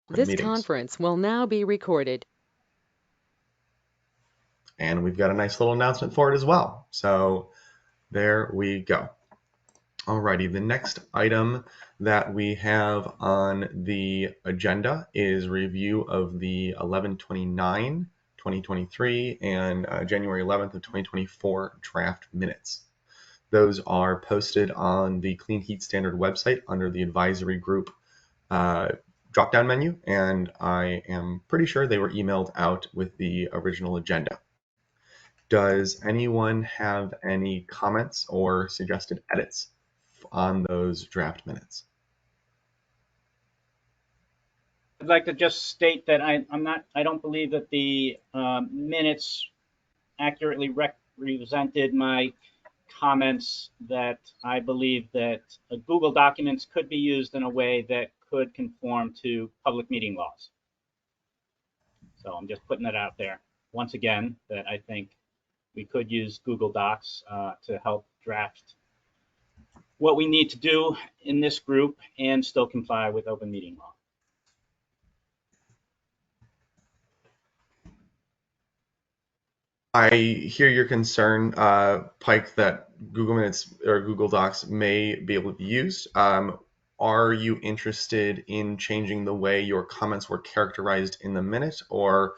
This meetings. conference will now be recorded. And we've got a nice little announcement for it as well. So there we go. Alrighty, the next item that we have on the agenda is review of the 11/29, 2023 and January 11th of 2024 draft minutes. Those are posted on the Clean Heat Standard website under the advisory group drop-down menu, and I am pretty sure they were emailed out with the original agenda. Does anyone have any comments or suggested edits on those draft minutes? I'd like to just state that I don't believe that the minutes accurately represented my comments, that I believe that Google Documents could be used in a way that could conform to public meeting laws. So I'm just putting that out there once again, that I think we could use Google Docs to help draft what we need to do in this group and still comply with open meeting law. I hear your concern, Pike, that Google Minutes or Google Docs may be able to be used. Are you interested in changing the way your comments were characterized in the minute, or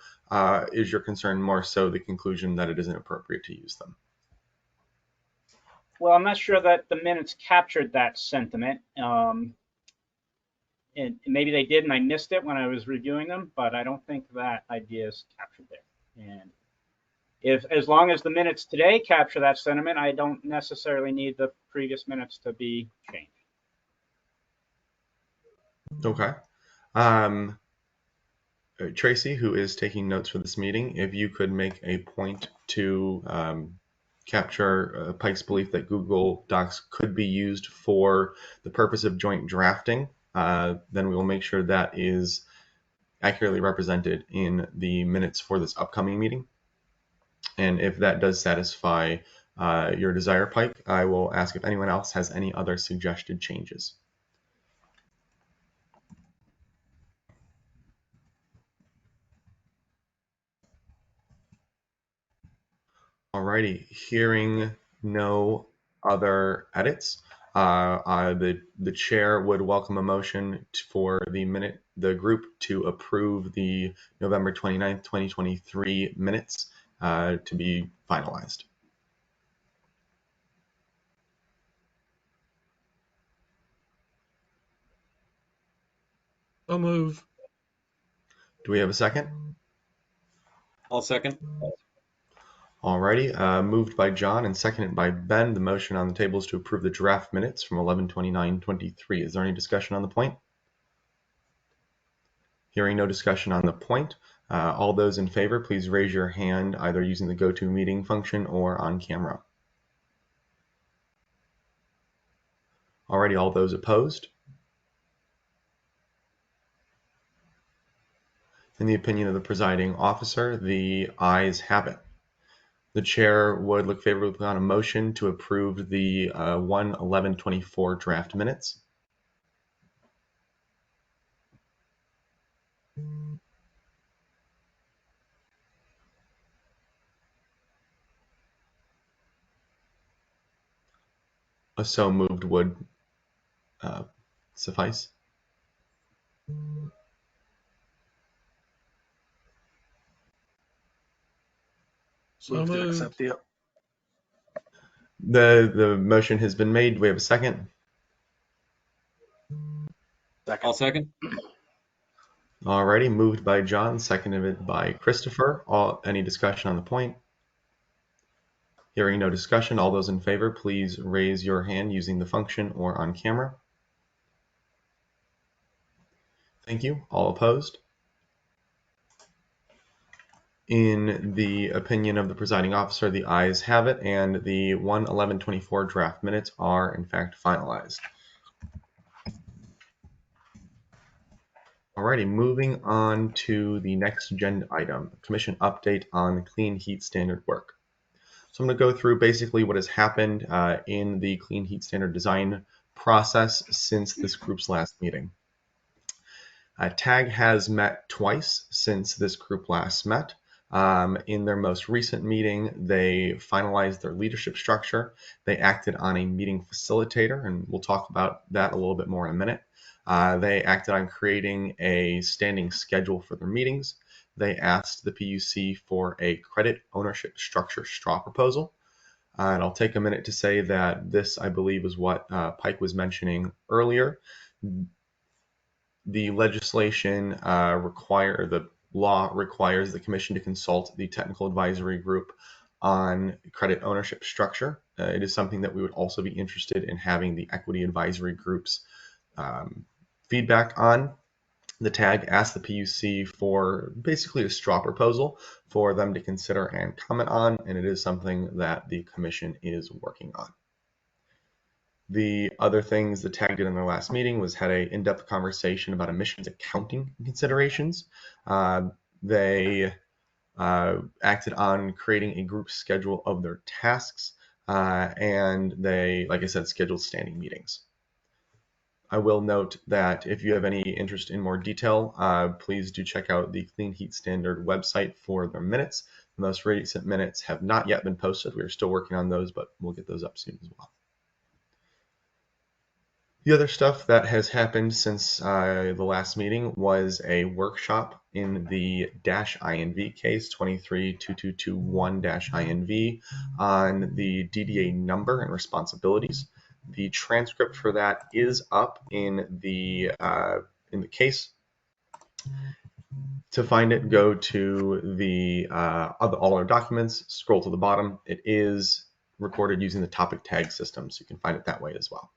is your concern more so the conclusion that it isn't appropriate to use them? Well, I'm not sure that the minutes captured that sentiment. And maybe they did and I missed it when I was reviewing them, but I don't think that idea is captured there. And as long as the minutes today capture that sentiment, I don't necessarily need the previous minutes to be changed. Okay. Tracy, who is taking notes for this meeting, if you could make a point to capture Pike's belief that Google Docs could be used for the purpose of joint drafting, then we will make sure that is accurately represented in the minutes for this upcoming meeting. And if that does satisfy your desire, Pike, I will ask if anyone else has any other suggested changes. Alrighty, hearing no other edits, the chair would welcome a motion for the group to approve the November 29th, 2023 minutes to be finalized. I'll move. Do we have a second? I'll second. Alrighty, moved by John and seconded by Ben. The motion on the table is to approve the draft minutes from 11/29/23. Is there any discussion on the point? Hearing no discussion on the point, all those in favor, please raise your hand either using the GoToMeeting function or on camera. Alrighty, all those opposed? In the opinion of the presiding officer, the ayes have it. The chair would look favorably on a motion to approve the 1/11/24 draft minutes. A so moved would suffice. Move to accept the motion has been made. Do we have a second? I'll second. Alrighty, moved by John, seconded by Christopher. Any discussion on the point? Hearing no discussion, all those in favor, please raise your hand using the function or on camera. Thank you. All opposed? In the opinion of the presiding officer, the ayes have it, and the 1/11/24 draft minutes are in fact finalized. Alrighty, moving on to the next agenda item, commission update on Clean Heat Standard work. So I'm going to go through basically what has happened in the Clean Heat Standard design process since this group's last meeting. TAG has met twice since this group last met. In their most recent meeting, they finalized their leadership structure. They acted on a meeting facilitator, and we'll talk about that a little bit more in a minute. They acted on creating a standing schedule for their meetings. They asked the PUC for a credit ownership structure straw proposal. And I'll take a minute to say that this, I believe, is what Pike was mentioning earlier. The legislation the law requires the commission to consult the technical advisory group on credit ownership structure. It is something that we would also be interested in having the equity advisory group's feedback on. The TAG asked the PUC for basically a straw proposal for them to consider and comment on, and it is something that the commission is working on. The other things the TAG did in their last meeting was had an in-depth conversation about emissions accounting considerations. They acted on creating a group schedule of their tasks, and they, like I said, scheduled standing meetings. I will note that if you have any interest in more detail, please do check out the Clean Heat Standard website for their minutes. The most recent minutes have not yet been posted. We are still working on those, but we'll get those up soon as well. The other stuff that has happened since the last meeting was a workshop in the -INV case 232221-INV on the DDA number and responsibilities. The transcript for that is up in the case. To find it, go to the all our documents, scroll to the bottom. It is recorded using the topic tag system, so you can find it that way as well.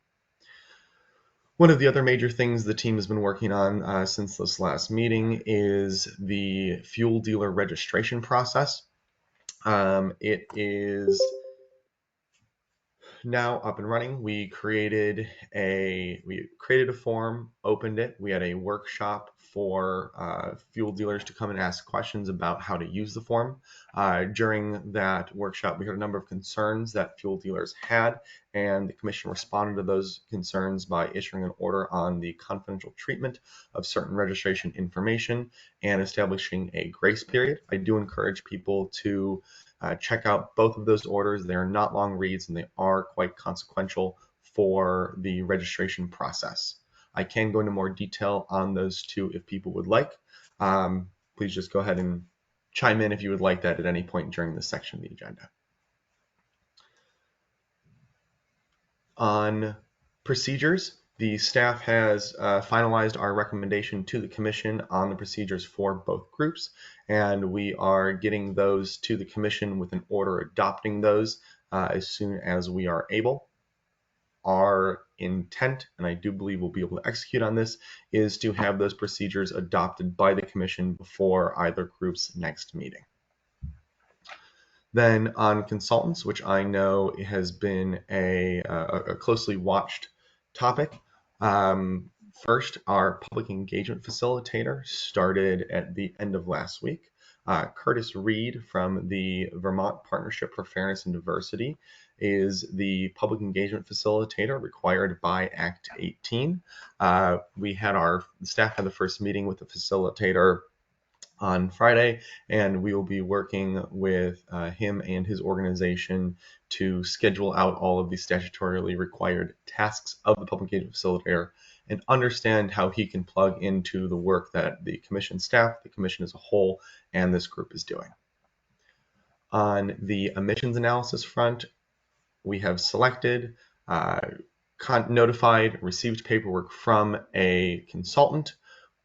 One of the other major things the team has been working on since this last meeting is the fuel dealer registration process. It is now up and running. We created a form, opened it. We had a workshop for fuel dealers to come and ask questions about how to use the form. During that workshop, we heard a number of concerns that fuel dealers had, and the commission responded to those concerns by issuing an order on the confidential treatment of certain registration information and establishing a grace period. I do encourage people to check out both of those orders. They are not long reads, and they are quite consequential for the registration process. I can go into more detail on those two if people would like. Please just go ahead and chime in if you would like that at any point during this section of the agenda. On procedures, the staff has finalized our recommendation to the commission on the procedures for both groups, and we are getting those to the commission with an order adopting those as soon as we are able. Our intent, and I do believe we'll be able to execute on this, is to have those procedures adopted by the commission before either group's next meeting. Then on consultants, which I know has been a closely watched topic. First, our public engagement facilitator started at the end of last week. Curtis Reed from the Vermont Partnership for Fairness and Diversity is the public engagement facilitator required by Act 18. We had our staff had the first meeting with the facilitator on Friday, and we will be working with him and his organization to schedule out all of the statutorily required tasks of the public engagement facilitator and understand how he can plug into the work that the commission staff, the commission as a whole, and this group is doing. On the emissions analysis front, we have selected, notified, received paperwork from a consultant.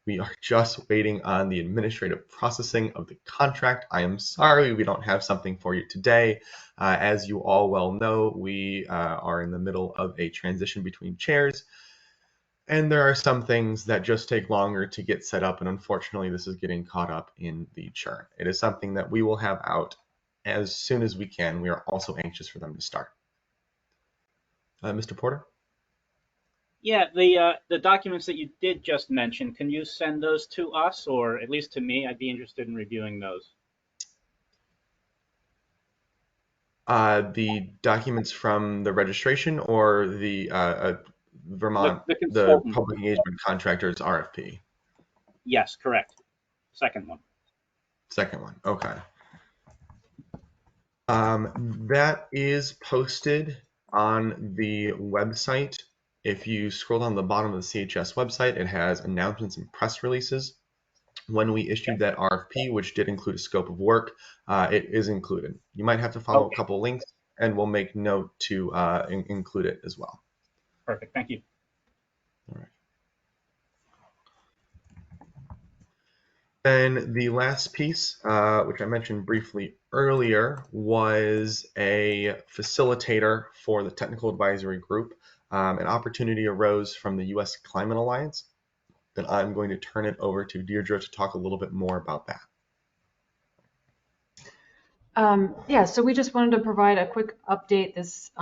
We are just waiting on the administrative processing of the contract. I am sorry we don't have something for you today. As you all well know, we are in the middle of a transition between chairs, and there are some things that just take longer to get set up, and unfortunately this is getting caught up in the churn. It is something that we will have out as soon as we can. We are also anxious for them to start. Mr. Porter? Yeah, the documents that you did just mention, can you send those to us, or at least to me? I'd be interested in reviewing those. The documents from the registration or the Vermont, the public engagement contractors RFP? Yes, correct. Second one. Second one, okay. That is posted on the website. If you scroll down the bottom of the CHS website, it has announcements and press releases. When we issued that RFP, which did include a scope of work, it is included. You might have to follow a couple links, and we'll make note to include it as well. Perfect. Thank you. All right. Then the last piece, which I mentioned briefly earlier, was a facilitator for the technical advisory group. An opportunity arose from the U.S. Climate Alliance that I'm going to turn it over to Deirdre to talk a little bit more about that. Yeah, so we just wanted to provide a quick update. This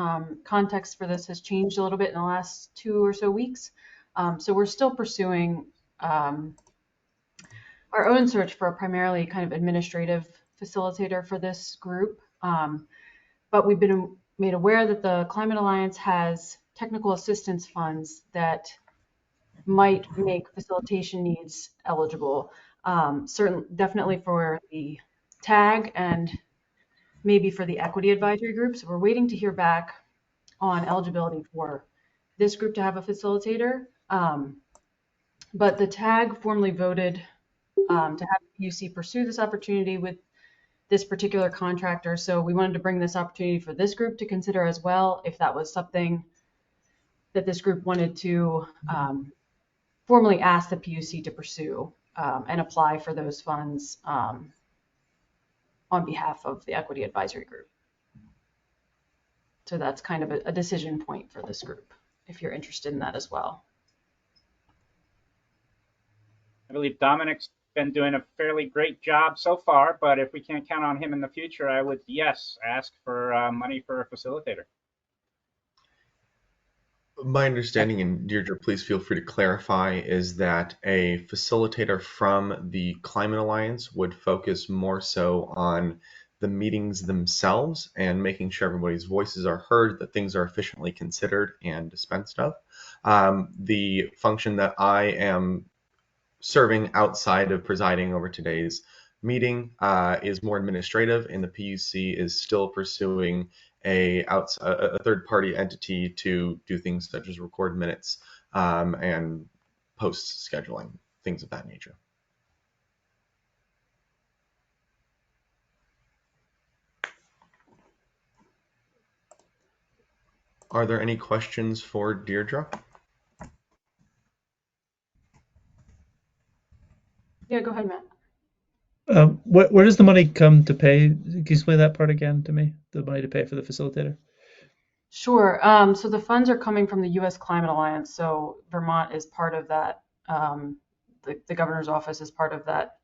context for this has changed a little bit in the last 2 or so weeks. So we're still pursuing our own search for a primarily kind of administrative facilitator for this group. But we've been made aware that the Climate Alliance has technical assistance funds that might make facilitation needs eligible. Definitely for the TAG and maybe for the equity advisory group. So we're waiting to hear back on eligibility for this group to have a facilitator. But the TAG formally voted to have the PUC pursue this opportunity with this particular contractor. So we wanted to bring this opportunity for this group to consider as well, if that was something that this group wanted to formally ask the PUC to pursue and apply for those funds on behalf of the equity advisory group. So that's kind of a decision point for this group, if you're interested in that as well. I believe Dominic's been doing a fairly great job so far, but if we can't count on him in the future, I would, yes, ask for money for a facilitator. My understanding, and Deirdre, please feel free to clarify, is that a facilitator from the Climate Alliance would focus more so on the meetings themselves and making sure everybody's voices are heard, that things are efficiently considered and dispensed of. The function that I am serving outside of presiding over today's meeting is more administrative, and the PUC is still pursuing a third-party entity to do things such as record minutes and post scheduling, things of that nature. Are there any questions for Deirdre? Yeah, go ahead, Matt. Where does the money come to pay? Can you explain that part again to me? The money to pay for the facilitator? Sure. So the funds are coming from the U.S. Climate Alliance. So Vermont is part of that. The governor's office is part of that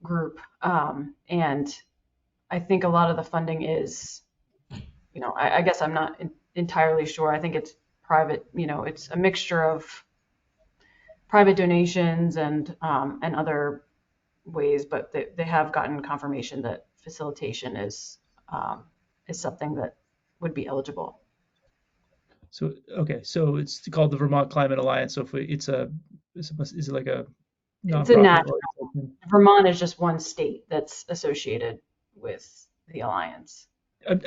group. And I think a lot of the funding is, I guess I'm not entirely sure. I think it's private, it's a mixture of private donations and other ways, but they have gotten confirmation that facilitation is something that would be eligible. So okay, so it's called the Vermont Climate Alliance. So if is it like a nonprofit? It's a national. Vermont is just one state that's associated with the alliance.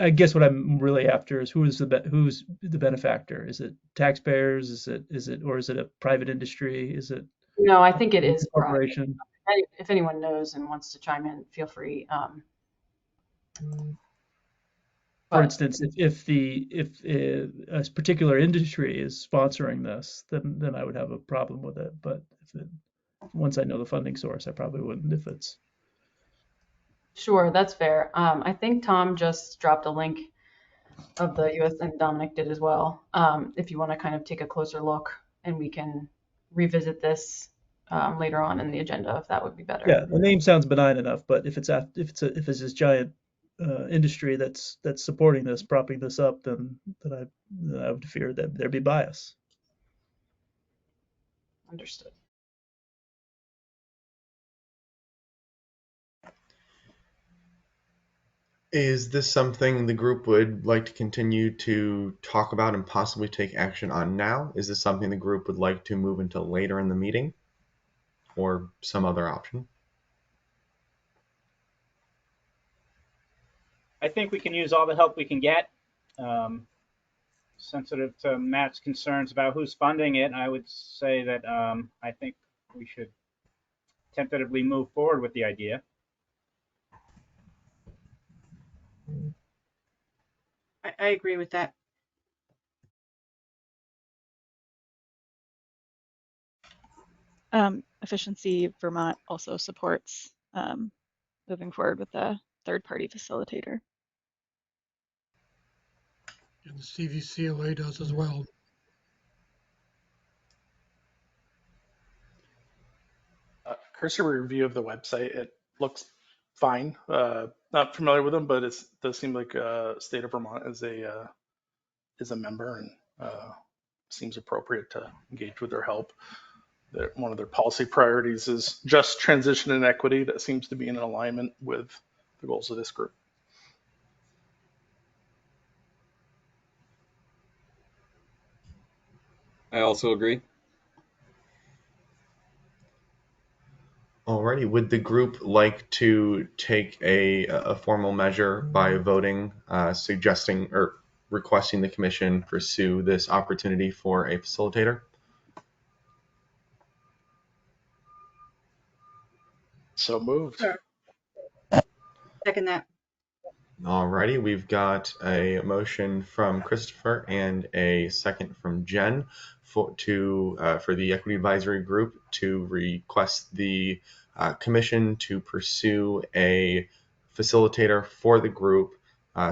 I guess what I'm really after is who's the benefactor? Is it taxpayers? Is it or is it a private industry? Is it? No, I think it is corporation. Private. If anyone knows and wants to chime in, feel free. For instance, if a particular industry is sponsoring this, then I would have a problem with it. But once I know the funding source, I probably wouldn't if it's. Sure, that's fair. I think Tom just dropped a link of the US, and Dominic did as well. If you want to kind of take a closer look, and we can revisit this later on in the agenda, if that would be better. Yeah, the name sounds benign enough, but if it's this giant industry that's supporting this, propping this up, then I would fear that there'd be bias. Understood. Is this something the group would like to continue to talk about and possibly take action on now? Is this something the group would like to move until later in the meeting? or some other option? I think we can use all the help we can get. Sensitive to Matt's concerns about who's funding it, I would say that I think we should tentatively move forward with the idea. I agree with that. Efficiency Vermont also supports moving forward with the third-party facilitator. And the CVCLA does as well. Cursory review of the website, it looks fine. Not familiar with them, but it does seem like State of Vermont is a member, and seems appropriate to engage with their help. One of their policy priorities is just transition and equity. That seems to be in alignment with the goals of this group. I also agree. Alrighty, would the group like to take a formal measure by voting, suggesting or requesting the commission pursue this opportunity for a facilitator? So moved. Sure. Second that. Alrighty, we've got a motion from Christopher and a second from Jen for the Equity Advisory Group to request the commission to pursue a facilitator for the group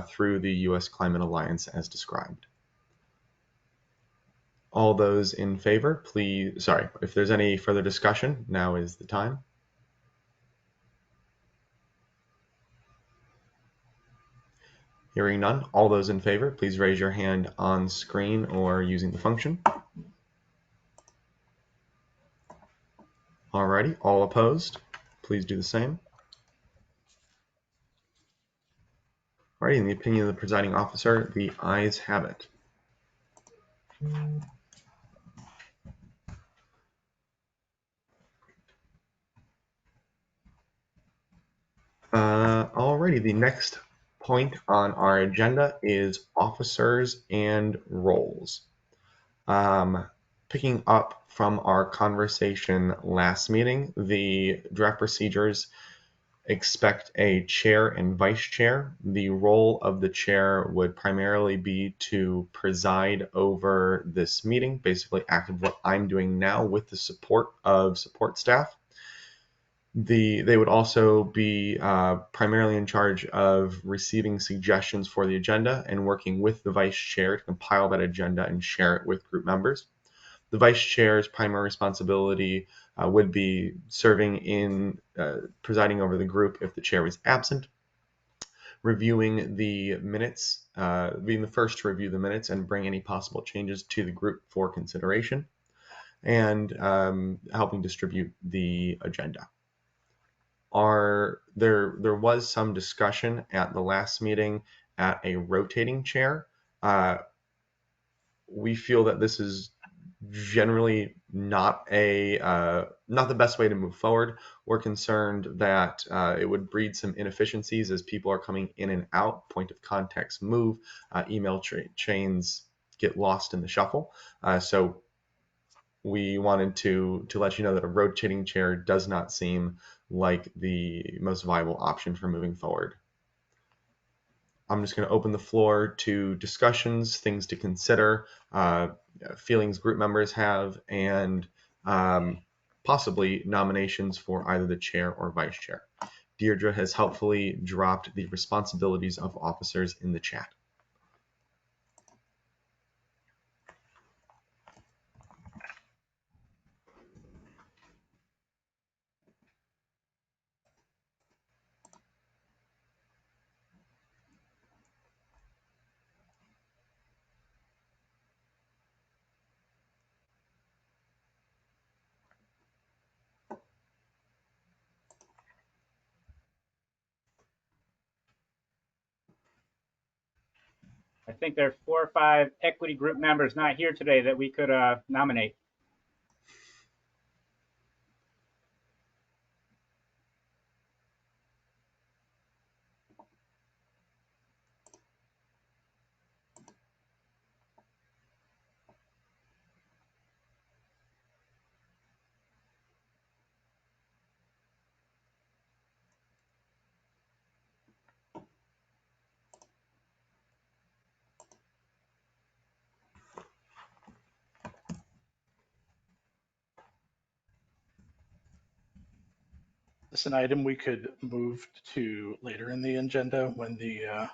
through the U.S. Climate Alliance as described. All those in favor, please, sorry, if there's any further discussion, now is the time. Hearing none, all those in favor, please raise your hand on screen or using the function. Alrighty, all opposed, please do the same. Alrighty, in the opinion of the presiding officer, the ayes have it. Alrighty, the next point on our agenda is officers and roles. Picking up from our conversation last meeting, the draft procedures expect a chair and vice chair. The role of the chair would primarily be to preside over this meeting, basically act of what I'm doing now with the support of support staff. They would also be primarily in charge of receiving suggestions for the agenda and working with the vice chair to compile that agenda and share it with group members. The vice chair's primary responsibility would be serving in presiding over the group if the chair was absent, reviewing the minutes, being the first to review the minutes and bring any possible changes to the group for consideration, and helping distribute the agenda. There was some discussion at the last meeting at a rotating chair. We feel that this is generally not the best way to move forward. We're concerned that it would breed some inefficiencies as people are coming in and out, point of contacts move, email chains get lost in the shuffle. So we wanted to let you know that a rotating chair does not seem like the most viable option for moving forward. I'm just going to open the floor to discussions, things to consider, feelings group members have, and possibly nominations for either the chair or vice chair. Deirdre has helpfully dropped the responsibilities of officers in the chat. I think there are 4 or 5 equity group members not here today that we could nominate. this an item we could move to later in the agenda when the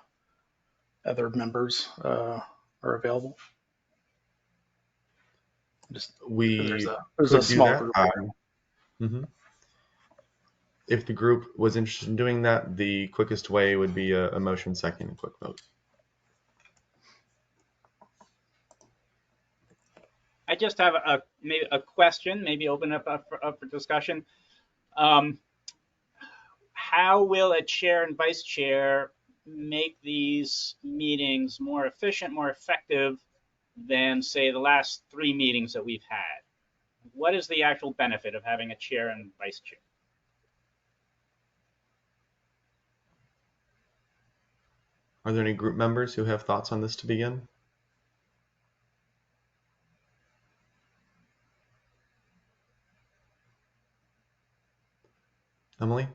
other members are available? Just We there's a could do small that. group. Mhm. If the group was interested in doing that, the quickest way would be a motion second and quick vote. I just have maybe a question, maybe open up for discussion. How will a chair and vice chair make these meetings more efficient, more effective than, say, the last 3 meetings that we've had? What is the actual benefit of having a chair and vice chair? Are there any group members who have thoughts on this to begin? Emily?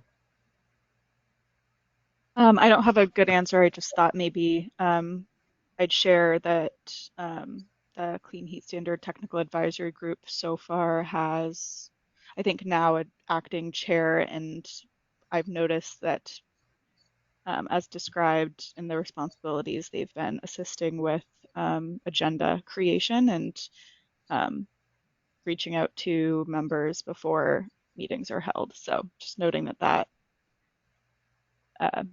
I don't have a good answer. I just thought maybe I'd share that the Clean Heat Standard Technical Advisory Group so far has, I think, now an acting chair, and I've noticed that as described in the responsibilities, they've been assisting with agenda creation and reaching out to members before meetings are held. So just noting that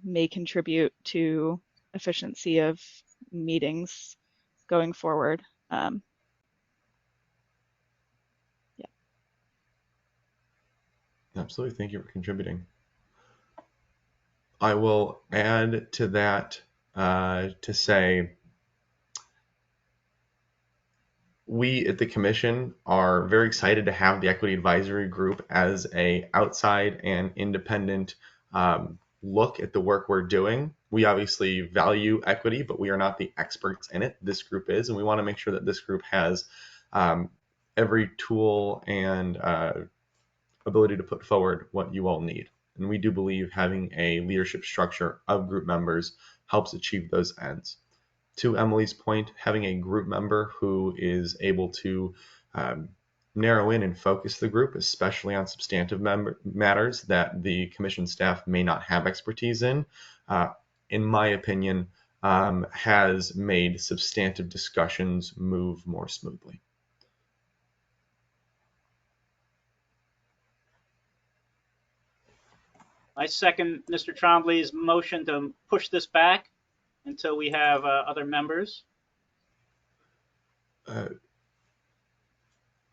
may contribute to efficiency of meetings going forward. Yeah. Absolutely. Thank you for contributing. I will add to that to say we at the commission are very excited to have the Equity Advisory Group as a outside and independent look at the work we're doing. We obviously value equity, but we are not the experts in it. This group is, and we want to make sure that this group has every tool and ability to put forward what you all need. And we do believe having a leadership structure of group members helps achieve those ends. To Emily's point, having a group member who is able to narrow in and focus the group, especially on substantive matters that the commission staff may not have expertise in my opinion, has made substantive discussions move more smoothly. I second Mr. Trombley's motion to push this back until we have other members.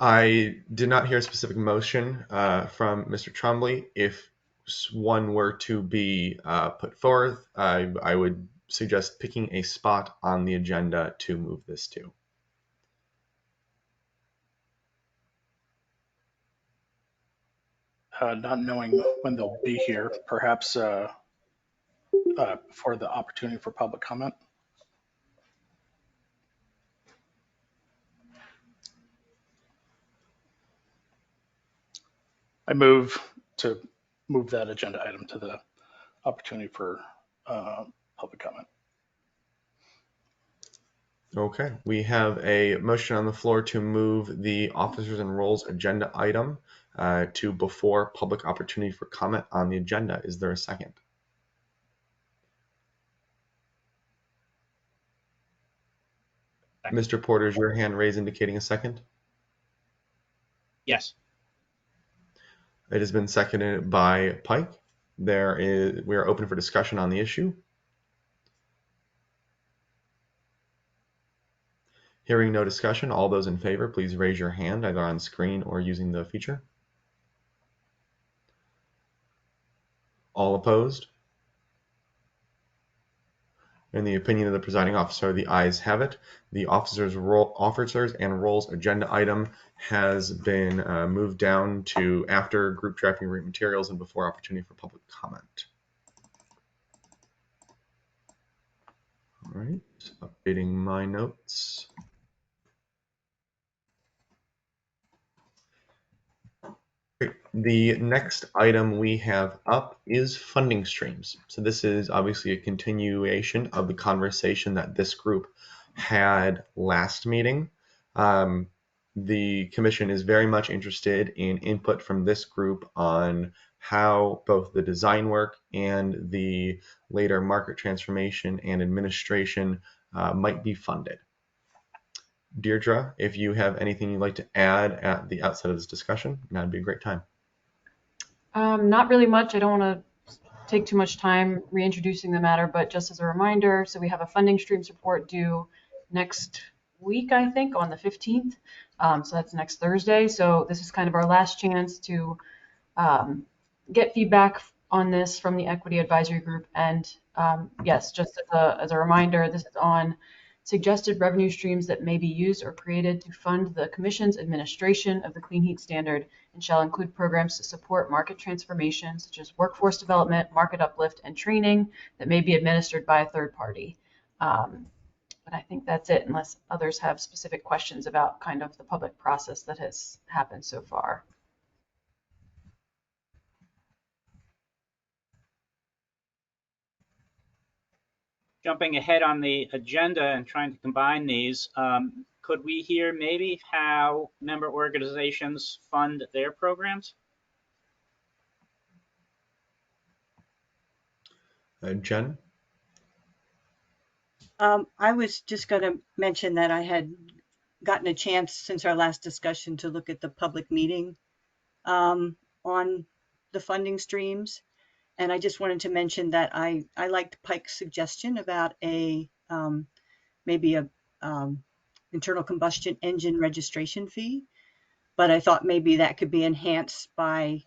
I did not hear a specific motion from Mr. Trombley. If one were to be put forth, I would suggest picking a spot on the agenda to move this to. Not knowing when they'll be here, perhaps for the opportunity for public comment. I move that agenda item to the opportunity for public comment. Okay, we have a motion on the floor to move the officers and roles agenda item to before public opportunity for comment on the agenda. Is there a second? Mr. Porter, is your hand raised indicating a second? Yes. It has been seconded by Pike. We are open for discussion on the issue. Hearing no discussion, all those in favor, please raise your hand either on screen or using the feature. All opposed? In the opinion of the presiding officer, the ayes have it. The officers and roles agenda item has been moved down to after group drafting written materials and before opportunity for public comment. All right, updating my notes. Great. The next item we have up is funding streams. So this is obviously a continuation of the conversation that this group had last meeting. The commission is very much interested in input from this group on how both the design work and the later market transformation and administration might be funded. Deirdre, if you have anything you'd like to add at the outset of this discussion, that'd be a great time. Not really much. I don't want to take too much time reintroducing the matter, but just as a reminder, so we have a funding streams report due next week, I think, on the 15th. So that's next Thursday. So this is kind of our last chance to get feedback on this from the Equity Advisory Group. And yes, just as a reminder, this is on suggested revenue streams that may be used or created to fund the Commission's administration of the Clean Heat Standard and shall include programs to support market transformation, such as workforce development, market uplift, and training that may be administered by a third party. But I think that's it, unless others have specific questions about kind of the public process that has happened so far. Jumping ahead on the agenda and trying to combine these, could we hear maybe how member organizations fund their programs? Jen? I was just going to mention that I had gotten a chance since our last discussion to look at the public meeting on the funding streams. And I just wanted to mention that I liked Pike's suggestion about a maybe a internal combustion engine registration fee, but I thought maybe that could be enhanced by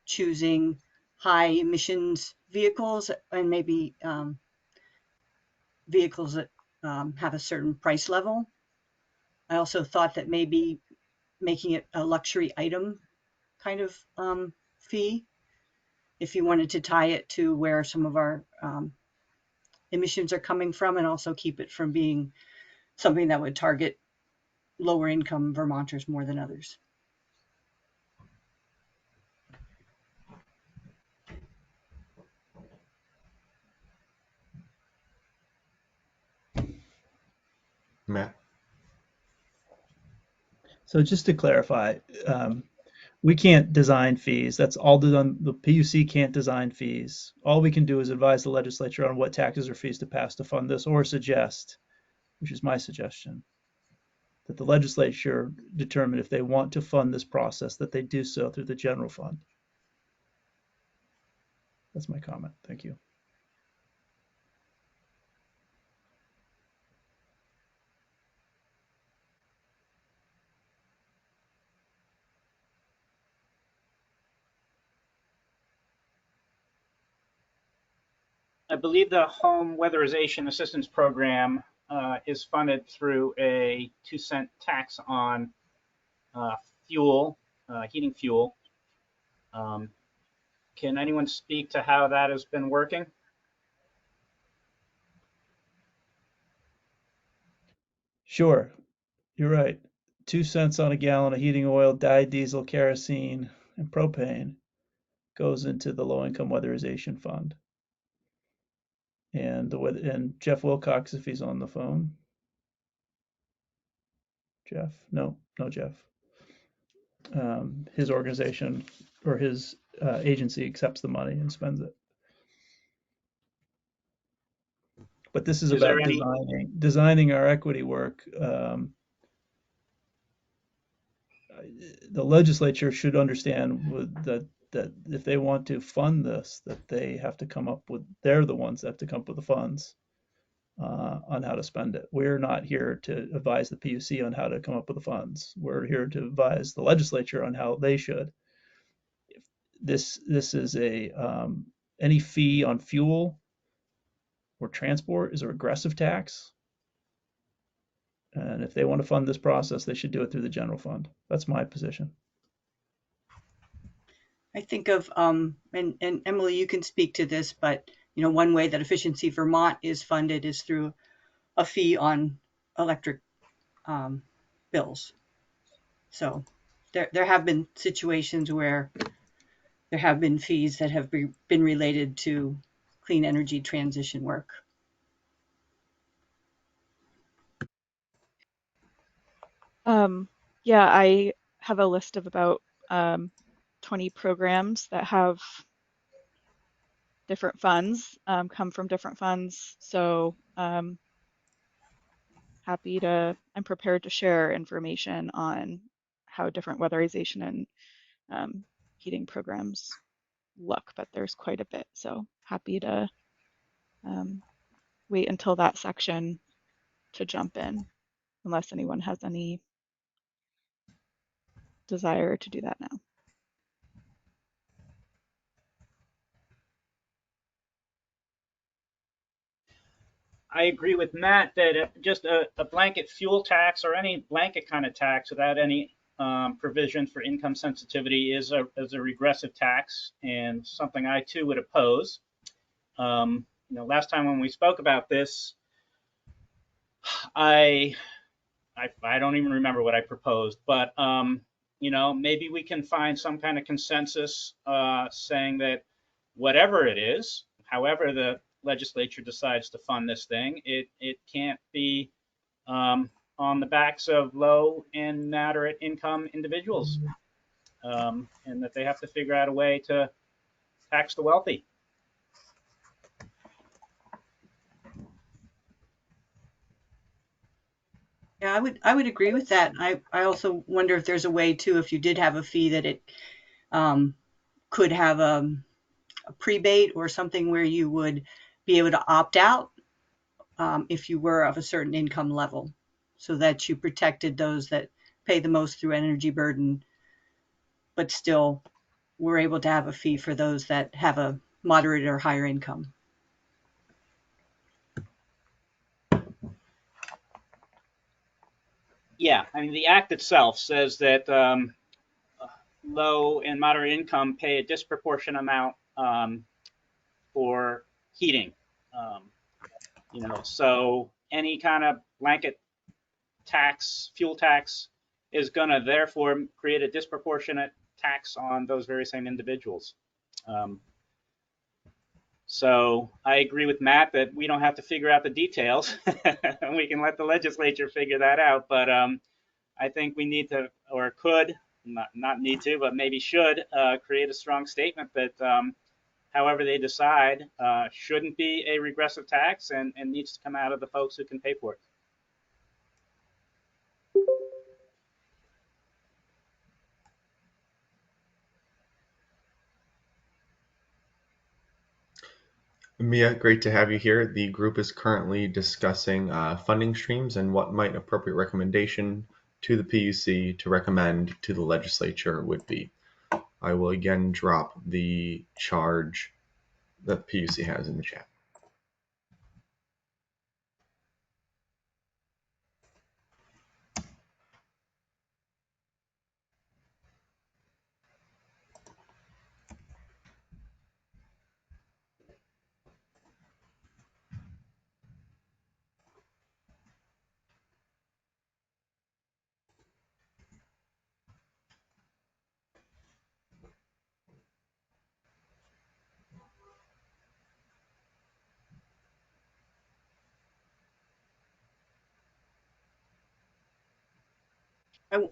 choosing high emissions vehicles and maybe vehicles that have a certain price level. I also thought that maybe making it a luxury item kind of fee, if you wanted to tie it to where some of our emissions are coming from, and also keep it from being something that would target lower income Vermonters more than others. Matt? So just to clarify, we can't design fees. That's all done. The PUC can't design fees. All we can do is advise the legislature on what taxes or fees to pass to fund this, or suggest, which is my suggestion, that the legislature determine if they want to fund this process, that they do so through the general fund. That's my comment. Thank you. I believe the Home Weatherization Assistance Program is funded through a 2-cent tax on fuel, heating fuel. Can anyone speak to how that has been working? Sure, you're right. 2 cents on a gallon of heating oil, dyed diesel, kerosene, and propane goes into the low-income weatherization fund. And Jeff Wilcox, if he's on the phone. Jeff? No, Jeff. His organization or his agency accepts the money and spends it. But this is about designing our equity work. The legislature should understand that if they want to fund this, that they have to come up with, they're the ones that have to come up with the funds on how to spend it. We're not here to advise the PUC on how to come up with the funds. We're here to advise the legislature on how they should. This is any fee on fuel or transport is a regressive tax. And if they want to fund this process, they should do it through the general fund. That's my position. I think of, and Emily, you can speak to this, but one way that Efficiency Vermont is funded is through a fee on electric bills. So there have been situations where there have been fees that have been related to clean energy transition work. Yeah, I have a list of about 20 programs that have different funds, come from different funds. So I'm prepared to share information on how different weatherization and heating programs look, but there's quite a bit. So happy to wait until that section to jump in, unless anyone has any desire to do that now. I agree with Matt that just a blanket fuel tax or any blanket kind of tax without any provision for income sensitivity is a regressive tax, and something I too would oppose. Last time when we spoke about this, I don't even remember what I proposed, but maybe we can find some kind of consensus saying that whatever it is, however the legislature decides to fund this thing, it can't be on the backs of low and moderate income individuals, and that they have to figure out a way to tax the wealthy. Yeah, I would agree with that. I also wonder if there's a way too, if you did have a fee, that it could have a prebate or something where you would be able to opt out if you were of a certain income level, so that you protected those that pay the most through energy burden, but still were able to have a fee for those that have a moderate or higher income. Yeah, I mean, the act itself says that low and moderate income pay a disproportionate amount for heating. So any kind of blanket tax, fuel tax, is going to therefore create a disproportionate tax on those very same individuals. So I agree with Matt that we don't have to figure out the details. We can let the legislature figure that out. But I think we need to, or could, not need to, but maybe should create a strong statement that however they decide shouldn't be a regressive tax and needs to come out of the folks who can pay for it. Mia, great to have you here. The group is currently discussing funding streams and what might appropriate recommendation to the PUC to recommend to the legislature would be. I will again drop the charge that PUC has in the chat.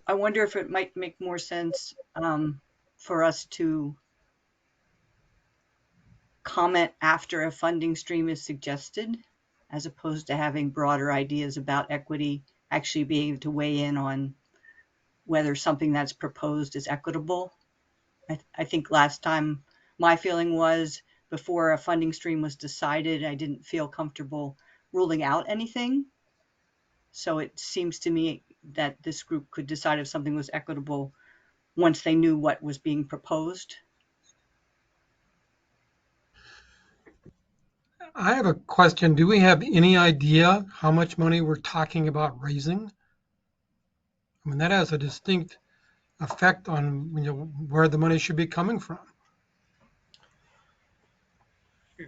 I wonder if it might make more sense for us to comment after a funding stream is suggested, as opposed to having broader ideas about equity, actually being able to weigh in on whether something that's proposed is equitable. I think last time my feeling was, before a funding stream was decided, I didn't feel comfortable ruling out anything. So it seems to me that this group could decide if something was equitable once they knew what was being proposed. I have a question. Do we have any idea how much money we're talking about raising? I mean, that has a distinct effect on where the money should be coming from.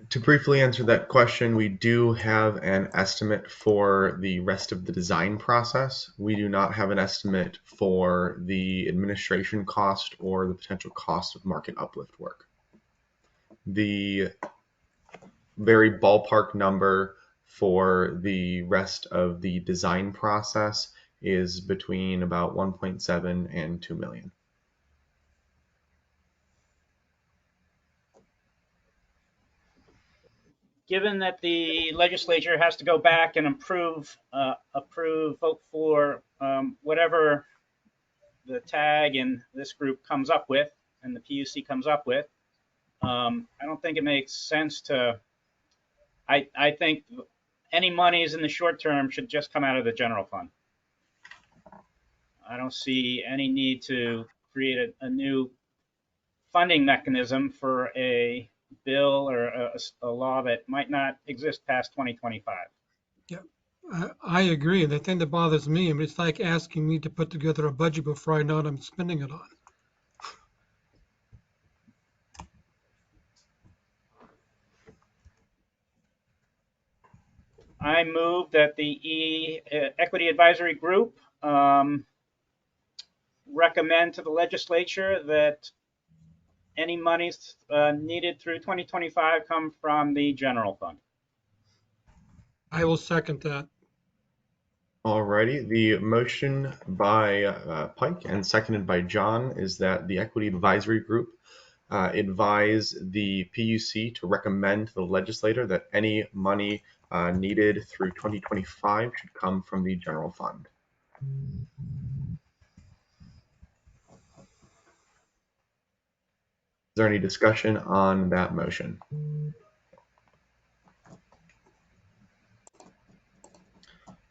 To briefly answer that question, we do have an estimate for the rest of the design process. We do not have an estimate for the administration cost or the potential cost of market uplift work. The very ballpark number for the rest of the design process is between about 1.7 and 2 million. given that the legislature has to go back and vote for whatever the tag and this group comes up with and the PUC comes up with, I don't think it makes sense to, I think any monies in the short term should just come out of the general fund. I don't see any need to create a new funding mechanism for a bill or a law that might not exist past 2025. Yeah, I agree. The thing that bothers me, I mean, it's like asking me to put together a budget before I know what I'm spending it on. I move that the Equity Advisory Group recommend to the legislature that any monies needed through 2025 come from the general fund. I will second that. Alrighty, the motion by Pike and seconded by John is that the Equity Advisory Group advise the PUC to recommend to the legislator that any money needed through 2025 should come from the general fund. Is there any discussion on that motion?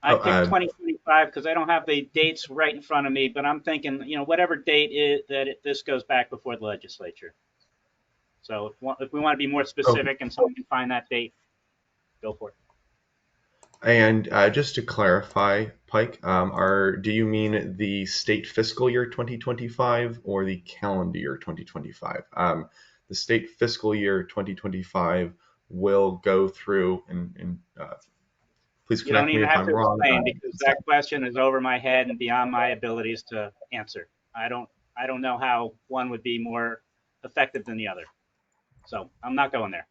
I picked 2025 because I don't have the dates right in front of me, but I'm thinking, whatever date is this goes back before the legislature. So if we want to be more specific and someone can find that date, go for it. And just to clarify, Pike, do you mean the state fiscal year 2025 or the calendar year 2025? The state fiscal year 2025 will go through, and please correct me if I'm wrong. You don't even have to explain because that question is over my head and beyond my abilities to answer. I don't know how one would be more effective than the other. So I'm not going there.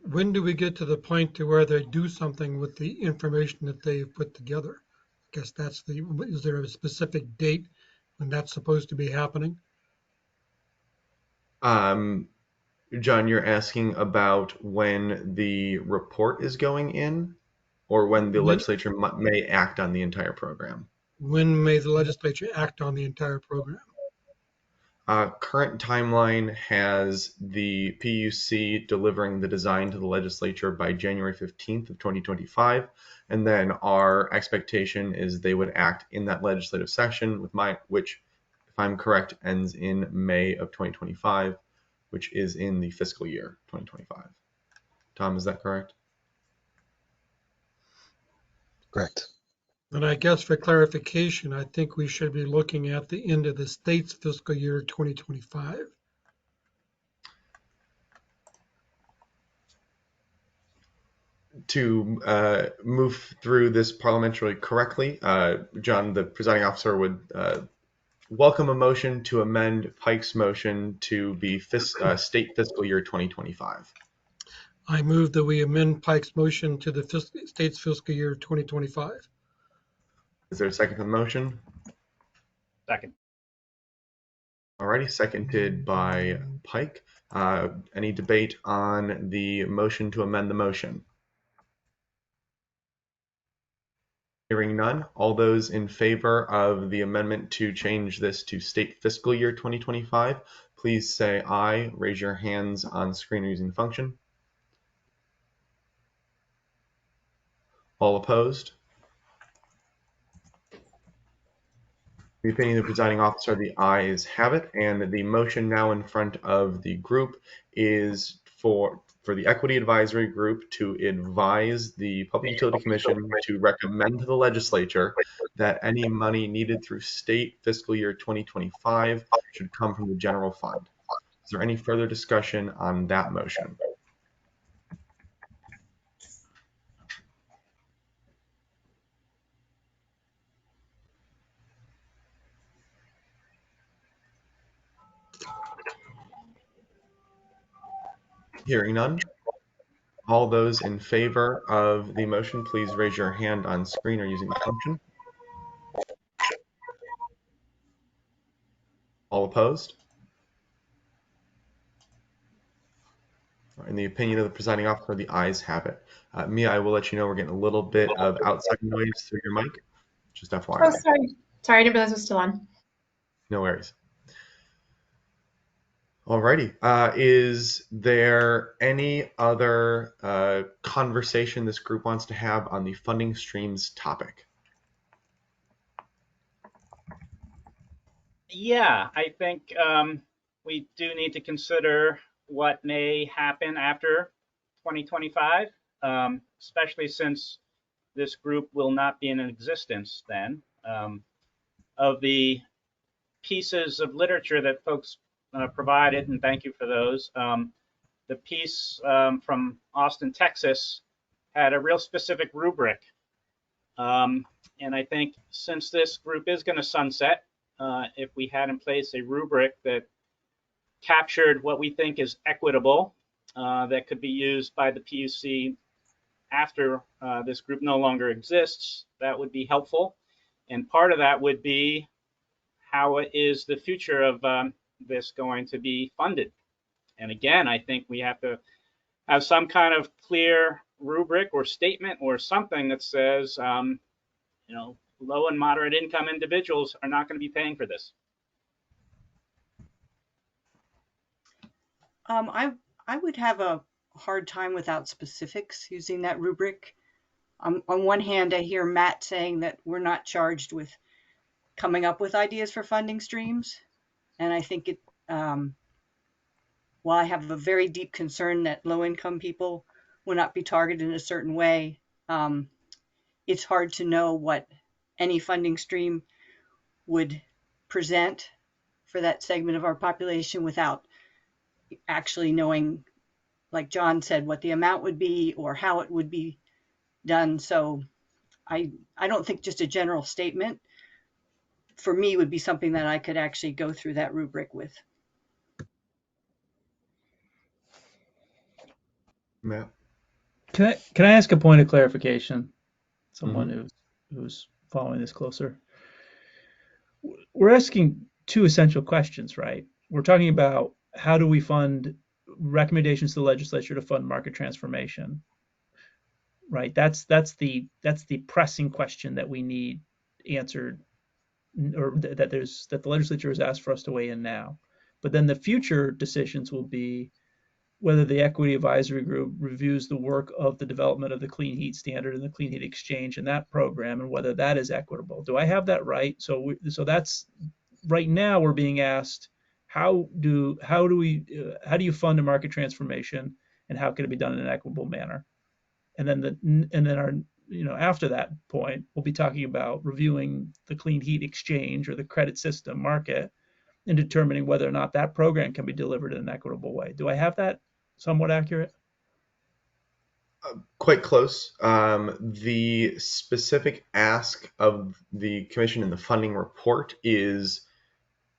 When do we get to the point to where they do something with the information that they've put together? I guess is there a specific date when that's supposed to be happening? John, you're asking about when the report is going in or when the legislature may act on the entire program? When may the legislature act on the entire program? Current timeline has the PUC delivering the design to the legislature by January 15th of 2025. And then our expectation is they would act in that legislative session which, if I'm correct, ends in May of 2025, which is in the fiscal year 2025. Tom, is that correct? Correct. And I guess for clarification, I think we should be looking at the end of the state's fiscal year 2025. To move through this parliamentarily correctly, John, the presiding officer, would welcome a motion to amend Pike's motion to be state fiscal year 2025. I move that we amend Pike's motion to the state's fiscal year 2025. Is there a second to the motion? Second. Alrighty, seconded by Pike. Any debate on the motion to amend the motion? Hearing none, all those in favor of the amendment to change this to state fiscal year 2025, please say aye. Raise your hands on screen using the function. All opposed? The opinion of the presiding officer, the ayes have it, and the motion now in front of the group is for the Equity Advisory Group to advise the Public Utility Commission to recommend to the legislature that any money needed through state fiscal year 2025 should come from the general fund. Is there any further discussion on that motion? Hearing none, all those in favor of the motion, please raise your hand on screen or using the function. All opposed? In the opinion of the presiding officer, the ayes have it. Mia, I will let you know we're getting a little bit of outside noise through your mic. Just FYI. Oh, sorry. Sorry, I didn't realize it was still on. No worries. Alrighty. Is there any other conversation this group wants to have on the funding streams topic? Yeah, I think we do need to consider what may happen after 2025, especially since this group will not be in existence then. Of the pieces of literature that folks provided, and thank you for those, the piece from Austin, Texas had a real specific rubric. And I think since this group is going to sunset, if we had in place a rubric that captured what we think is equitable, that could be used by the PUC after this group no longer exists, that would be helpful. And part of that would be how is the future of this going to be funded? And again, I think we have to have some kind of clear rubric or statement or something that says, you know, low and moderate income individuals are not going to be paying for this. I would have a hard time without specifics using that rubric. On one hand, I hear Matt saying that we're not charged with coming up with ideas for funding streams. And I think while I have a very deep concern that low-income people will not be targeted in a certain way, it's hard to know what any funding stream would present for that segment of our population without actually knowing, like John said, what the amount would be or how it would be done. So I don't think just a general statement for me would be something that I could actually go through that rubric with. Matt? Can I ask a point of clarification? Someone who's following this closer. We're asking two essential questions, right? We're talking about how do we fund recommendations to the legislature to fund market transformation, right? That's the pressing question that we need answered, or that the legislature has asked for us to weigh in now. But then the future decisions will be whether the Equity Advisory Group reviews the work of the development of the Clean Heat Standard and the Clean Heat Exchange and that program, and whether that is equitable. Do I have that right? So that's right now we're being asked, how do you fund a market transformation, and how can it be done in an equitable manner? And then our, after that point, we'll be talking about reviewing the Clean Heat Exchange or the credit system market and determining whether or not that program can be delivered in an equitable way. Do I have that somewhat accurate? Quite close. The specific ask of the commission in the funding report is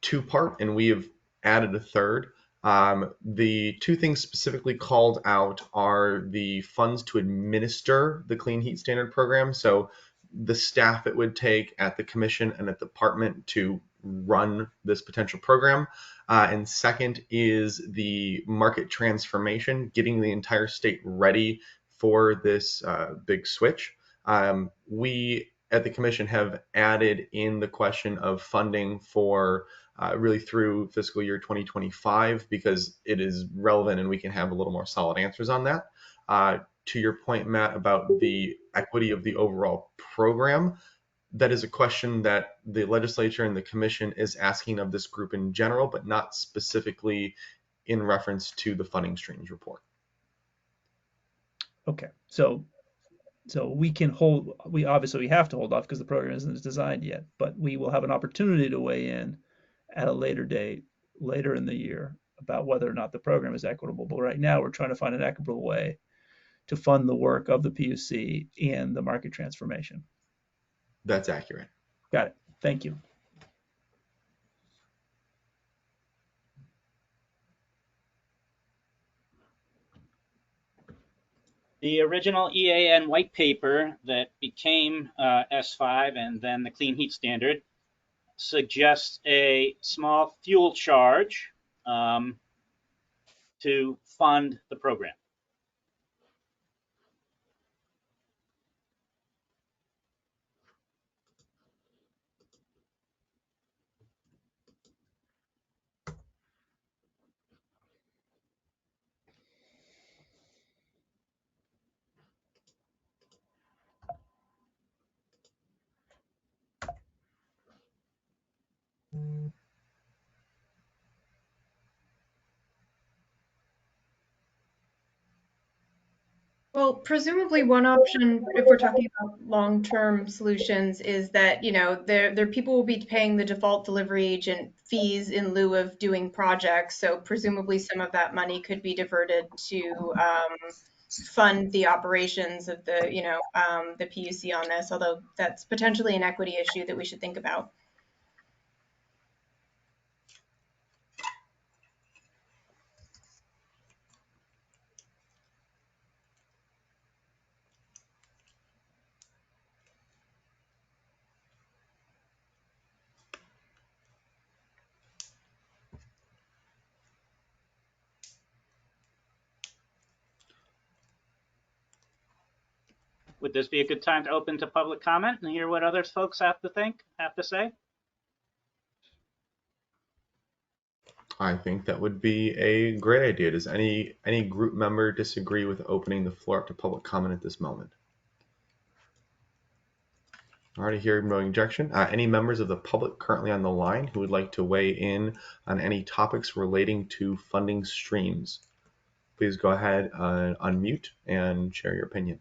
two-part, and we have added a third. The two things specifically called out are the funds to administer the Clean Heat Standard program. So the staff it would take at the commission and at the department to run this potential program. And second is the market transformation, getting the entire state ready for this big switch. We at the commission have added in the question of funding for really through fiscal year 2025 because it is relevant and we can have a little more solid answers on that. To your point, Matt, about the equity of the overall program, that is a question that the legislature and the commission is asking of this group in general, but not specifically in reference to the funding streams report. Okay, so we can hold, we obviously have to hold off because the program isn't designed yet, but we will have an opportunity to weigh in at a later date, later in the year, about whether or not the program is equitable. But right now we're trying to find an equitable way to fund the work of the PUC and the market transformation. That's accurate. Got it. Thank you. The original EAN white paper that became S5 and then the Clean Heat Standard suggests a small fuel charge to fund the program. Well, presumably one option, if we're talking about long-term solutions, is that, there people will be paying the default delivery agent fees in lieu of doing projects. So presumably some of that money could be diverted to fund the operations of the PUC on this, although that's potentially an equity issue that we should think about. Would this be a good time to open to public comment and hear what other folks have to say? I think that would be a great idea. Does any group member disagree with opening the floor up to public comment at this moment? Already hearing no objection. Any members of the public currently on the line who would like to weigh in on any topics relating to funding streams, please go ahead and unmute and share your opinion.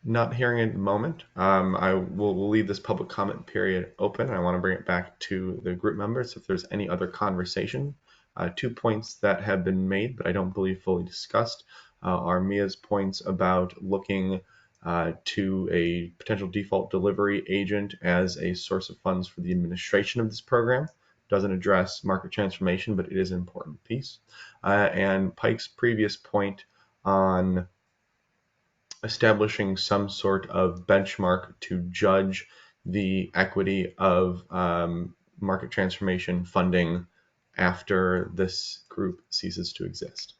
Not hearing it at the moment. We'll leave this public comment period open. I want to bring it back to the group members if there's any other conversation. 2 points that have been made, but I don't believe fully discussed, are Mia's points about looking to a potential default delivery agent as a source of funds for the administration of this program. Doesn't address market transformation, but it is an important piece. And Pike's previous point on establishing some sort of benchmark to judge the equity of market transformation funding after this group ceases to exist.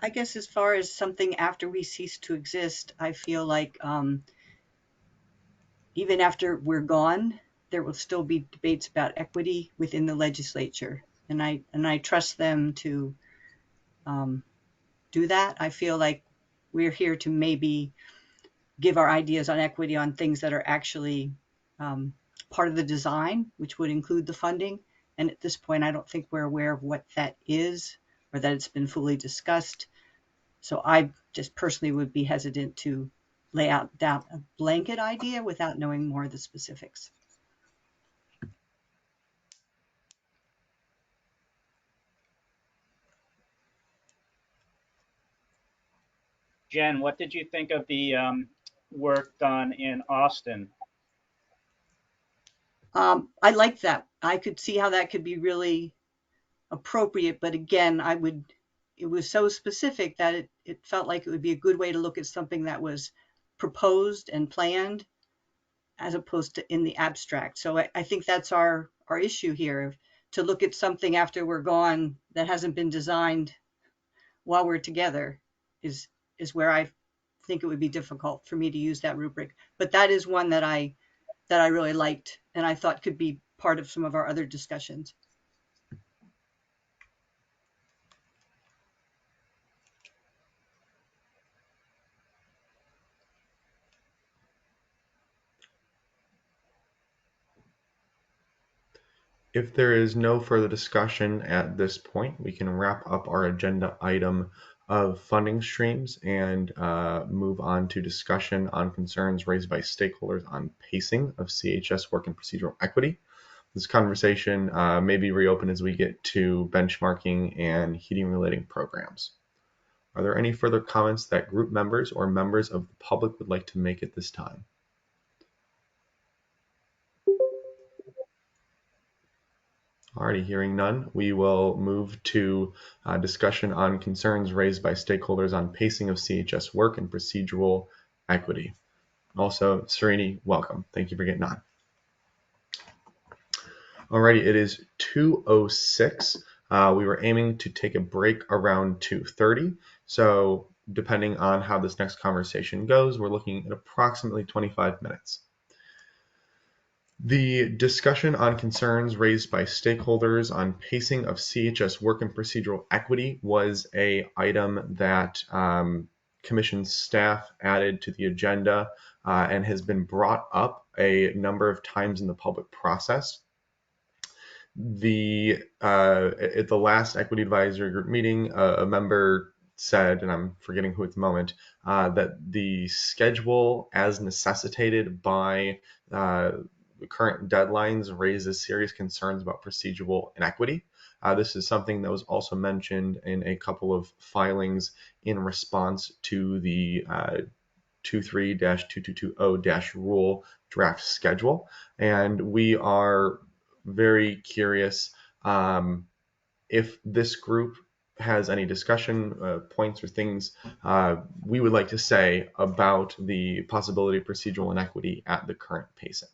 I guess as far as something after we cease to exist, I feel like even after we're gone, there will still be debates about equity within the legislature, and I trust them to do that. I feel like we're here to maybe give our ideas on equity on things that are actually part of the design, which would include the funding. And at this point, I don't think we're aware of what that is or that it's been fully discussed. So I just personally would be hesitant to lay out a blanket idea without knowing more of the specifics. Jen, what did you think of the work done in Austin? I like that. I could see how that could be really appropriate, but again, it was so specific that it felt like it would be a good way to look at something that was proposed and planned as opposed to in the abstract. So I think that's our issue here, to look at something after we're gone that hasn't been designed while we're together is where I think it would be difficult for me to use that rubric. But that is one that I really liked and I thought could be part of some of our other discussions. If there is no further discussion at this point, we can wrap up our agenda item of funding streams and move on to discussion on concerns raised by stakeholders on pacing of CHS work and procedural equity. This conversation may be reopened as we get to benchmarking and heating relating programs. Are there any further comments that group members or members of the public would like to make at this time? Alrighty, hearing none, we will move to discussion on concerns raised by stakeholders on pacing of CHS work and procedural equity. Also, Srini, welcome. Thank you for getting on. Alrighty, it is 2:06. We were aiming to take a break around 2:30. So depending on how this next conversation goes, we're looking at approximately 25 minutes. The discussion on concerns raised by stakeholders on pacing of CHS work and procedural equity was an item that Commission staff added to the agenda and has been brought up a number of times in the public process. At the last Equity Advisory Group meeting, a member said, and I'm forgetting who at the moment, that the schedule as necessitated by the current deadlines raises serious concerns about procedural inequity. This is something that was also mentioned in a couple of filings in response to the 23-2220- rule schedule. And we are very curious if this group has any discussion points or things we would like to say about the possibility of procedural inequity at the current pacing.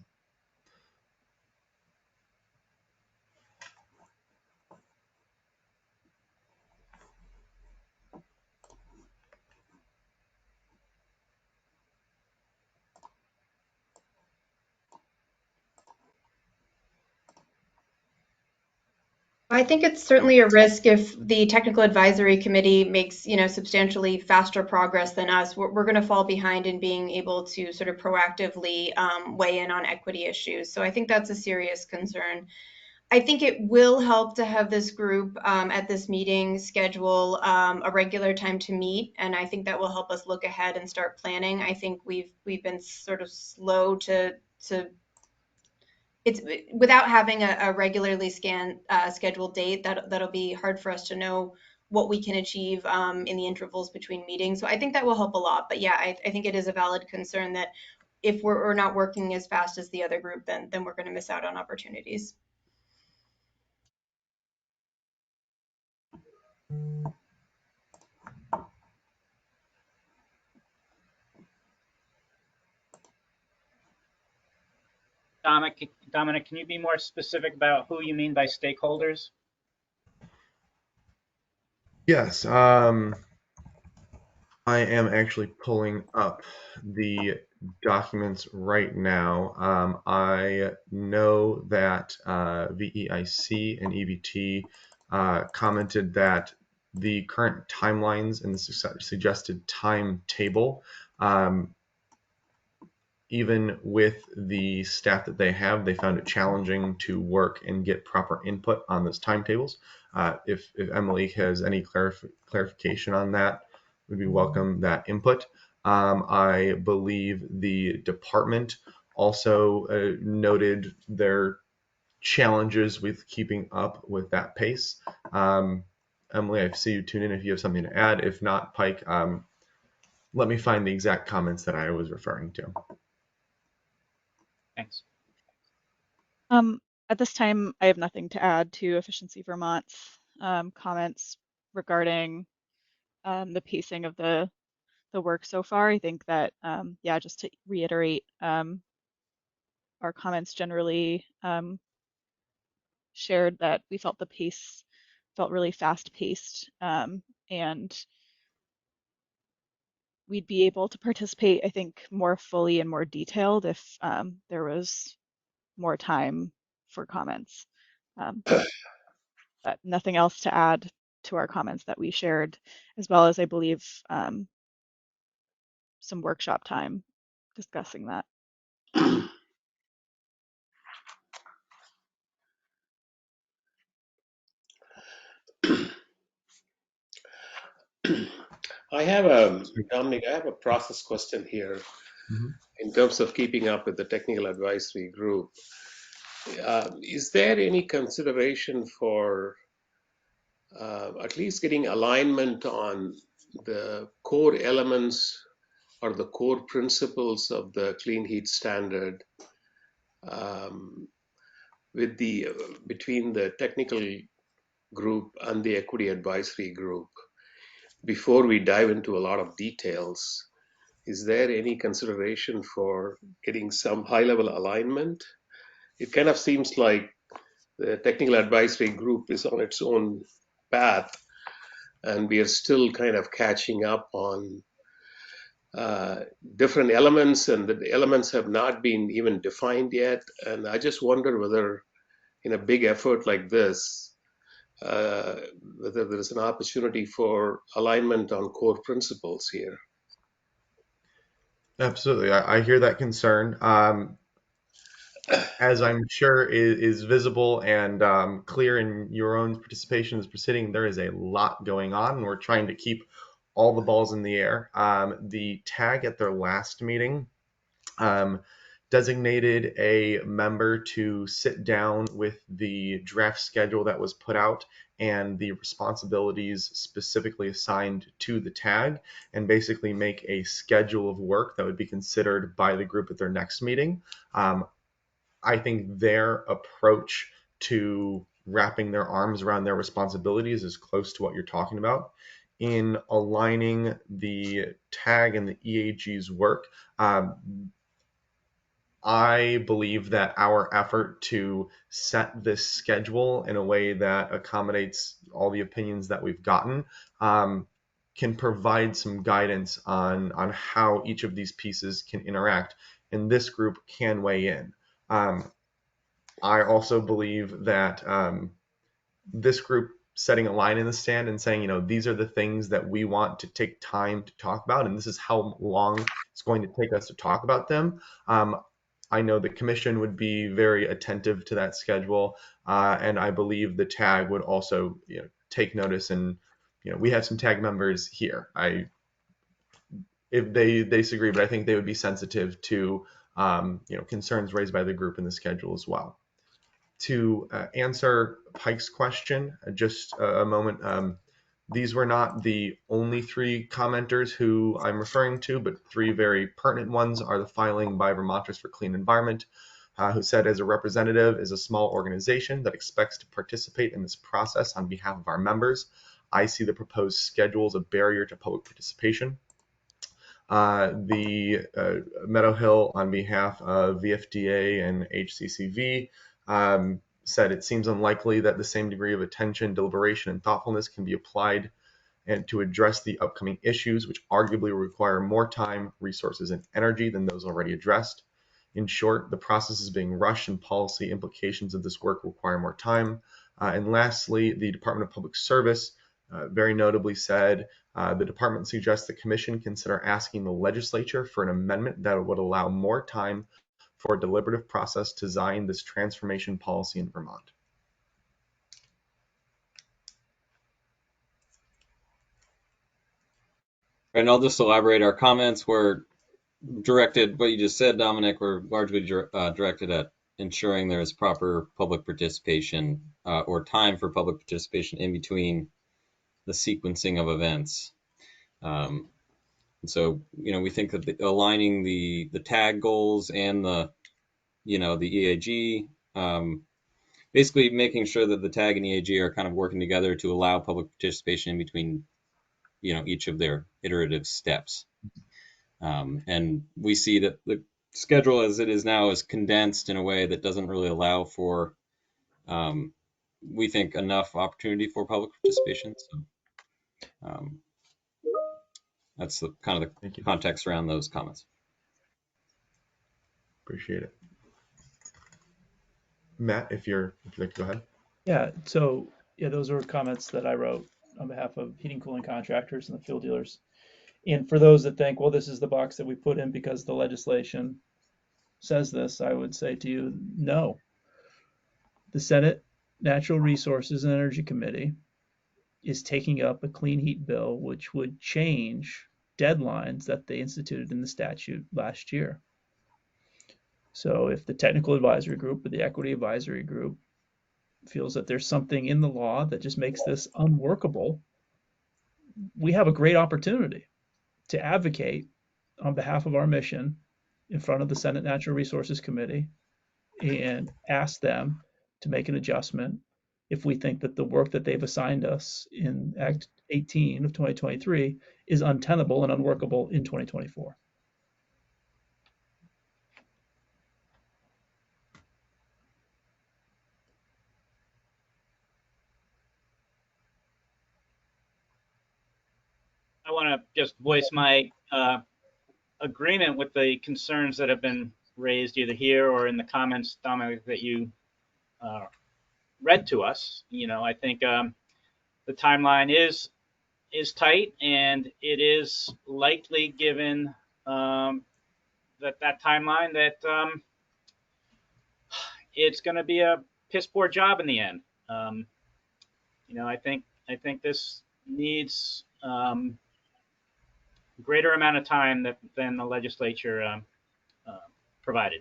I think it's certainly a risk if the technical advisory committee makes, substantially faster progress than us. We're going to fall behind in being able to sort of proactively weigh in on equity issues. So I think that's a serious concern. I think it will help to have this group at this meeting schedule a regular time to meet, and I think that will help us look ahead and start planning. I think we've been sort of slow to it's without having a regularly scheduled date that'll be hard for us to know what we can achieve in the intervals between meetings. So I think that will help a lot. But yeah, I think it is a valid concern that if we're not working as fast as the other group, then we're going to miss out on opportunities. Dominic, can you be more specific about who you mean by stakeholders? Yes, I am actually pulling up the documents right now. I know that VEIC and EBT commented that the current timelines and the suggested timetable, even with the staff that they have, they found it challenging to work and get proper input on those timetables. If Emily has any clarification on that, we welcome that input. I believe the department also noted their challenges with keeping up with that pace. Emily, I see you tune in if you have something to add. If not, Pike, let me find the exact comments that I was referring to. Thanks. At this time, I have nothing to add to Efficiency Vermont's comments regarding the pacing of the work so far. I think that, yeah, just to reiterate, our comments generally shared that we felt the pace felt really fast paced, and we'd be able to participate, I think, more fully and more detailed if there was more time for comments. But nothing else to add to our comments that we shared, as well as I believe some workshop time discussing that. I have a, Dominic, I have a process question here Mhm. in terms of keeping up with the technical advisory group. Is there any consideration for at least getting alignment on the core elements or the core principles of the clean heat standard um, with the between the technical group and the equity advisory group before we dive into a lot of details? Is there any consideration for getting some high level alignment? It kind of seems like the technical advisory group is on its own path and we are still kind of catching up on different elements, and the elements have not been even defined yet. And I just wonder whether in a big effort like this, whether there is an opportunity for alignment on core principles here. Absolutely. I hear that concern. As I'm sure is visible and clear in your own participation as proceeding, there is a lot going on, and we're trying to keep all the balls in the air. The TAG at their last meeting designated a member to sit down with the draft schedule that was put out and the responsibilities specifically assigned to the TAG, and basically make a schedule of work that would be considered by the group at their next meeting. I think their approach to wrapping their arms around their responsibilities is close to what you're talking about. In aligning the TAG and the EAG's work, I believe that our effort to set this schedule in a way that accommodates all the opinions that we've gotten can provide some guidance on how each of these pieces can interact, and this group can weigh in. I also believe that this group setting a line in the sand and saying, these are the things that we want to take time to talk about, and this is how long it's going to take us to talk about them. I know the commission would be very attentive to that schedule, and I believe the TAG would also take notice. And we have some TAG members here. If they disagree, but I think they would be sensitive to concerns raised by the group in the schedule as well. To answer Pike's question, just a moment. These were not the only three commenters who I'm referring to, but three very pertinent ones are the filing by Vermonters for Clean Environment, who said, as a representative is a small organization that expects to participate in this process on behalf of our members. I see the proposed schedule as a barrier to public participation. The Meadow Hill, on behalf of VFDA and HCCV, said it seems unlikely that the same degree of attention, deliberation, and thoughtfulness can be applied and to address the upcoming issues, which arguably require more time, resources, and energy than those already addressed. In short, the process is being rushed and policy implications of this work require more time. And lastly, the Department of Public Service very notably said, the department suggests the commission consider asking the legislature for an amendment that would allow more time for a deliberative process to design this transformation policy in Vermont. And I'll just elaborate. Our comments were directed, what you just said, Dominic, were largely directed at ensuring there is proper public participation or time for public participation in between the sequencing of events. And so, we think that aligning the TAG goals and the EAG, basically making sure that the TAG and EAG are kind of working together to allow public participation in between, each of their iterative steps. And we see that the schedule as it is now is condensed in a way that doesn't really allow for, we think, enough opportunity for public participation. So that's the kind of the context around those comments. Appreciate it. Matt, if you'd like to go ahead. Yeah, so those are comments that I wrote on behalf of heating, cooling contractors and the fuel dealers. And for those that think, well, this is the box that we put in because the legislation says this, I would say to you, no. The Senate Natural Resources and Energy Committee is taking up a clean heat bill, which would change deadlines that they instituted in the statute last year. So if the technical advisory group or the equity advisory group feels that there's something in the law that just makes this unworkable, we have a great opportunity to advocate on behalf of our mission in front of the Senate Natural Resources Committee and ask them to make an adjustment if we think that the work that they've assigned us in Act 18 of 2023 is untenable and unworkable in 2024. I want to just voice my agreement with the concerns that have been raised either here or in the comments, Dominic, that you read to us. You know, I think the timeline is tight, and it is likely, given that timeline, that it's going to be a piss poor job in the end. You know, I think this needs greater amount of time than the legislature provided.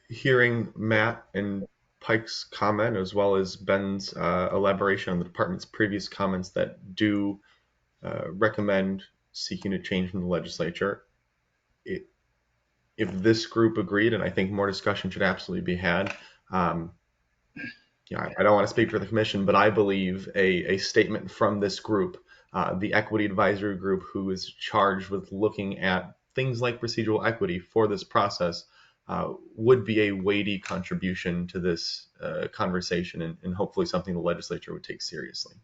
Hearing Matt and Pike's comment, as well as Ben's elaboration on the department's previous comments that do recommend seeking a change from the legislature, if this group agreed, and I think more discussion should absolutely be had, I don't want to speak for the commission, but I believe a statement from this group, the equity advisory group, who is charged with looking at things like procedural equity for this process, would be a weighty contribution to this conversation, and hopefully something the legislature would take seriously.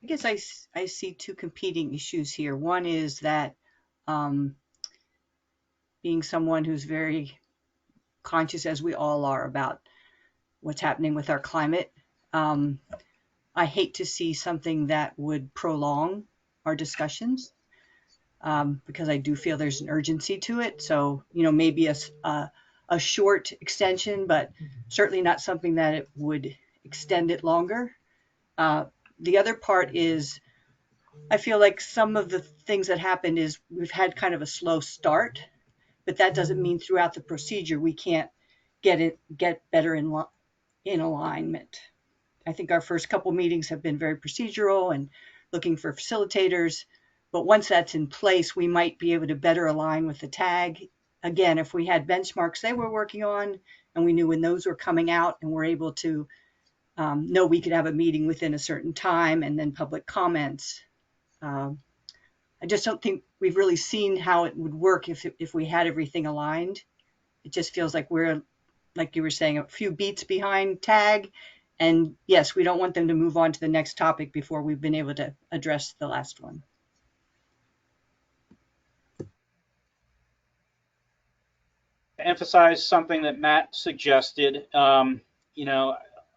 I guess I see two competing issues here. One is that being someone who's very conscious, as we all are, about what's happening with our climate, I hate to see something that would prolong our discussions, because I do feel there's an urgency to it. So, you know, maybe a short extension, but certainly not something that it would extend it longer. The other part is, I feel like some of the things that happened is we've had kind of a slow start, but that doesn't mean throughout the procedure we can't get better in alignment. I think our first couple meetings have been very procedural and looking for facilitators, but once that's in place, we might be able to better align with the tag. Again, if we had benchmarks they were working on and we knew when those were coming out and we're able to know we could have a meeting within a certain time and then public comments. I just don't think we've really seen how it would work if we had everything aligned. It just feels like we're, like you were saying, a few beats behind tag. And yes, we don't want them to move on to the next topic before we've been able to address the last one. To emphasize something that Matt suggested, you know,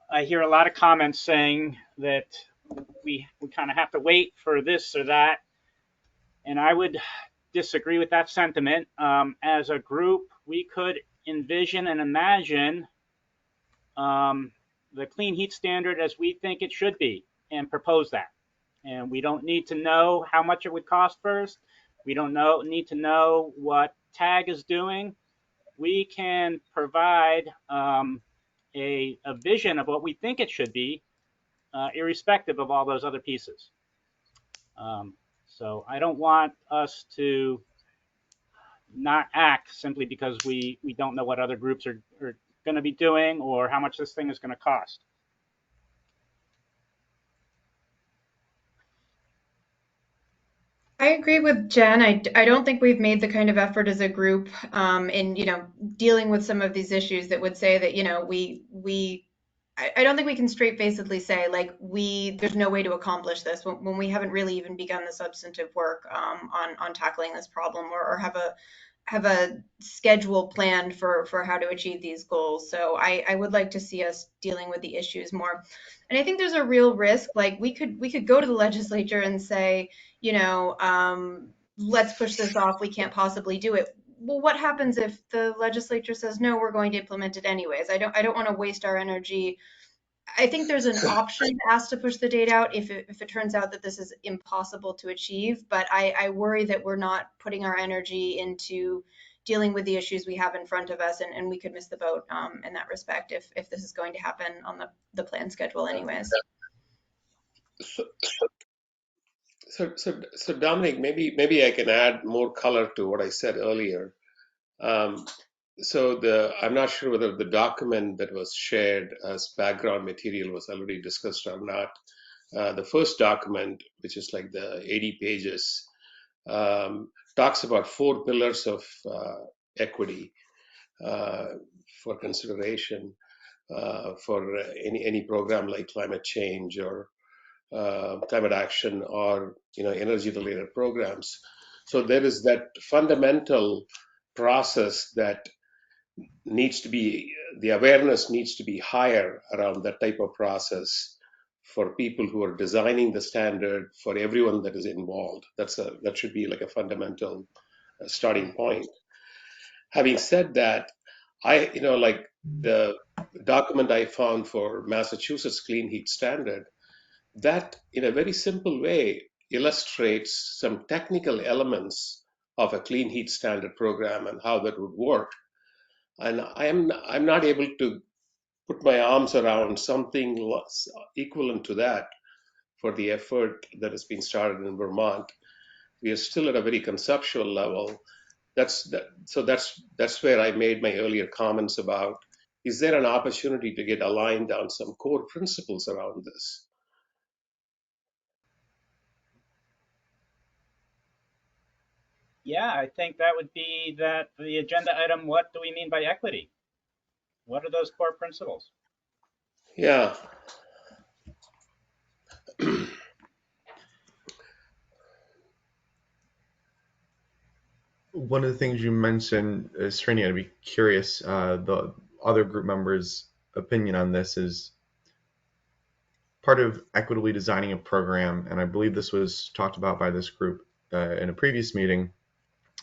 I hear a lot of comments saying that we kind of have to wait for this or that. And I would disagree with that sentiment. As a group, we could envision and imagine the clean heat standard as we think it should be and propose that. And we don't need to know how much it would cost first. We don't need to know what TAG is doing. We can provide a vision of what we think it should be, irrespective of all those other pieces. So I don't want us to not act simply because we don't know what other groups are going to be doing or how much this thing is going to cost. I agree with Jen. I don't think we've made the kind of effort as a group in, you know, dealing with some of these issues that would say that, you know, I don't think we can straight-facedly say, like, there's no way to accomplish this when we haven't really even begun the substantive work on tackling this problem or have a schedule planned for how to achieve these goals. So I would like to see us dealing with the issues more. And I think there's a real risk, like we could go to the legislature and say, you know, let's push this off. We can't possibly do it. well, what happens if the legislature says, no, we're going to implement it anyways? I don't want to waste our energy. I think there's an option to ask to push the date out if it turns out that this is impossible to achieve. But I worry that we're not putting our energy into dealing with the issues we have in front of us, and we could miss the boat in that respect if this is going to happen on the plan schedule anyways. So Dominic, maybe I can add more color to what I said earlier. I'm not sure whether the document that was shared as background material was already discussed or not. The first document, which is like the 80 pages, talks about 4 pillars of equity for consideration for any program like climate change or climate action or energy related programs. So there is that fundamental process that needs to be, the awareness needs to be higher around that type of process for people who are designing the standard, for everyone that is involved. That should be like a fundamental starting point. Having said that, like the document I found for Massachusetts Clean Heat Standard, that in a very simple way illustrates some technical elements of a clean heat standard program and how that would work. And I'm not able to put my arms around something equivalent to that for the effort that has been started in Vermont. We are still at a very conceptual level. That's where I made my earlier comments about, is there an opportunity to get aligned on some core principles around this? Yeah, I think that would be the agenda item. What do we mean by equity? What are those core principles? Yeah. One of the things you mentioned, Srini, I'd be curious, the other group members' opinion on this is part of equitably designing a program, and I believe this was talked about by this group in a previous meeting,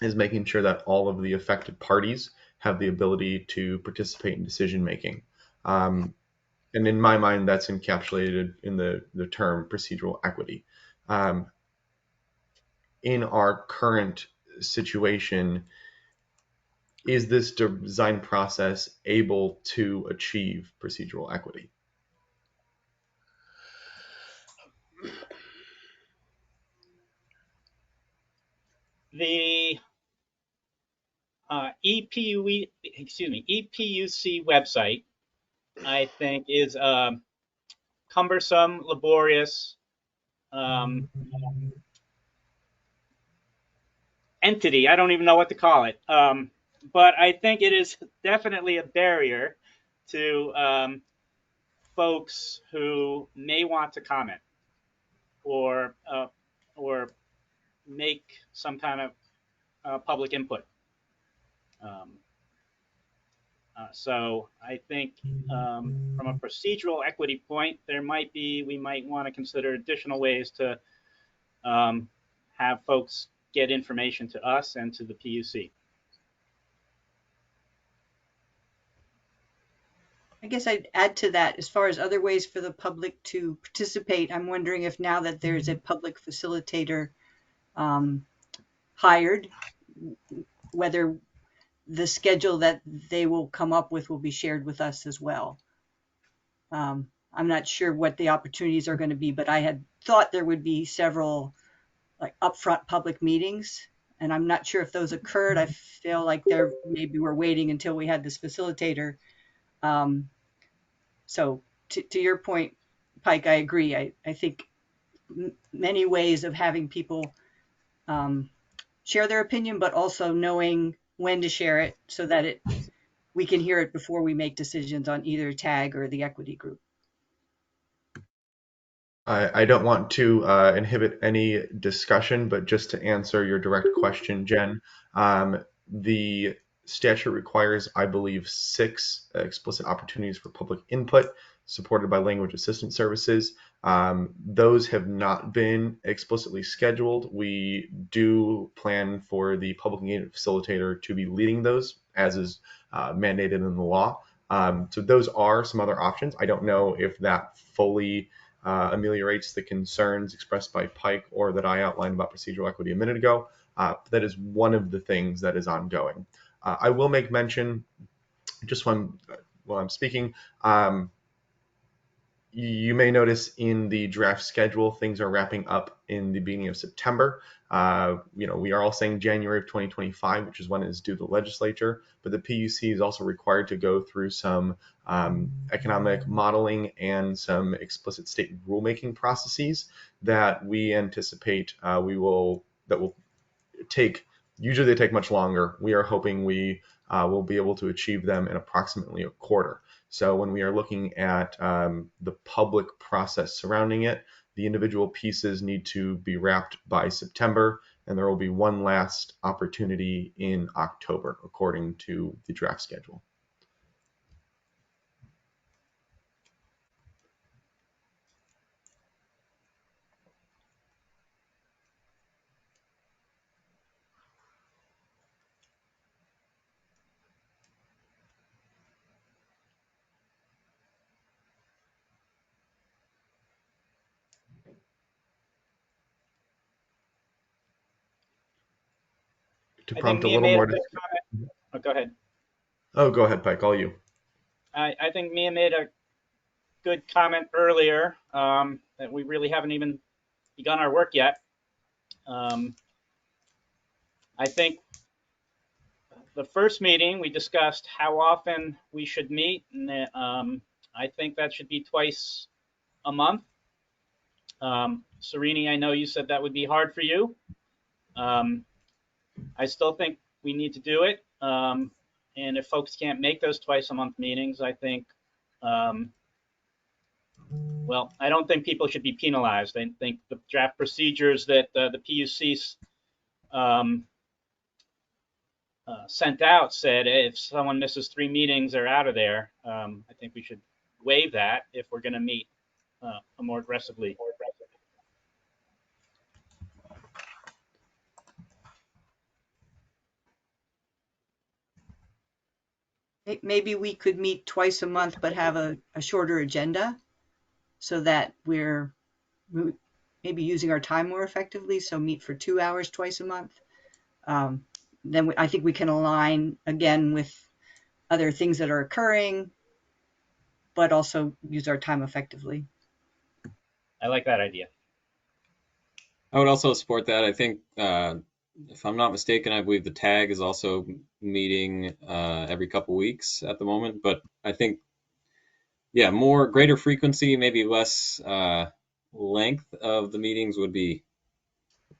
is making sure that all of the affected parties have the ability to participate in decision making. And in my mind, that's encapsulated in the term procedural equity. In our current situation, is this design process able to achieve procedural equity? The EPUC website, I think, is cumbersome, laborious entity. I don't even know what to call it. But I think it is definitely a barrier to folks who may want to comment or make some kind of public input. So I think from a procedural equity point, we might want to consider additional ways to have folks get information to us and to the PUC. I guess I'd add to that, as far as other ways for the public to participate, I'm wondering if now that there's a public facilitator hired, whether the schedule that they will come up with will be shared with us as well. I'm not sure what the opportunities are going to be, but I had thought there would be several like upfront public meetings, and I'm not sure if those occurred. I feel like maybe we're waiting until we had this facilitator. So to your point, Pike, I agree. I think many ways of having people share their opinion, but also knowing when to share it so that we can hear it before we make decisions on either TAG or the equity group. I don't want to inhibit any discussion, but just to answer your direct question, Jen, the statute requires, I believe, 6 explicit opportunities for public input supported by language assistance services. Those have not been explicitly scheduled. We do plan for the public engagement facilitator to be leading those, as is mandated in the law. So those are some other options. I don't know if that fully ameliorates the concerns expressed by Pike or that I outlined about procedural equity a minute ago. That is one of the things that is ongoing. I will make mention, just while I'm speaking, you may notice in the draft schedule, things are wrapping up in the beginning of September. We are all saying January of 2025, which is when it is due to the legislature, but the PUC is also required to go through some economic modeling and some explicit state rulemaking processes that we anticipate that will take, usually they take much longer. We are hoping we will be able to achieve them in approximately a quarter. So when we are looking at the public process surrounding it, the individual pieces need to be wrapped by September, and there will be one last opportunity in October, according to the draft schedule. To prompt a little more. Oh, go ahead. Oh, go ahead, Pike. All you. I think Mia made a good comment earlier that we really haven't even begun our work yet. I think the first meeting we discussed how often we should meet, and I think that should be twice a month. Serini, I know you said that would be hard for you. I still think we need to do it. And if folks can't make those twice a month meetings, I think, well, I don't think people should be penalized. I think the draft procedures that the PUC sent out said if someone misses 3 meetings, they're out of there. I think we should waive that if we're going to meet more aggressively. Maybe we could meet twice a month, but have a shorter agenda so that we're maybe using our time more effectively. So meet for 2 hours twice a month. Then I think we can align again with other things that are occurring, but also use our time effectively. I like that idea. I would also support that. I think, if I'm not mistaken, I believe the TAG is also meeting every couple weeks at the moment. But I think, yeah, greater frequency, maybe less length of the meetings would be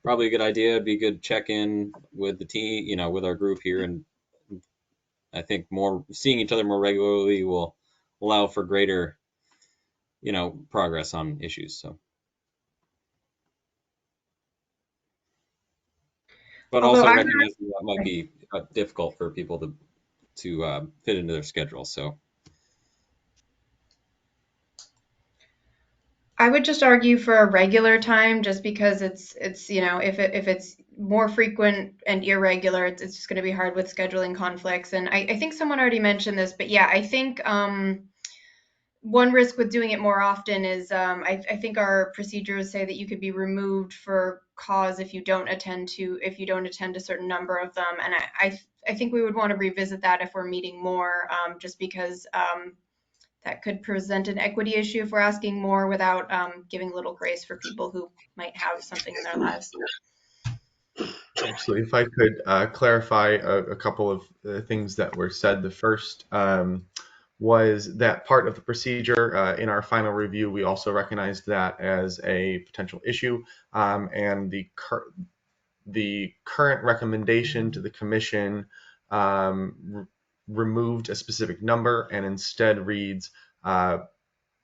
probably a good idea. It'd be a good check-in with the team, with our group here. And I think seeing each other more regularly will allow for greater, progress on issues. So. But also recognizing that might be difficult for people to fit into their schedule. So I would just argue for a regular time, just because it's if it's more frequent and irregular, it's just going to be hard with scheduling conflicts. And I think someone already mentioned this, but yeah, I think one risk with doing it more often is I think our procedures say that you could be removed for cause if you don't attend a certain number of them, and I think we would want to revisit that if we're meeting more, just because that could present an equity issue if we're asking more without giving little grace for people who might have something in their lives. Absolutely. If I could clarify a couple of things that were said. The first was that part of the procedure. In our final review, we also recognized that as a potential issue, and the current recommendation to the commission removed a specific number and instead reads,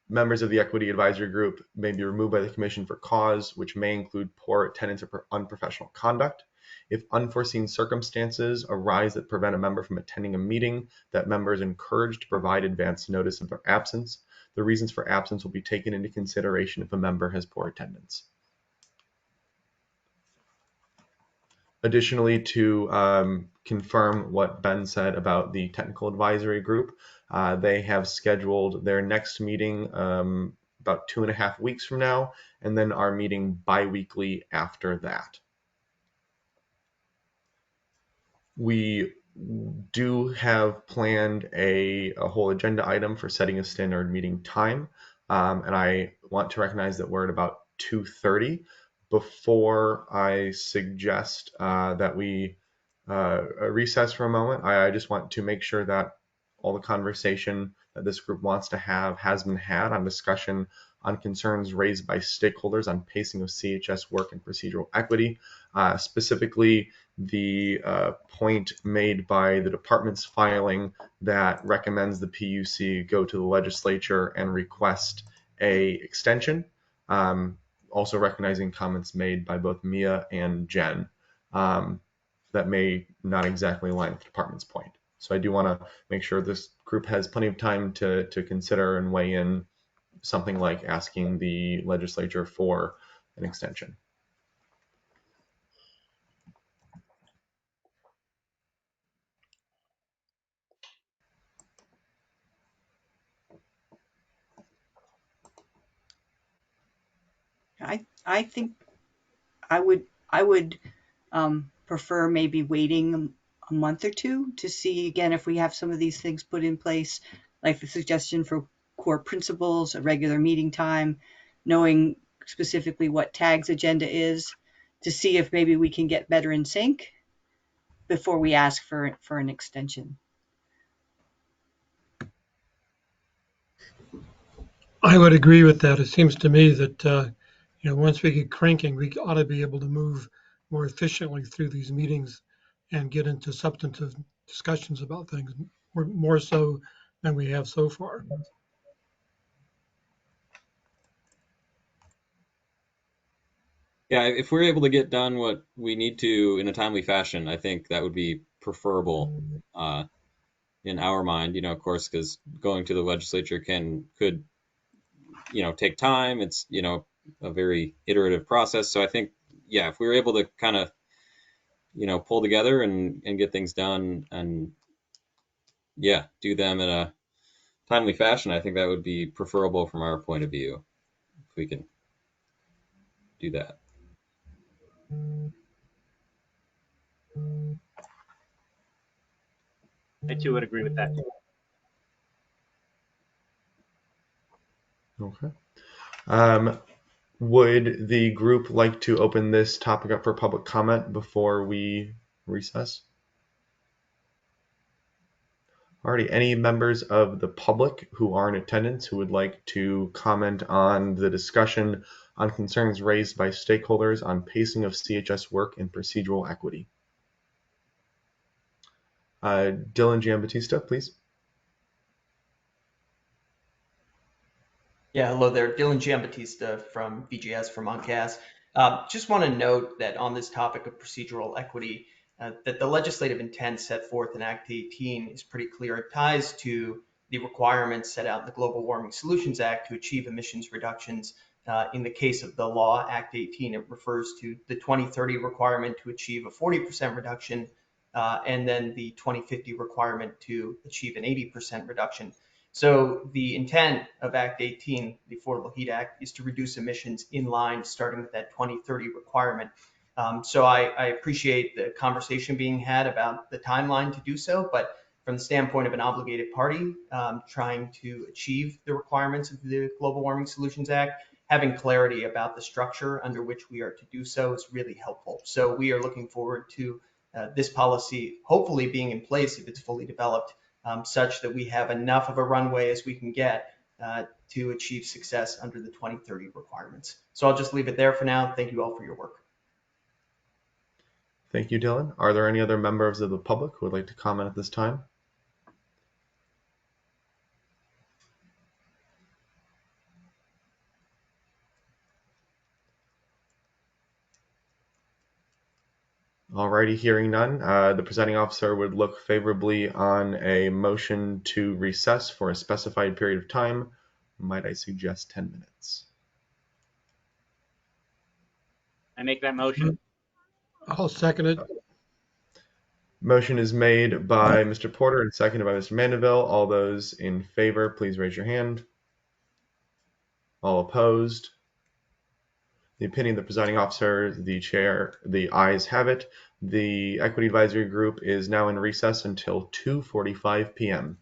members of the equity advisory group may be removed by the commission for cause, which may include poor attendance or unprofessional conduct. If unforeseen circumstances arise that prevent a member from attending a meeting, that member is encouraged to provide advance notice of their absence. The reasons for absence will be taken into consideration if a member has poor attendance. Additionally, to confirm what Ben said about the technical advisory group, they have scheduled their next meeting about 2.5 weeks from now, and then our meeting bi-weekly after that. We do have planned a whole agenda item for setting a standard meeting time, and I want to recognize that we're at about 2:30. Before I suggest that we recess for a moment, I just want to make sure that all the conversation that this group wants to have has been had on discussion on concerns raised by stakeholders on pacing of CHS work and procedural equity, specifically the point made by the department's filing that recommends the PUC go to the legislature and request a extension. Also recognizing comments made by both Mia and Jen that may not exactly align with the department's point. So I do want to make sure this group has plenty of time to consider and weigh in something like asking the legislature for an extension. I think I would prefer maybe waiting a month or two to see again if we have some of these things put in place, like the suggestion for core principles, a regular meeting time, knowing specifically what TAG's agenda is, to see if maybe we can get better in sync before we ask for an extension. I would agree with that. It seems to me that, once we get cranking, we ought to be able to move more efficiently through these meetings and get into substantive discussions about things more so than we have so far. Yeah, if we're able to get done what we need to in a timely fashion, I think that would be preferable in our mind. Of course, because going to the legislature could take time. It's a very iterative process. So I think, yeah, if we were able to kind of pull together and get things done and do them in a timely fashion, I think that would be preferable from our point of view if we can do that. I too would agree with that. Okay. Would the group like to open this topic up for public comment before we recess? Alrighty, any members of the public who are in attendance who would like to comment on the discussion on concerns raised by stakeholders on pacing of CHS work and procedural equity? Dylan Giambattista, please. Yeah, hello there. Dylan Giambattista from VGS Vermont Gas. Just want to note that on this topic of procedural equity, that the legislative intent set forth in Act 18 is pretty clear. It ties to the requirements set out in the Global Warming Solutions Act to achieve emissions reductions. In the case of the law, Act 18, it refers to the 2030 requirement to achieve a 40% reduction, and then the 2050 requirement to achieve an 80% reduction. So the intent of Act 18, the Affordable Heat Act, is to reduce emissions in line starting with that 2030 requirement. So I appreciate the conversation being had about the timeline to do so, but from the standpoint of an obligated party trying to achieve the requirements of the Global Warming Solutions Act, having clarity about the structure under which we are to do so is really helpful. So we are looking forward to this policy hopefully being in place if it's fully developed, such that we have enough of a runway as we can get to achieve success under the 2030 requirements. So I'll just leave it there for now. Thank you all for your work. Thank you, Dylan. Are there any other members of the public who would like to comment at this time? Alrighty, hearing none, the presiding officer would look favorably on a motion to recess for a specified period of time. Might I suggest 10 minutes? I make that motion. I'll second it. Motion is made by Mr. Porter and seconded by Mr. Mandeville. All those in favor, please raise your hand. All opposed? The opinion of the presiding officer, the chair, the ayes have it. The Equity Advisory Group is now in recess until 2:45 p.m.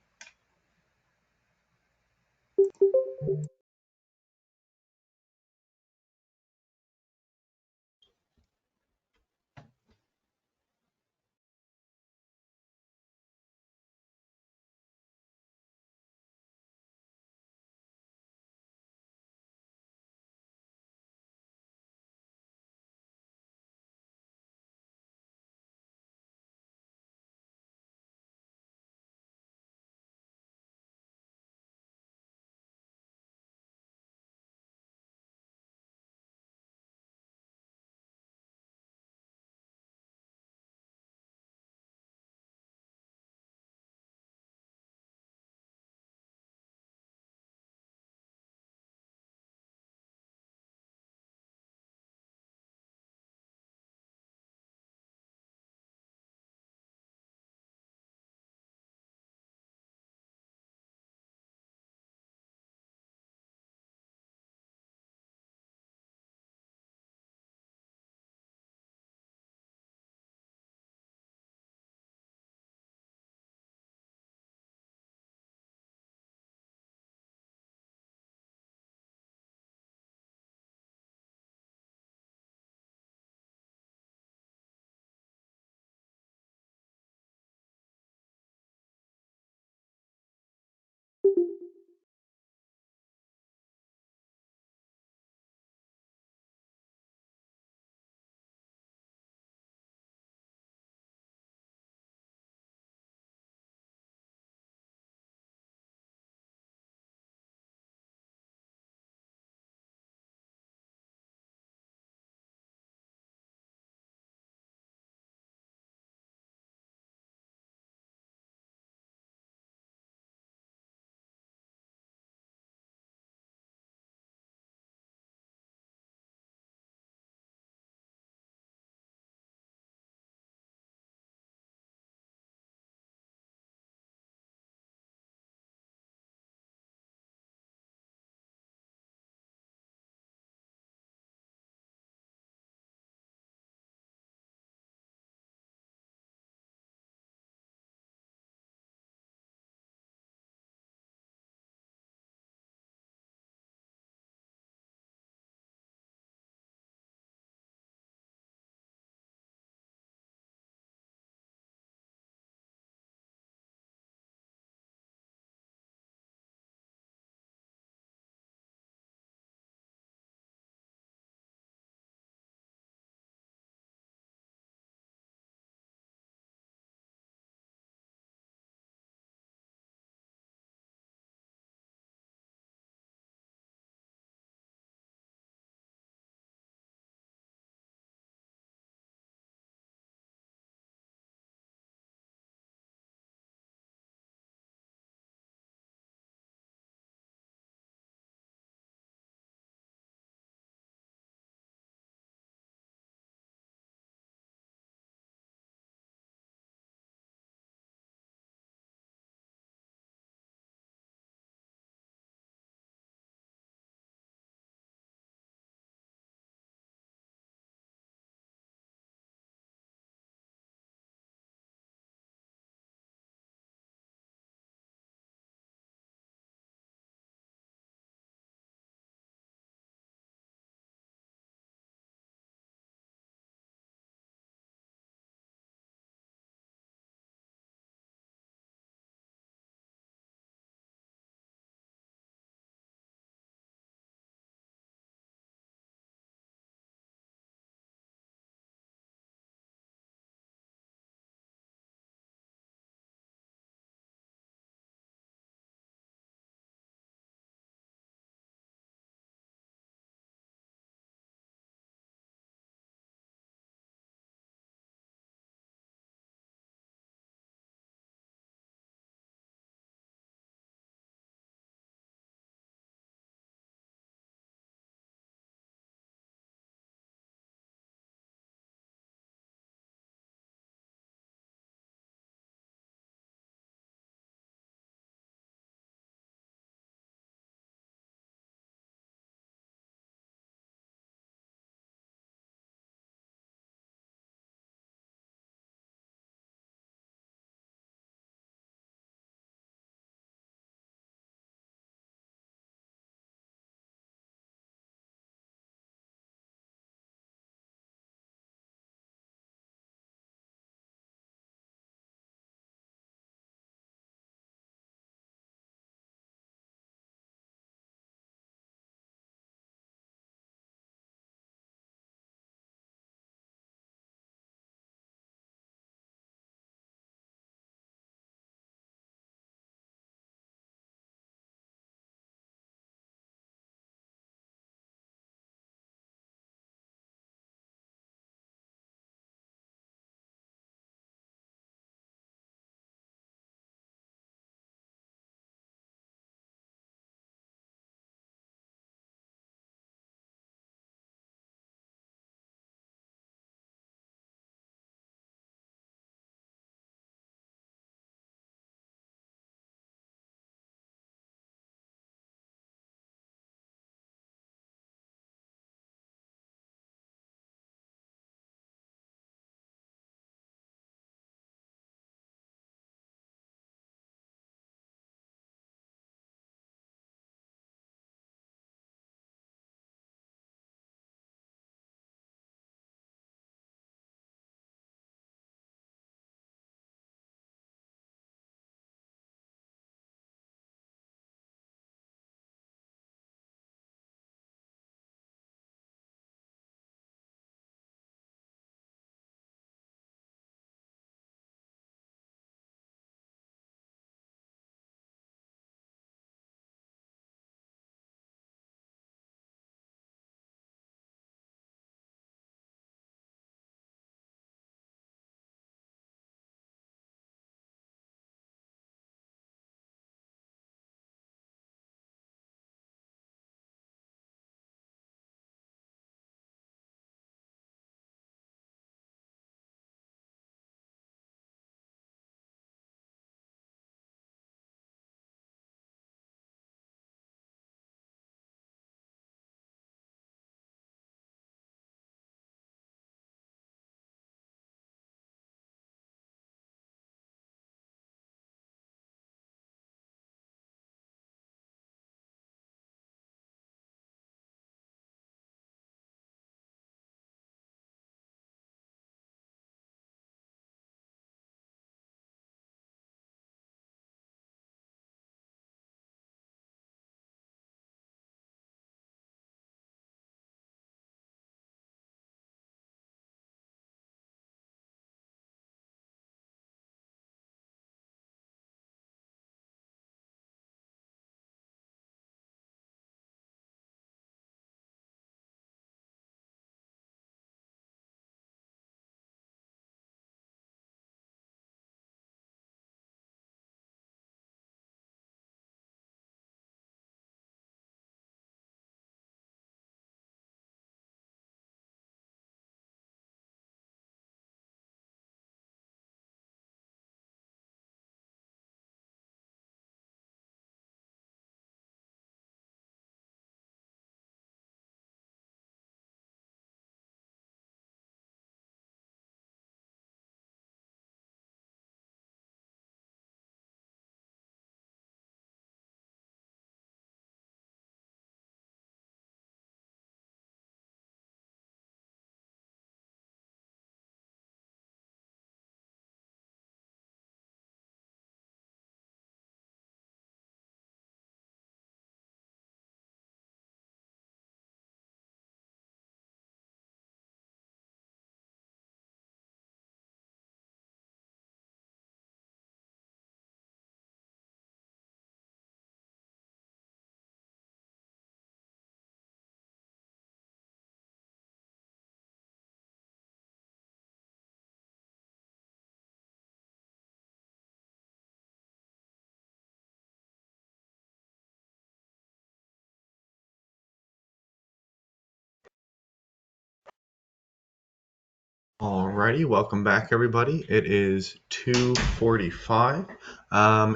Alrighty, welcome back everybody. It is 2:45.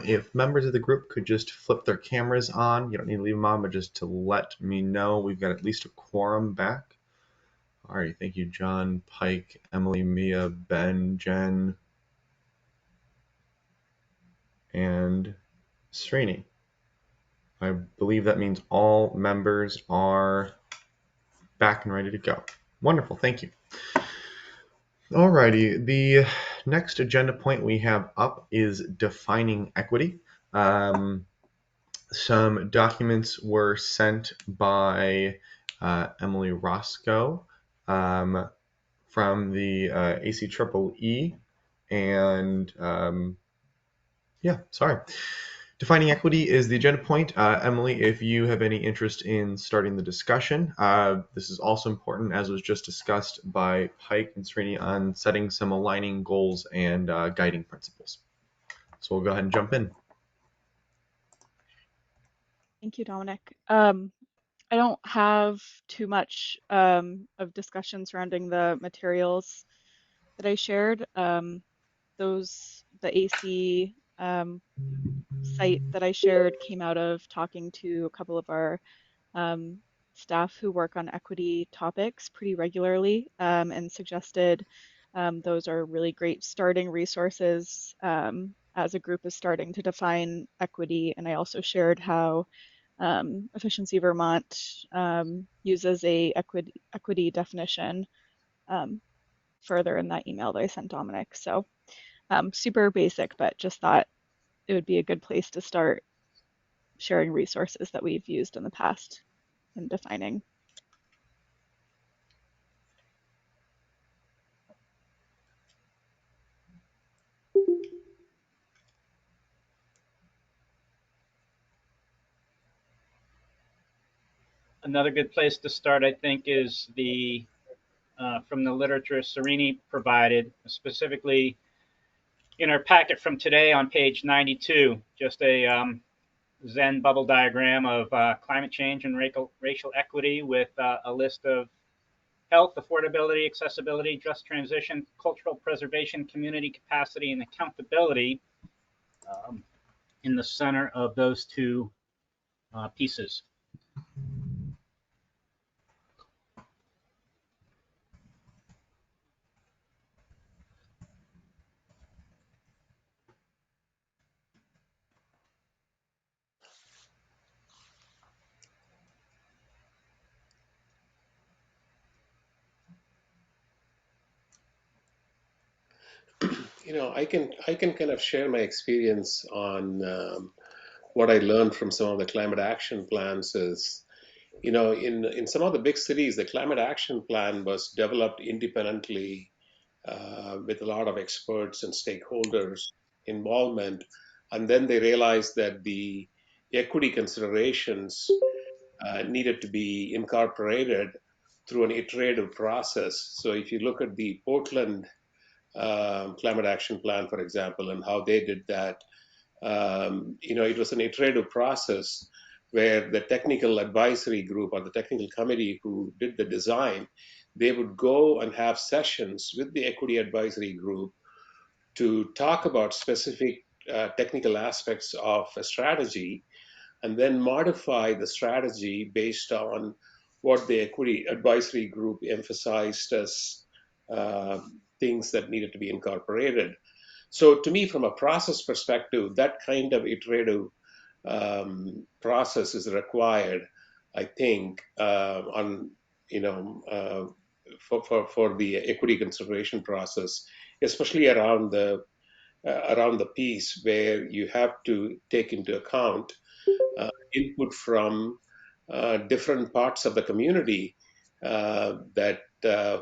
If members of the group could just flip their cameras on, you don't need to leave them on, but just to let me know we've got at least a quorum back. Alrighty, thank you, John, Pike, Emily, Mia, Ben, Jen, and Srini. I believe that means all members are back and ready to go. Wonderful, thank you. Alrighty, the next agenda point we have up is defining equity. Some documents were sent by Emily Roscoe from the ACEEE, and Defining equity is the agenda point. Emily, if you have any interest in starting the discussion, this is also important, as was just discussed by Pike and Srini, on setting some aligning goals and guiding principles. So we'll go ahead and jump in. Thank you, Dominic. I don't have too much of discussion surrounding the materials that I shared. The AC site that I shared came out of talking to a couple of our staff who work on equity topics pretty regularly, and suggested those are really great starting resources as a group is starting to define equity. And I also shared how Efficiency Vermont uses a equity definition further in that email that I sent Dominic. So super basic, but just thought it would be a good place to start sharing resources that we've used in the past in defining. Another good place to start, I think, is the from the literature Srini provided, specifically in our packet from today on page 92, just a Zen bubble diagram of climate change and racial equity with a list of health, affordability, accessibility, just transition, cultural preservation, community capacity, and accountability in the center of those two pieces. You know, I can kind of share my experience on what I learned from some of the climate action plans. Is, you know, in some of the big cities, the climate action plan was developed independently with a lot of experts and stakeholders involvement, and then they realized that the equity considerations needed to be incorporated through an iterative process. So if you look at the Portland climate action plan, for example, and how they did that, you know, it was an iterative process where the technical advisory group or the technical committee who did the design, they would go and have sessions with the equity advisory group to talk about specific technical aspects of a strategy, and then modify the strategy based on what the equity advisory group emphasized as things that needed to be incorporated. So to me, from a process perspective, that kind of iterative process is required, I think, on, you know, for the equity consideration process, especially around the piece where you have to take into account input from different parts of the community that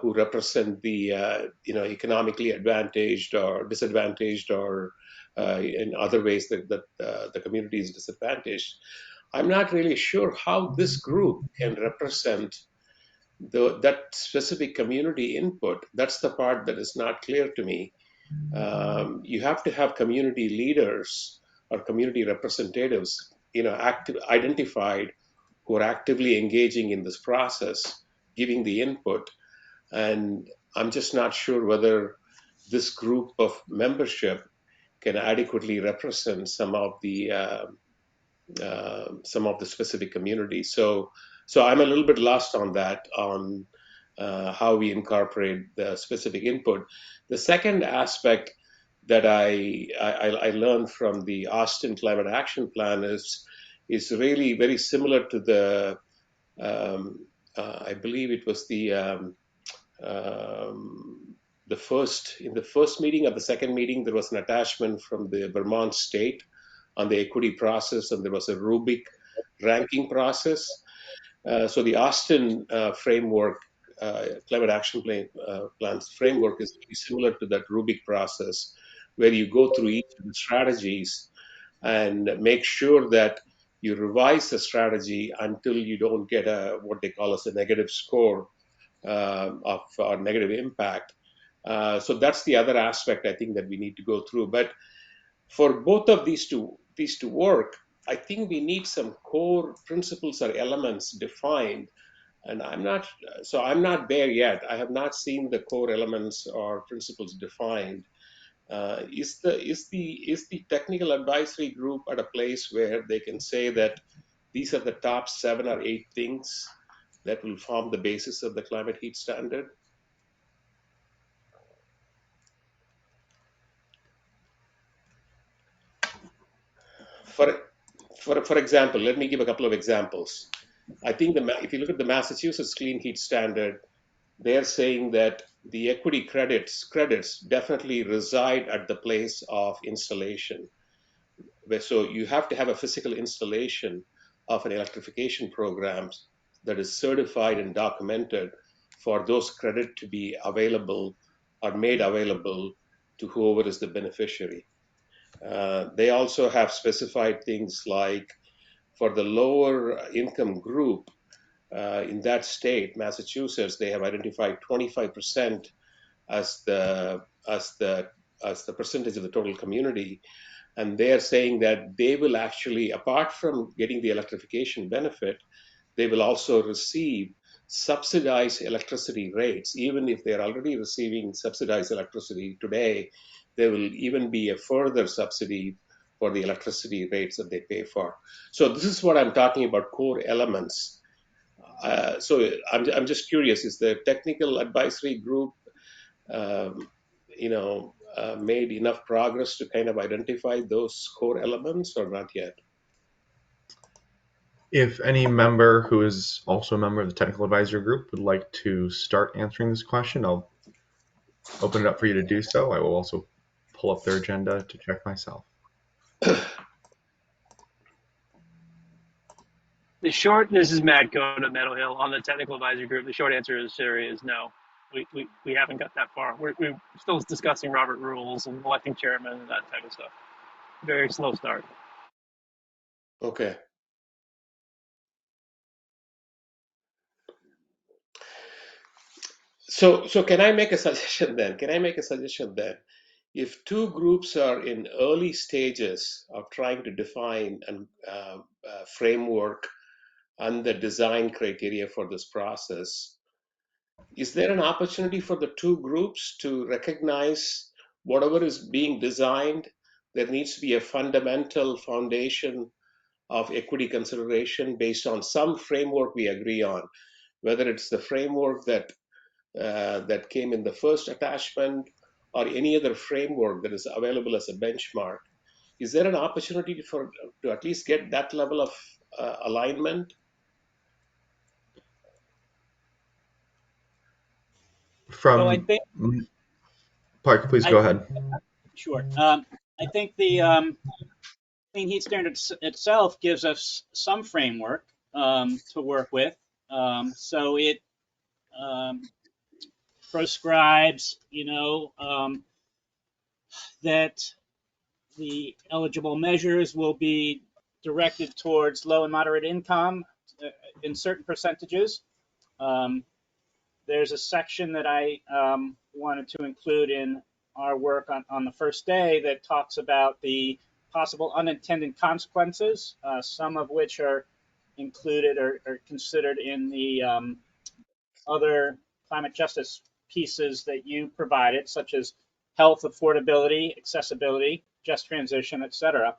who represent the you know, economically advantaged or disadvantaged, or in other ways that the community is disadvantaged. I'm not really sure how this group can represent that specific community input. That's the part that is not clear to me. You have to have community leaders or community representatives, you know, identified, who are actively engaging in this process, giving the input. And I'm just not sure whether this group of membership can adequately represent some of the specific communities. So I'm a little bit lost on that, on how we incorporate the specific input. The second aspect that I learned from the Austin Climate Action Plan is really very similar to the I believe it was the first meeting or the second meeting, there was an attachment from the Vermont state on the equity process, and there was a rubric ranking process. So the Austin framework, climate action plan's framework, is very similar to that rubric process, where you go through each of the strategies and make sure that you revise the strategy until you don't get what they call as a negative score of or negative impact. So that's the other aspect I think that we need to go through. But for both of these to work, I think we need some core principles or elements defined. And I'm not there yet. I have not seen the core elements or principles defined. Is the technical advisory group at a place where they can say that these are the top 7 or 8 things that will form the basis of the climate heat standard? For example, let me give a couple of examples. I think if you look at the Massachusetts Clean Heat Standard, they're saying that the equity credits definitely reside at the place of installation. So you have to have a physical installation of an electrification program that is certified and documented for those credits to be available or made available to whoever is the beneficiary. They also have specified things like for the lower income group in that state, Massachusetts, they have identified 25% as the percentage of the total community. And they are saying that they will actually, apart from getting the electrification benefit, they will also receive subsidized electricity rates. Even if they're already receiving subsidized electricity today, there will even be a further subsidy for the electricity rates that they pay for. So this is what I'm talking about, core elements. So I'm just curious, is the technical advisory group made enough progress to kind of identify those core elements, or not yet? If any member who is also a member of the technical advisory group would like to start answering this question, I'll open it up for you to do so. I will also pull up their agenda to check myself. This is Matt Cohn of Meadow Hill on the technical advisory group. The short answer is no. We haven't got that far. We're still discussing Robert rules and electing chairman and that type of stuff. Very slow start. Okay. So can I make a suggestion then? If two groups are in early stages of trying to define a framework and the design criteria for this process, is there an opportunity for the two groups to recognize whatever is being designed? There needs to be a fundamental foundation of equity consideration based on some framework we agree on, whether it's the framework that came in the first attachment or any other framework that is available as a benchmark. Is there an opportunity to at least get that level of alignment? From I think, Parker, please go ahead. Sure. I think the Clean Heat Standard itself gives us some framework to work with. So it proscribes, that the eligible measures will be directed towards low and moderate income in certain percentages. There's a section that I wanted to include in our work on the first day that talks about the possible unintended consequences, some of which are included or considered in the other climate justice pieces that you provided, such as health, affordability, accessibility, just transition, etc.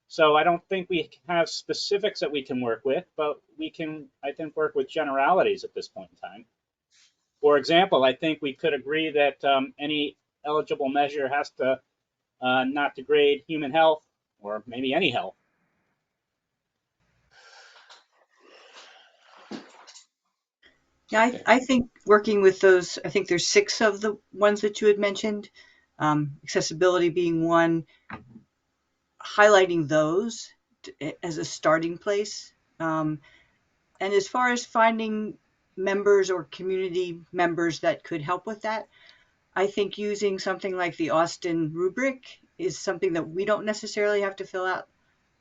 So I don't think we have specifics that we can work with, but we can, I think, work with generalities at this point in time. For example, I think we could agree that any eligible measure has to not degrade human health or maybe any health. Yeah, I think working with those, I think there's 6 of the ones that you had mentioned, accessibility being one, highlighting those as a starting place. And as far as finding members or community members that could help with that, I think using something like the Austin rubric is something that we don't necessarily have to fill out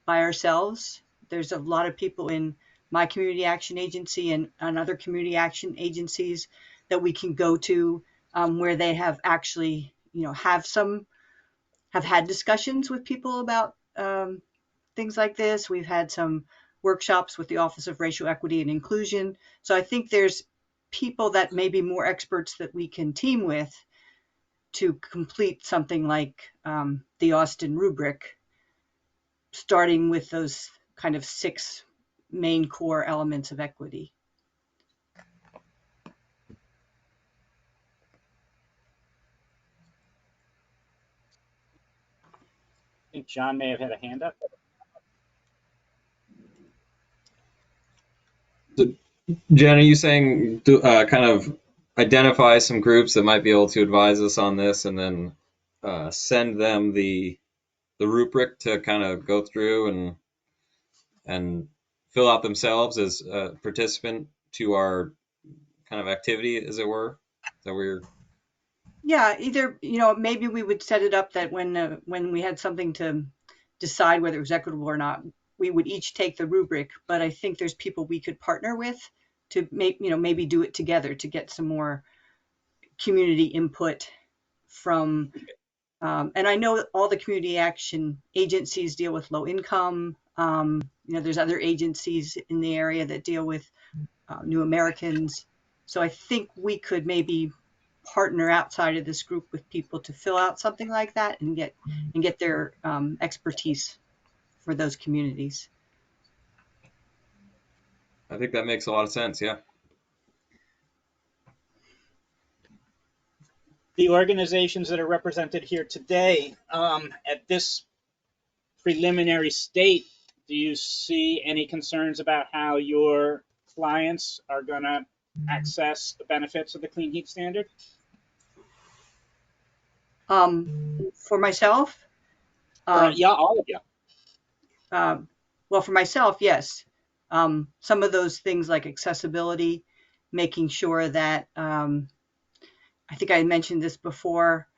by ourselves. There's a lot of people in my community action agency and other community action agencies that we can go to where they have actually, have had discussions with people about things like this. We've had some workshops with the Office of Racial Equity and Inclusion. So I think there's people that may be more experts that we can team with to complete something like the Austin rubric, starting with those kind of 6 main core elements of equity. I think John may have had a hand up. Jen, are you saying kind of identify some groups that might be able to advise us on this, and then send them the rubric to kind of go through and fill out themselves as a participant to our kind of activity, as it were? That we're Yeah, either, maybe we would set it up that when we had something to decide whether it was equitable or not, we would each take the rubric, but I think there's people we could partner with to maybe do it together to get some more community input from, and I know all the community action agencies deal with low income. There's other agencies in the area that deal with New Americans. So I think we could maybe partner outside of this group with people to fill out something like that and get their expertise for those communities. I think that makes a lot of sense. Yeah. The organizations that are represented here today, at this preliminary state, do you see any concerns about how your clients are going to access the benefits of the Clean Heat Standard? For myself? Yeah, all of you. Well, for myself, yes. Some of those things like accessibility, making sure that, I think I mentioned this before,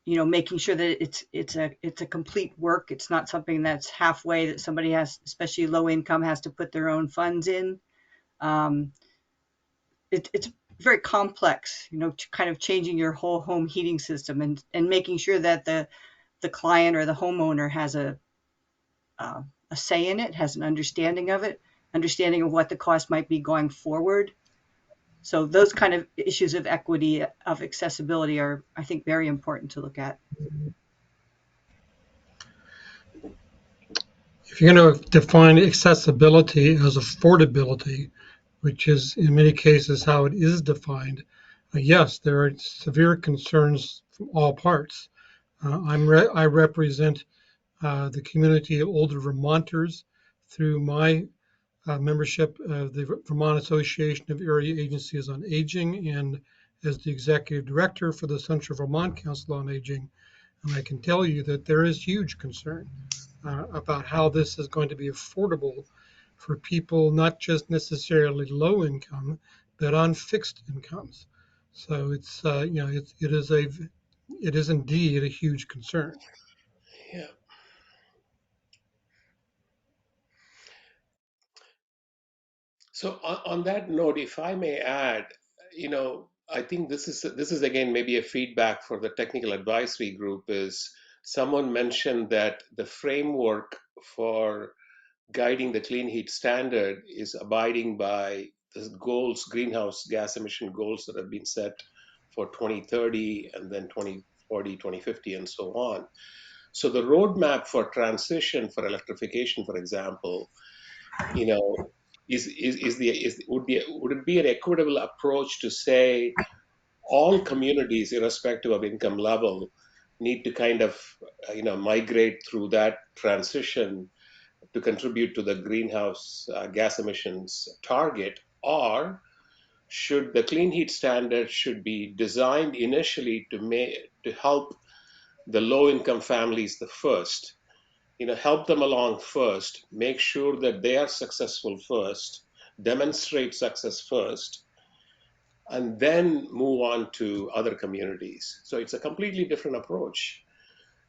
making sure that it's a complete work. It's not something that's halfway that somebody has, especially low income, has to put their own funds in. It's very complex, kind of changing your whole home heating system and making sure that the client or the homeowner has a say in it, has an understanding of it, understanding of what the cost might be going forward. So those kind of issues of equity, of accessibility are, I think, very important to look at. If you're going to define accessibility as affordability, which is in many cases how it is defined, yes, there are severe concerns from all parts. I represent the community of older Vermonters through my membership of the Vermont Association of Area Agencies on Aging and as the executive director for the Central Vermont Council on Aging. And I can tell you that there is huge concern about how this is going to be affordable for people, not just necessarily low income, but on fixed incomes. So it's, it is indeed a huge concern. Yeah. So on that note, if I may add, I think this is again maybe a feedback for the technical advisory group. Is someone mentioned that the framework for guiding the clean heat standard is abiding by the goals, greenhouse gas emission goals that have been set for 2030 and then 2040, 2050, and so on. So the roadmap for transition for electrification, for example, you know, would it be an equitable approach to say all communities, irrespective of income level, need to kind of migrate through that transition to contribute to the greenhouse gas emissions target, or should the clean heat standard should be designed initially to help the low income families the first, help them along first, make sure that they are successful first, demonstrate success first, and then move on to other communities. So it's a completely different approach.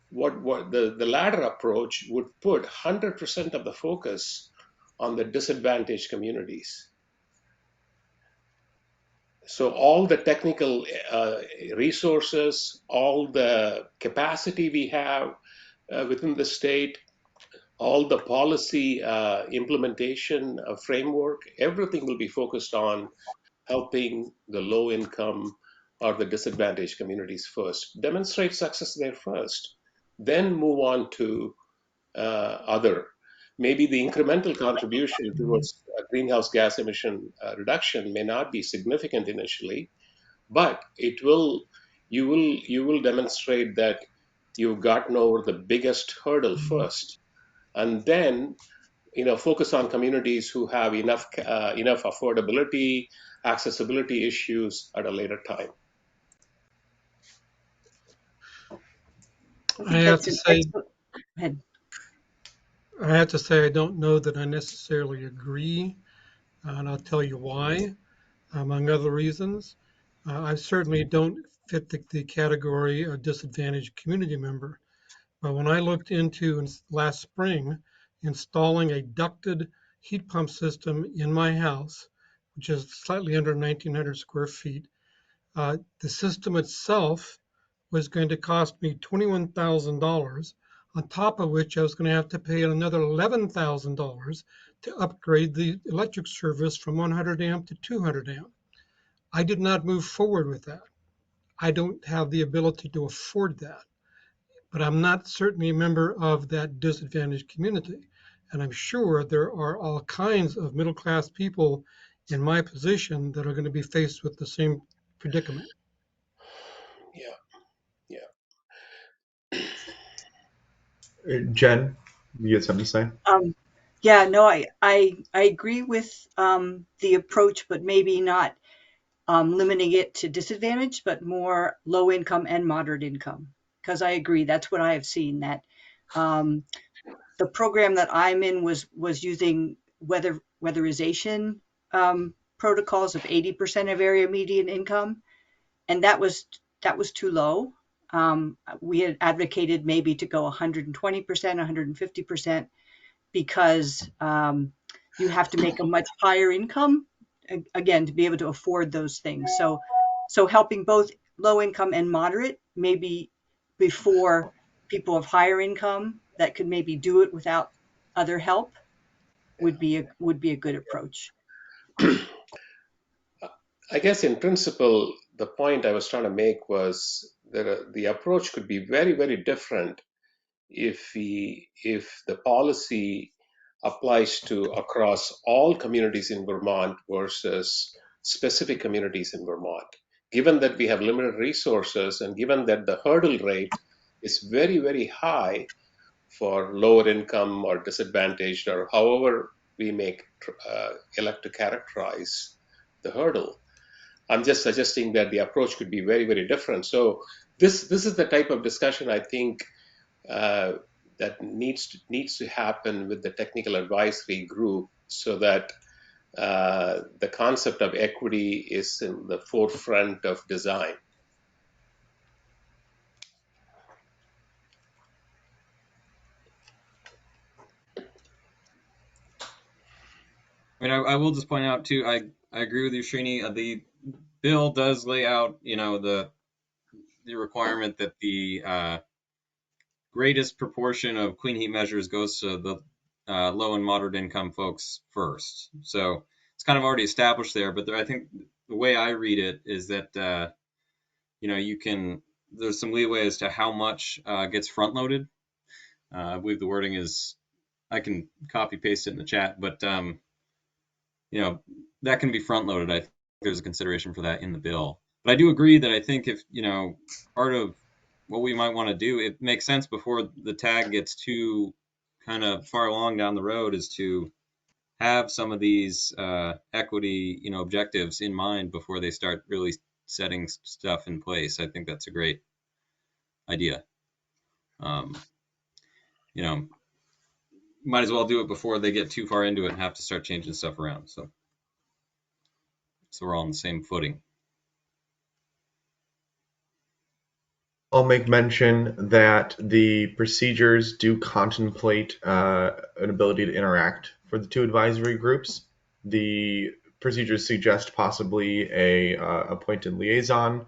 What the latter approach would put 100% of the focus on the disadvantaged communities. So all the technical resources, all the capacity we have within the state, all the policy implementation framework, everything will be focused on helping the low income or the disadvantaged communities first. Demonstrate success there first, then move on to other. Maybe the incremental contribution towards greenhouse gas emission reduction may not be significant initially, but you will demonstrate that you've gotten over the biggest hurdle first, and then focus on communities who have enough affordability, accessibility issues at a later time. I have to say, Go ahead. I have to say, I don't know that I necessarily agree, and I'll tell you why, among other reasons. I certainly don't fit the category of disadvantaged community member. But when I looked into last spring installing a ducted heat pump system in my house, which is slightly under 1,900 square feet, the system itself was going to cost me $21,000, on top of which I was going to have to pay another $11,000 to upgrade the electric service from 100 amp to 200 amp. I did not move forward with that. I don't have the ability to afford that, but I'm not certainly a member of that disadvantaged community. And I'm sure there are all kinds of middle-class people in my position that are going to be faced with the same predicament. Jen, you had something to say? Yeah, no, I agree with the approach, but maybe not limiting it to disadvantage, but more low income and moderate income. Because I agree, that's what I have seen, that the program that I'm in was using weatherization protocols of 80% of area median income, and that was too low. We had advocated maybe to go 120%, 150%, because you have to make a much higher income, again, to be able to afford those things. So helping both low income and moderate, maybe before people of higher income that could maybe do it without other help, would be a good approach. I guess in principle, the point I was trying to make was that the approach could be very, very different if the policy applies to across all communities in Vermont versus specific communities in Vermont. Given that we have limited resources and given that the hurdle rate is very, very high for lower income or disadvantaged, or however we elect to characterize the hurdle, I'm just suggesting that the approach could be very, very different. So this is the type of discussion I think that needs to happen with the technical advisory group, so that the concept of equity is in the forefront of design. I mean, I will just point out too, I agree with you, Srini. The bill does lay out, the requirement that the greatest proportion of clean heat measures goes to the low and moderate income folks first. So it's kind of already established there. But I think the way I read it is that there's some leeway as to how much gets front loaded. I believe the wording is, I can copy paste it in the chat, but that can be front loaded. I think there's a consideration for that in the bill. But I do agree that I think if part of what we might want to do, it makes sense before the tag gets too kind of far along down the road, is to have some of these equity objectives in mind before they start really setting stuff in place. I think that's a great idea. Might as well do it before they get too far into it and have to start changing stuff around. So we're all on the same footing. I'll make mention that the procedures do contemplate an ability to interact for the two advisory groups. The procedures suggest possibly a appointed liaison,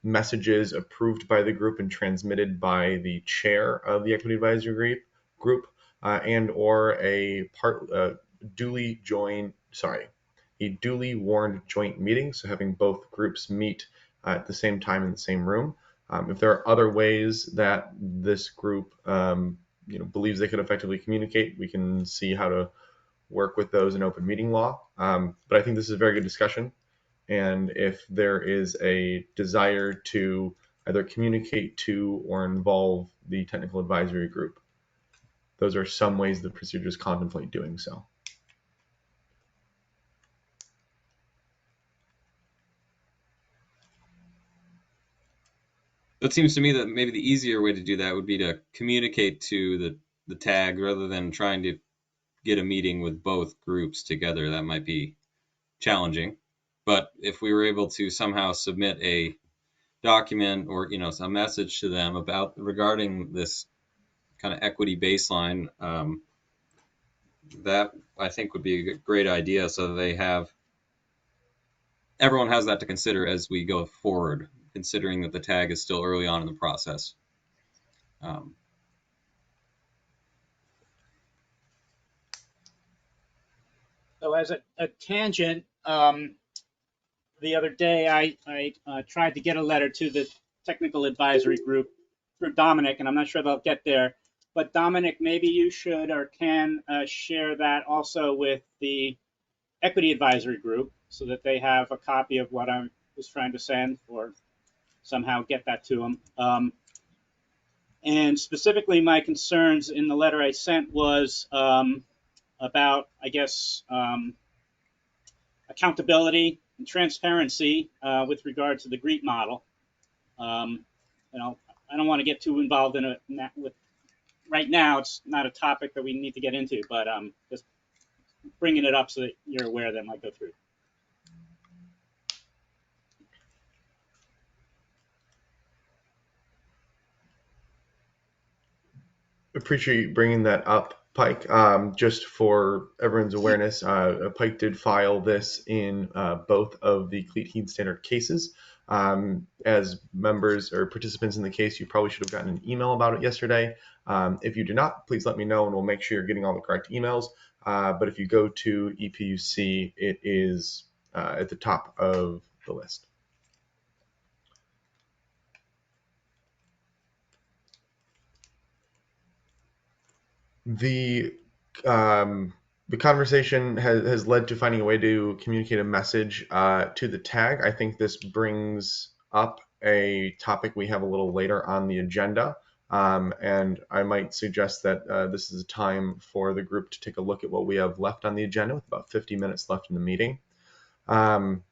messages approved by the group and transmitted by the chair of the equity advisory group, and or a duly warned joint meeting, so having both groups meet at the same time in the same room. If there are other ways that this group believes they could effectively communicate, we can see how to work with those in open meeting law. But I think this is a very good discussion. And if there is a desire to either communicate to or involve the technical advisory group, those are some ways the procedures contemplate doing so. It seems to me that maybe the easier way to do that would be to communicate to the tag rather than trying to get a meeting with both groups together. That might be challenging. But if we were able to somehow submit a document or a message to them regarding this kind of equity baseline, that I think would be a great idea, so that everyone has that to consider as we go forward, considering that the tag is still early on in the process. So as a tangent, the other day I tried to get a letter to the technical advisory group through Dominic, and I'm not sure they'll get there. But Dominic, maybe you should or can share that also with the equity advisory group so that they have a copy of what I was trying to send, or somehow get that to them. And specifically, my concerns in the letter I sent was about, I guess, accountability and transparency with regard to the GREET model. I don't want to get too involved in that with right now. It's not a topic that we need to get into, but just bringing it up so that you're aware that might go through. Appreciate you bringing that up, Pike. Just for everyone's awareness, Pike did file this in both of the Cleat Heat Standard cases. As members or participants in the case, you probably should have gotten an email about it yesterday. If you do not, please let me know and we'll make sure you're getting all the correct emails. But if you go to EPUC, it is at the top of the list. The conversation has led to finding a way to communicate a message to the tag. I think this brings up a topic we have a little later on the agenda, and I might suggest that this is a time for the group to take a look at what we have left on the agenda with about 50 minutes left in the meeting. The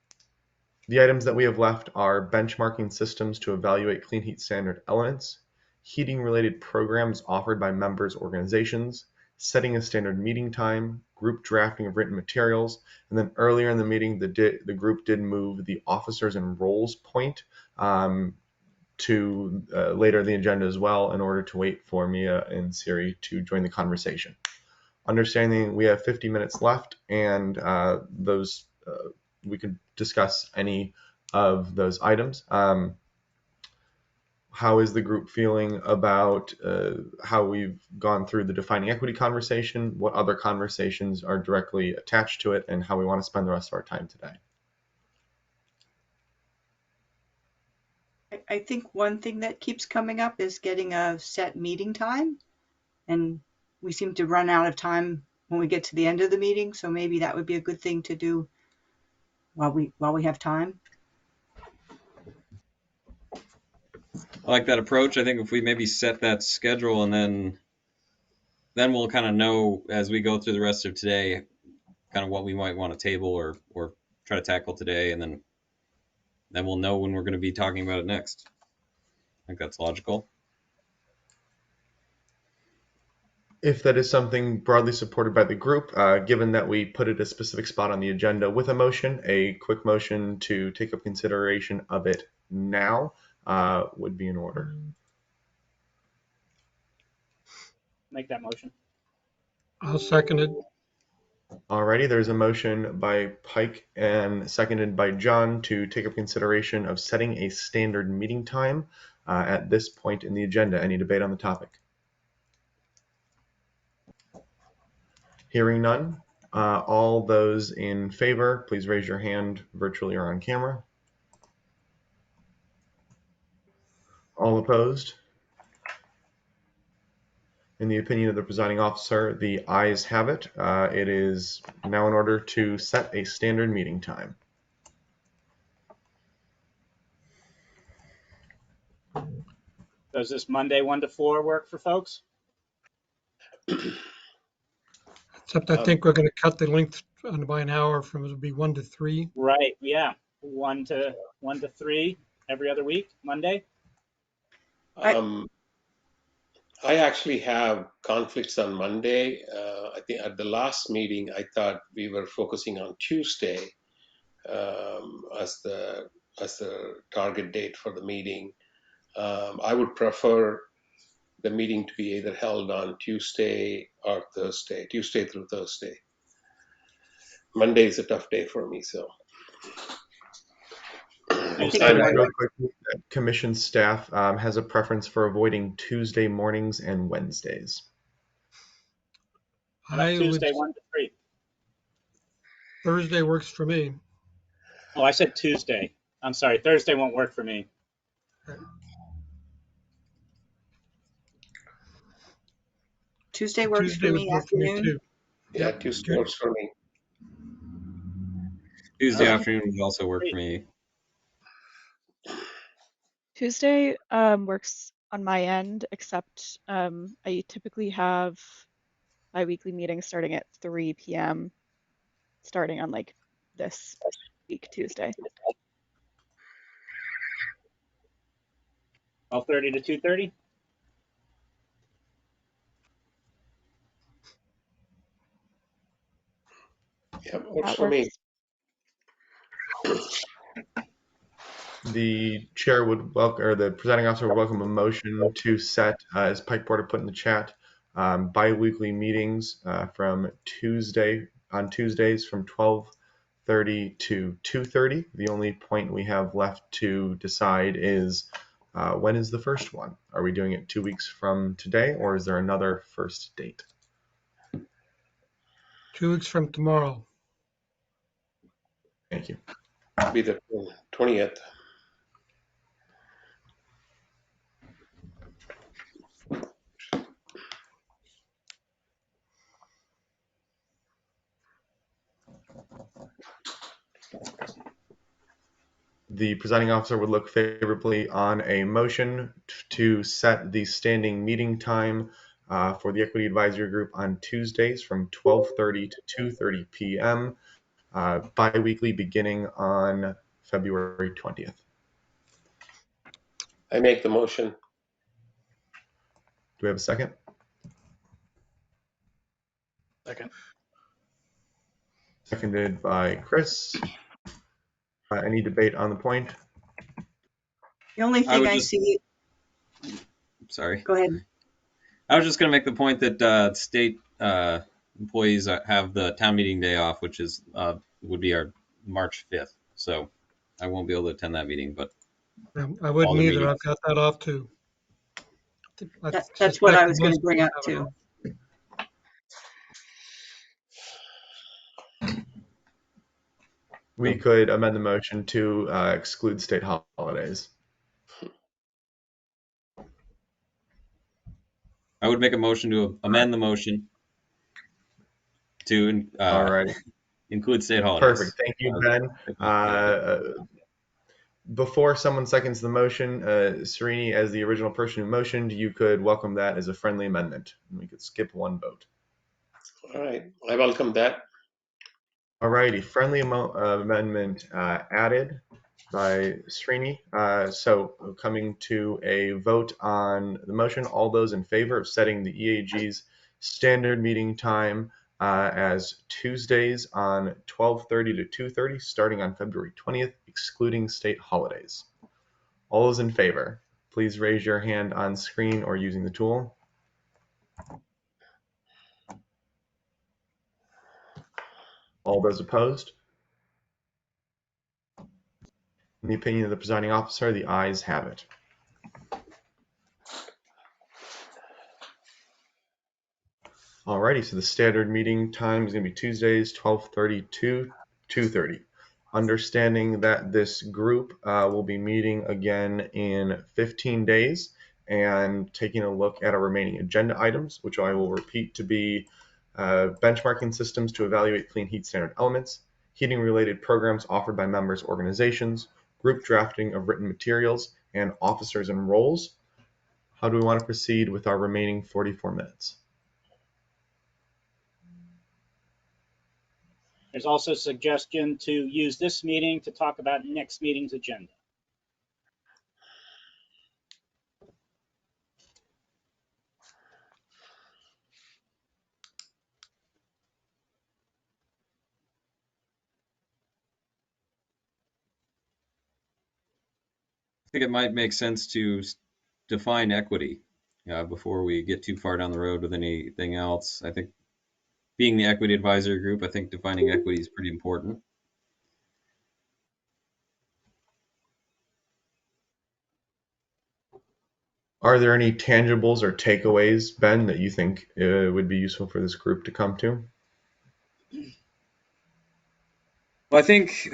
items that we have left are benchmarking systems to evaluate clean heat standard elements, heating related programs offered by members' organizations, setting a standard meeting time, group drafting of written materials, and then earlier in the meeting, the group did move the officers and roles point to later in the agenda as well, in order to wait for Mia and Siri to join the conversation. Understanding we have 50 minutes left, and we could discuss any of those items. how is the group feeling about how we've gone through the defining equity conversation, what other conversations are directly attached to it, and how we want to spend the rest of our time today. I think one thing that keeps coming up is getting a set meeting time, and we seem to run out of time when we get to the end of the meeting, so maybe that would be a good thing to do while we have time. I like that approach. I think if we maybe set that schedule and then we'll kind of know as we go through the rest of today, kind of what we might want to table or try to tackle today, and then we'll know when we're going to be talking about it next. I think that's logical. If that is something broadly supported by the group, given that we put it a specific spot on the agenda with a motion, a quick motion to take up consideration of it now would be in order. Make that motion. I'll second it. Alrighty, there's a motion by Pike and seconded by John to take up consideration of setting a standard meeting time at this point in the agenda. Any debate on the topic? Hearing none, all those in favor, please raise your hand virtually or on camera. All opposed? In the opinion of the presiding officer, the ayes have it. It is now in order to set a standard meeting time. Does this Monday 1 to 4 work for folks? Except I think we're going to cut the length by an hour from it'll be 1 to 3. Right. Yeah. 1 to 3 every other week, Monday. I actually have conflicts on Monday. I think at the last meeting, I thought we were focusing on Tuesday as the target date for the meeting. I would prefer the meeting to be either held on Tuesday or Thursday, Tuesday through Thursday. Monday is a tough day for me, so. Real quickly, commission staff has a preference for avoiding Tuesday mornings and Wednesdays. Tuesday 1 to 3. Thursday works for me. Oh, I said Tuesday. I'm sorry. Thursday won't work for me. Tuesday works for me afternoon. Too. Yeah, Tuesday works for me. Tuesday afternoon would also work for me. Tuesday works on my end, except I typically have bi-weekly meetings starting at 3 p.m. starting on like this week, Tuesday. 12:30 to 2:30. Yeah, works for me. The chair would welcome, or the presiding officer would welcome a motion to set, as Pike Porter put in the chat, bi-weekly meetings from Tuesdays from 12:30 to 2:30. The only point we have left to decide is when is the first one? Are we doing it 2 weeks from today, or is there another first date? 2 weeks from tomorrow. Thank you. It'll be the 20th. The presiding officer would look favorably on a motion to set the standing meeting time for the Equity Advisory Group on Tuesdays from 12:30 to 2:30 p.m. Bi-weekly beginning on February 20th. I make the motion. Do we have a second? Second. Seconded by Chris. Any debate on the point? The only thing I see. Sorry. Go ahead. I was just going to make the point that state employees have the town meeting day off, which is would be our March 5th. So I won't be able to attend that meeting, but I wouldn't the either. meetings. I've got that off too. I That's what suspect I was going to most bring people up have it too. off. We could amend the motion to exclude state holidays. I would make a motion to amend the motion to All right. include state holidays. Perfect. Thank you, Ben. Before someone seconds the motion, Srini, as the original person who motioned, you could welcome that as a friendly amendment. And we could skip one vote. All right, I welcome that. All righty, friendly amendment added by Srini. So coming to a vote on the motion, all those in favor of setting the EAG's standard meeting time as Tuesdays on 12:30 to 2:30, starting on February 20th, excluding state holidays. All those in favor, please raise your hand on screen or using the tool. All those opposed? In the opinion of the presiding officer, the ayes have it. Alrighty, so the standard meeting time is going to be Tuesdays, 12:30 to 2:30. Understanding that this group will be meeting again in 15 days and taking a look at our remaining agenda items, which I will repeat to be benchmarking systems to evaluate clean heat standard elements, heating related programs offered by members organizations, group drafting of written materials, and officers and roles. How do we want to proceed with our remaining 44 minutes? There's also a suggestion to use this meeting to talk about next meeting's agenda. I think it might make sense to define equity before we get too far down the road with anything else. I think being the equity advisory group, I think defining equity is pretty important. Are there any tangibles or takeaways, Ben, that you think would be useful for this group to come to? Well, I think,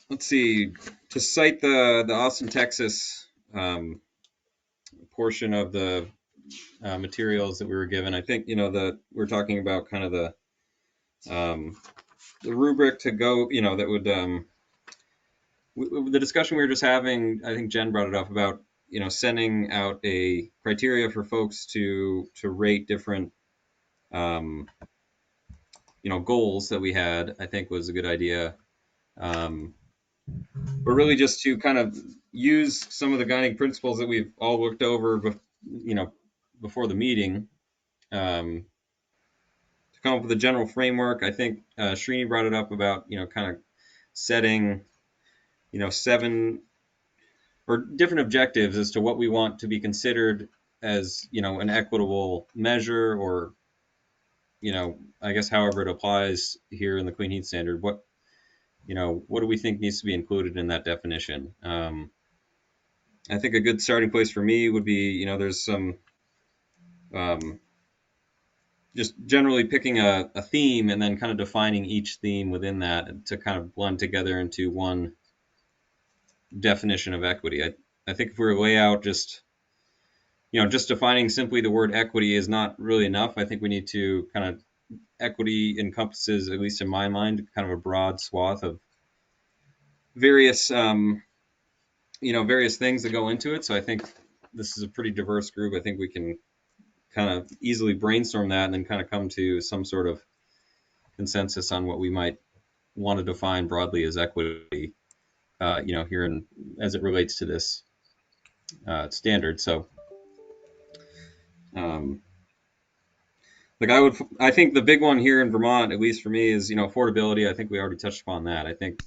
let's see, to cite the Austin, Texas portion of the materials that we were given, I think, we're talking about kind of the rubric to go, that would, the discussion we were just having, I think Jen brought it up about, sending out a criteria for folks to rate different, goals that we had, I think was a good idea. But really just to kind of use some of the guiding principles that we've all looked over, before the meeting, to come up with a general framework. I think Srini brought it up about, kind of setting, 7 or different objectives as to what we want to be considered as, an equitable measure, or, I guess however it applies here in the Clean Heat Standard. What do we think needs to be included in that definition? I think a good starting place for me would be, there's some, just generally picking a theme and then kind of defining each theme within that to kind of blend together into one definition of equity. I think if we were to lay out just defining simply the word equity is not really enough. I think we need to kind of, equity encompasses, at least in my mind, kind of a broad swath of various, various things that go into it. So I think this is a pretty diverse group. I think we can kind of easily brainstorm that and then kind of come to some sort of consensus on what we might want to define broadly as equity, here as it relates to this standard. So, I think the big one here in Vermont, at least for me, is, affordability. I think we already touched upon that. I think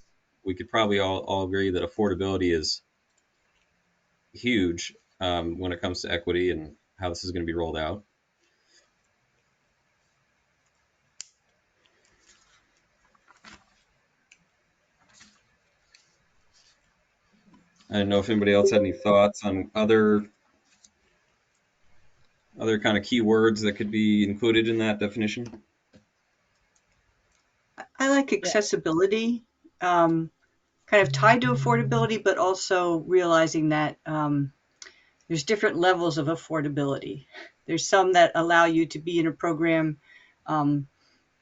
we could probably all agree that affordability is huge when it comes to equity and how this is going to be rolled out. I don't know if anybody else had any thoughts on other kind of keywords that could be included in that definition. I like Yeah. accessibility, kind of tied to affordability, but also realizing that there's different levels of affordability. There's some that allow you to be in a program,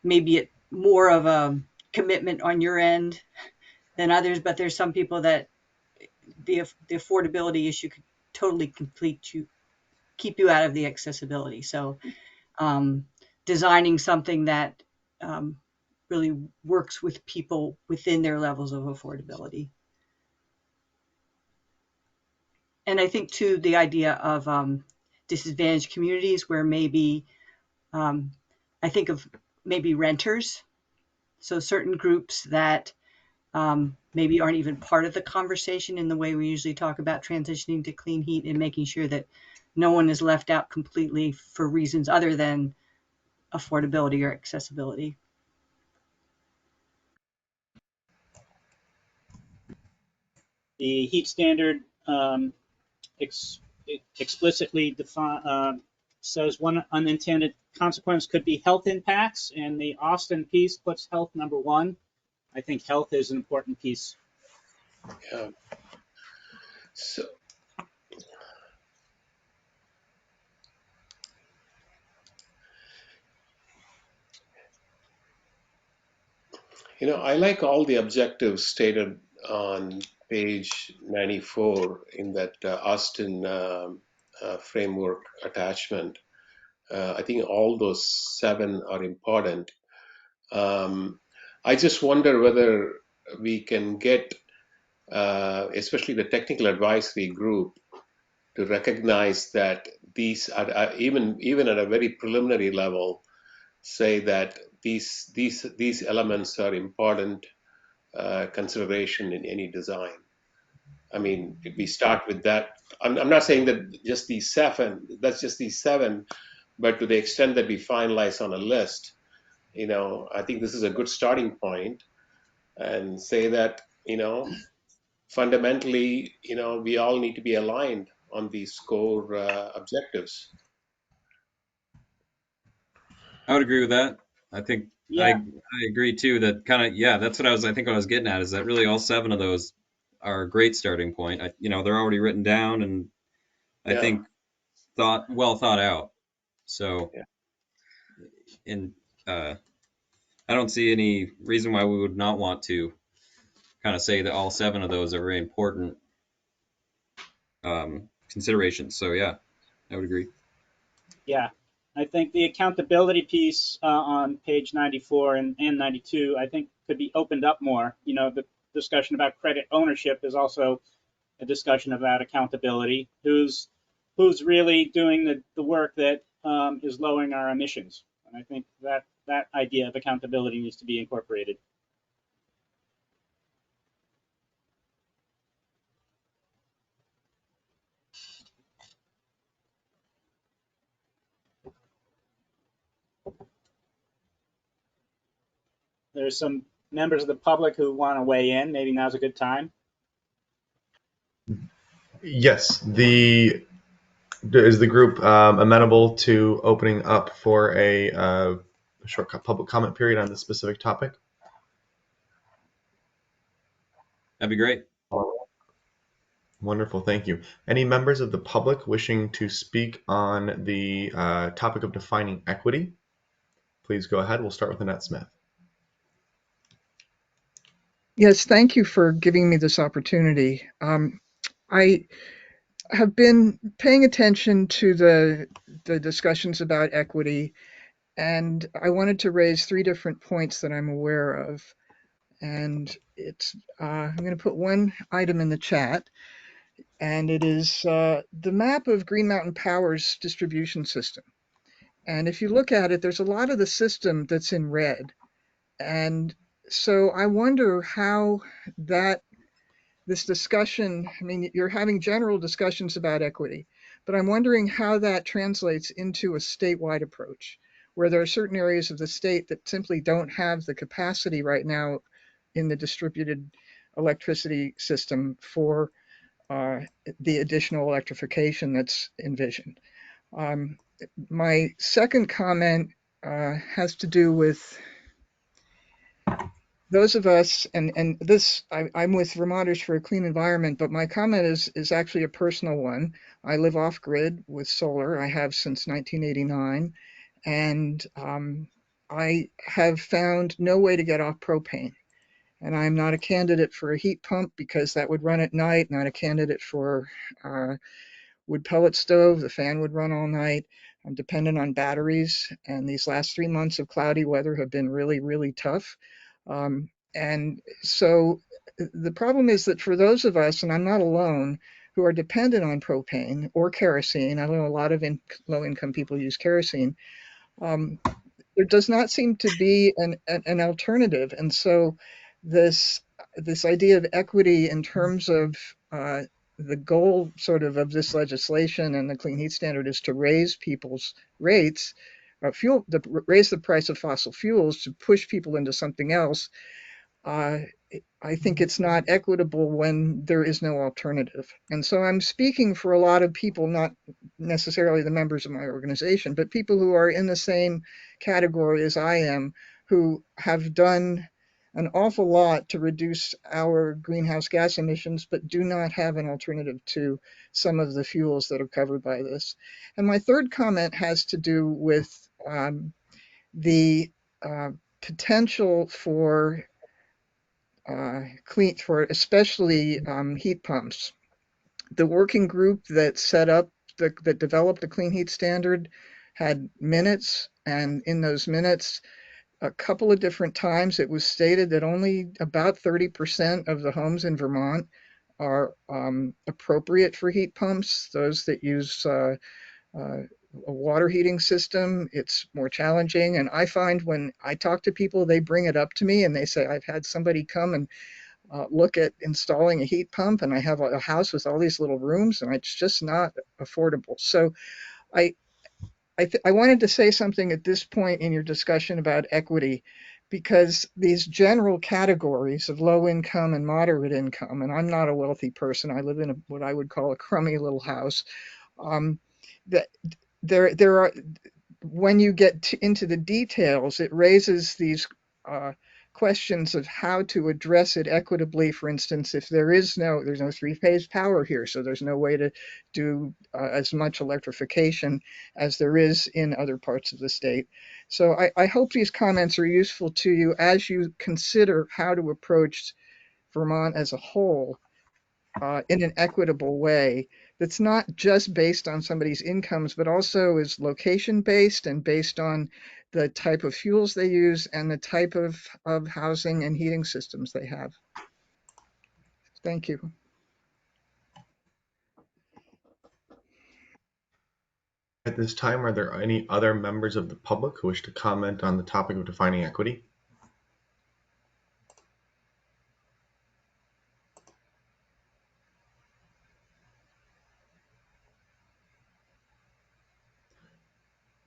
maybe at more of a commitment on your end than others, but there's some people that the affordability issue could totally keep you out of the accessibility. So designing something that really works with people within their levels of affordability. And I think too, the idea of disadvantaged communities where maybe, I think of maybe renters. So certain groups that maybe aren't even part of the conversation in the way we usually talk about transitioning to clean heat, and making sure that no one is left out completely for reasons other than affordability or accessibility. The heat standard explicitly says one unintended consequence could be health impacts, and the Austin piece puts health number one. I think health is an important piece. Yeah. So, I like all the objectives stated on page 94 in that Austin framework attachment. I think all those 7 are important. I just wonder whether we can get, especially the technical advisory group, to recognize that these are even at a very preliminary level, say that these elements are important consideration in any design. I mean, if we start with that, I'm not saying that just these 7, that's just these 7, but to the extent that we finalize on a list, I think this is a good starting point, and say that, fundamentally, we all need to be aligned on these core objectives. I would agree with that. I think Yeah. I agree too. That kind of, yeah, that's what I think what I was getting at, is that really all 7 of those are a great starting point. They're already written down, and I Yeah. think well thought out. So, Yeah. and I don't see any reason why we would not want to kind of say that all 7 of those are very important considerations. So yeah, I would agree. Yeah, I think the accountability piece on page 94 and 92, I think could be opened up more. The discussion about credit ownership is also a discussion about accountability. Who's really doing the work that is lowering our emissions? And I think that idea of accountability needs to be incorporated. There's some members of the public who want to weigh in. Maybe now's a good time. Yes, is the group amenable to opening up for a short public comment period on this specific topic? That'd be great. Wonderful, thank you. Any members of the public wishing to speak on the topic of defining equity? Please go ahead. We'll start with Annette Smith. Yes, thank you for giving me this opportunity. I have been paying attention to the discussions about equity, and I wanted to raise 3 different points that I'm aware of. And I'm going to put one item in the chat, and it is the map of Green Mountain Power's distribution system. And if you look at it, there's a lot of the system that's in red. And so I wonder how this discussion, I mean, you're having general discussions about equity, but I'm wondering how that translates into a statewide approach, where there are certain areas of the state that simply don't have the capacity right now in the distributed electricity system for the additional electrification that's envisioned. My second comment has to do with those of us, and this, I'm with Vermonters for a Clean Environment, but my comment is actually a personal one. I live off grid with solar. I have since 1989, and I have found no way to get off propane. And I'm not a candidate for a heat pump because that would run at night, not a candidate for wood pellet stove. The fan would run all night. I'm dependent on batteries, and these last 3 months of cloudy weather have been really, really tough. And so the problem is that for those of us, and I'm not alone, who are dependent on propane or kerosene, I know a lot of low-income people use kerosene, there does not seem to be an alternative. And so this idea of equity in terms of the goal sort of this legislation and the Clean Heat Standard is to raise people's rates, raise the price of fossil fuels to push people into something else. I think it's not equitable when there is no alternative. And so I'm speaking for a lot of people, not necessarily the members of my organization, but people who are in the same category as I am, who have done an awful lot to reduce our greenhouse gas emissions, but do not have an alternative to some of the fuels that are covered by this. And my third comment has to do with the potential for for especially heat pumps. The working group that that developed the Clean Heat Standard had minutes, and in those minutes, a couple of different times it was stated that only about 30% of the homes in Vermont are appropriate for heat pumps. Those that use a water heating system, it's more challenging. And I find when I talk to people, they bring it up to me and they say, I've had somebody come and look at installing a heat pump, and I have a house with all these little rooms, and it's just not affordable. So I wanted to say something at this point in your discussion about equity, because these general categories of low income and moderate income, and I'm not a wealthy person, I live in what I would call a crummy little house, that there are, when you get into the details, it raises these questions of how to address it equitably. For instance, if there's no three-phase power here, so there's no way to do as much electrification as there is in other parts of the state. So I hope these comments are useful to you as you consider how to approach Vermont as a whole in an equitable way that's not just based on somebody's incomes, but also is location based and based on the type of fuels they use and the type of housing and heating systems they have. Thank you. At this time, are there any other members of the public who wish to comment on the topic of defining equity?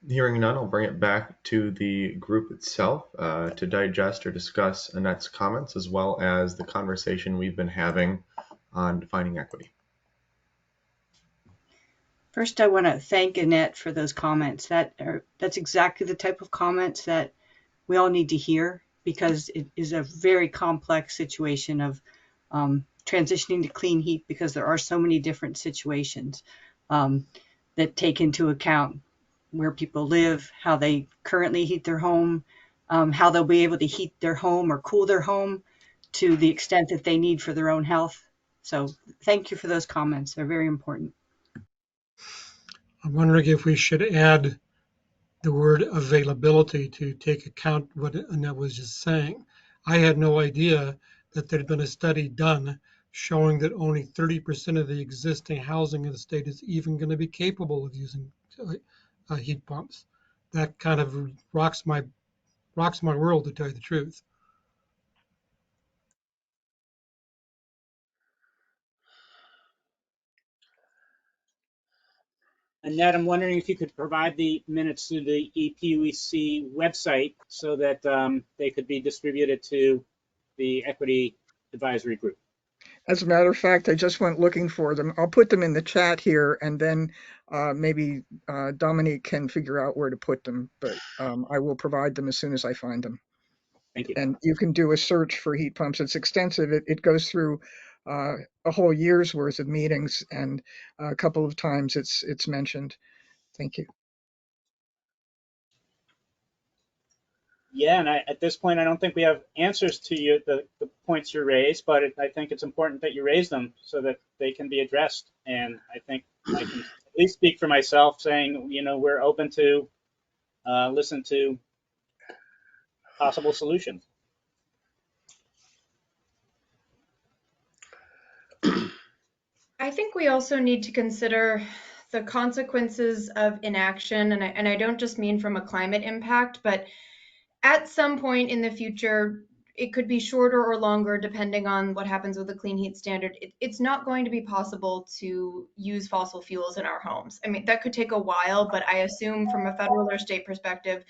Hearing none, I'll bring it back to the group itself to digest or discuss Annette's comments, as well as the conversation we've been having on defining equity. First, I want to thank Annette for those comments. That's exactly the type of comments that we all need to hear, because it is a very complex situation of transitioning to clean heat, because there are so many different situations that take into account where people live, how they currently heat their home, how they'll be able to heat their home or cool their home to the extent that they need for their own health. So thank you for those comments. They're very important. I'm wondering if we should add the word availability to take account what Annette was just saying. I had no idea that there had been a study done showing that only 30% of the existing housing in the state is even going to be capable of using heat pumps. That kind of rocks my world, to tell you the truth. Annette, I'm wondering if you could provide the minutes through the EPUC website so that they could be distributed to the Equity Advisory Group. As a matter of fact, I just went looking for them. I'll put them in the chat here, and then maybe Dominique can figure out where to put them, but I will provide them as soon as I find them. Thank you. And you can do a search for heat pumps. It's extensive. It goes through a whole year's worth of meetings, and a couple of times it's mentioned. Thank you. Yeah, and at this point, I don't think we have answers to the points you raised, but I think it's important that you raise them so that they can be addressed. And I think I can at least speak for myself, saying, we're open to listen to possible solutions. I think we also need to consider the consequences of inaction, and I don't just mean from a climate impact, but at some point in the future, it could be shorter or longer depending on what happens with the clean heat standard. It's not going to be possible to use fossil fuels in our homes. I mean, that could take a while, but I assume from a federal or state perspective,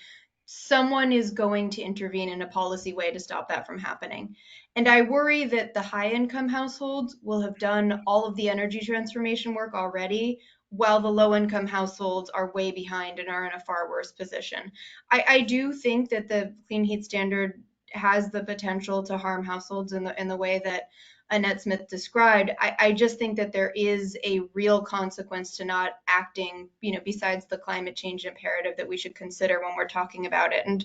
someone is going to intervene in a policy way to stop that from happening. And I worry that the high income households will have done all of the energy transformation work already, while the low income households are way behind and are in a far worse position. I do think that the clean heat standard has the potential to harm households in the way that Annette Smith described. I just think that there is a real consequence to not acting, besides the climate change imperative that we should consider when we're talking about it. And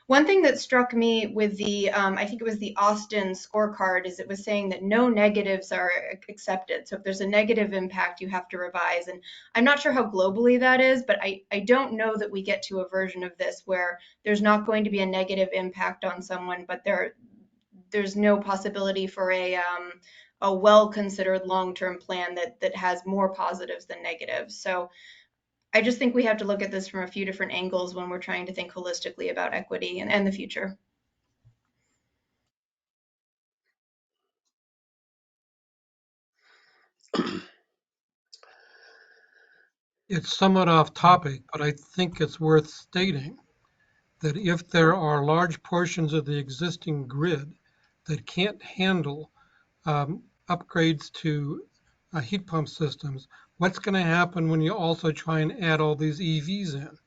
one thing that struck me with the, I think it was the Austin scorecard, is it was saying that no negatives are accepted. So if there's a negative impact, you have to revise. And I'm not sure how globally that is, but I don't know that we get to a version of this where there's not going to be a negative impact on someone, but there's no possibility for a well-considered long-term plan that has more positives than negatives. So I just think we have to look at this from a few different angles when we're trying to think holistically about equity and the future. It's somewhat off topic, but I think it's worth stating that if there are large portions of the existing grid that can't handle upgrades to heat pump systems, what's going to happen when you also try and add all these EVs in?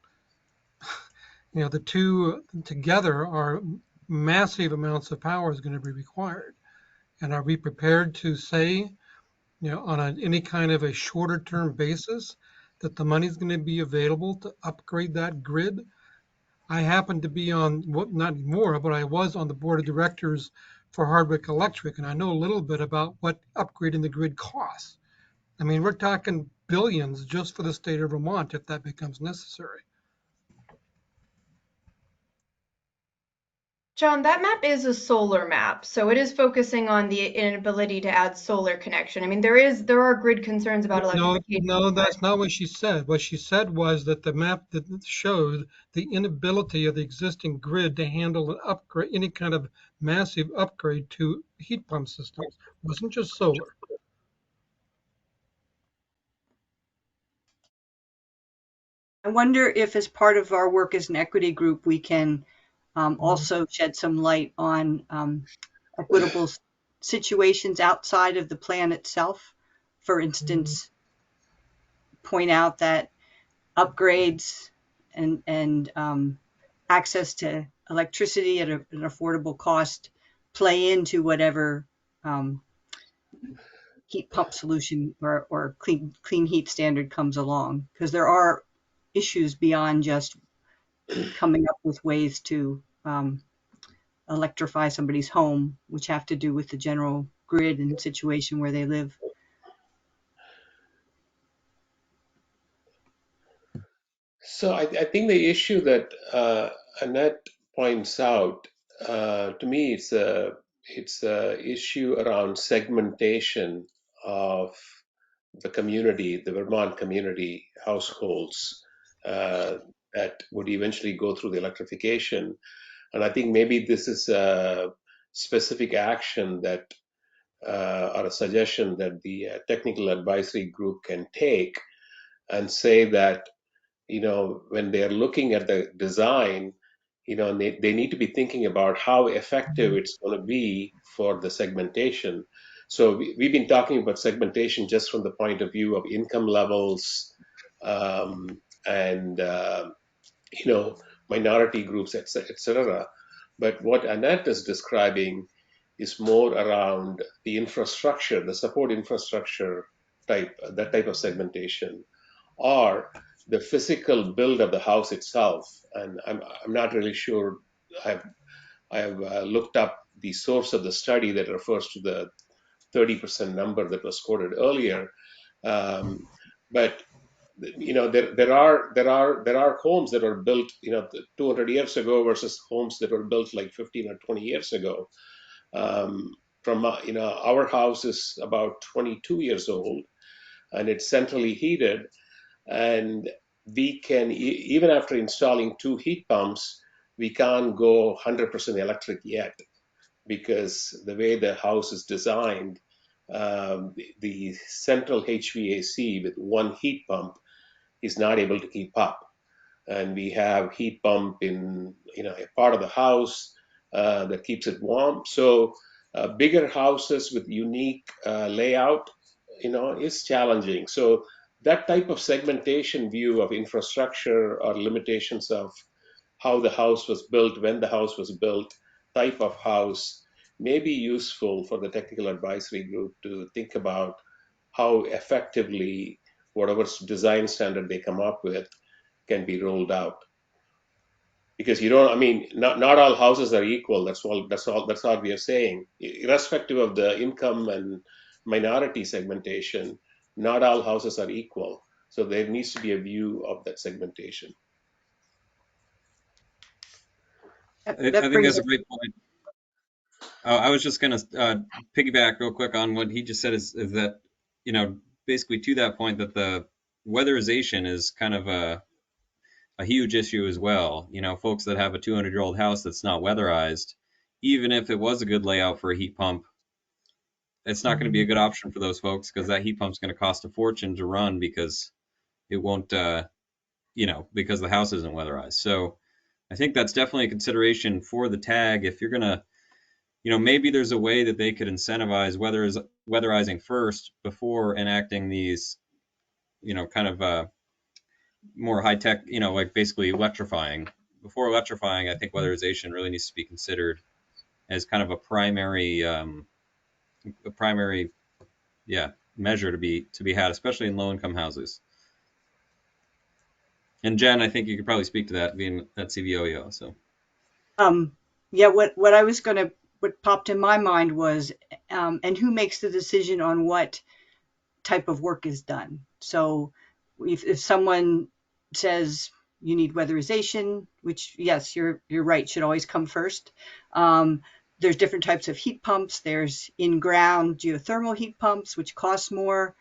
The two together are massive amounts of power is going to be required. And are we prepared to say, on any kind of a shorter term basis, that the money is going to be available to upgrade that grid? I happen to be on, not anymore, but I was on the board of directors for Hardwick Electric, and I know a little bit about what upgrading the grid costs. I mean, we're talking billions just for the state of Vermont if that becomes necessary. John, that map is a solar map, so it is focusing on the inability to add solar connection. I mean, there are grid concerns about electrification. No, that's not what she said. What she said was that the map that showed the inability of the existing grid to handle an upgrade, any kind of massive upgrade to heat pump systems. It wasn't just solar. I wonder if, as part of our work as an equity group, we can also shed some light on equitable situations outside of the plan itself. For instance, point out that upgrades and access to electricity at an affordable cost play into whatever heat pump solution or clean heat standard comes along, because there are issues beyond just coming up with ways to electrify somebody's home, which have to do with the general grid and situation where they live. So I think the issue that Annette points out, to me, it's a issue around segmentation of the community, the Vermont community households that would eventually go through the electrification. And I think maybe this is a specific action that, or a suggestion that the technical advisory group can take and say that, when they're looking at the design, they need to be thinking about how effective it's going to be for the segmentation. So we've been talking about segmentation just from the point of view of income levels, and minority groups, etc. But what Annette is describing is more around the infrastructure, the support infrastructure type, that type of segmentation, or the physical build of the house itself. And I'm not really sure. I have looked up the source of the study that refers to the 30% number that was quoted earlier. But there are homes that were built 200 years ago versus homes that were built like 15 or 20 years ago. Our house is about 22 years old, and it's centrally heated, and we can even after installing 2 heat pumps, we can't go 100% electric yet, because the way the house is designed, the central HVAC with 1 heat pump is not able to keep up. And we have heat pump in a part of the house that keeps it warm. So bigger houses with unique layout, is challenging. So that type of segmentation view of infrastructure or limitations of how the house was built, when the house was built, type of house may be useful for the technical advisory group to think about how effectively whatever design standard they come up with can be rolled out. Because not all houses are equal. That's all we are saying. Irrespective of the income and minority segmentation, not all houses are equal. So there needs to be a view of that segmentation. I think that's a great point. I was just going to piggyback real quick on what he just said is that, basically to that point, that the weatherization is kind of a huge issue as well. Folks that have a 200-year-old house that's not weatherized, even if it was a good layout for a heat pump, it's not going to be a good option for those folks, because that heat pump's going to cost a fortune to run because it won't, because the house isn't weatherized. So I think that's definitely a consideration for the tag. If you're going to, maybe there's a way that they could incentivize weatherizing first before enacting these, kind of more high tech, like basically electrifying. Before electrifying, I think weatherization really needs to be considered as kind of a primary measure to be had, especially in low income houses. And Jen, I think you could probably speak to that, being at CVOEO. So, what popped in my mind was, and who makes the decision on what type of work is done? So, if someone says you need weatherization, which yes, you're right, should always come first. There's different types of heat pumps. There's in-ground geothermal heat pumps, which cost more.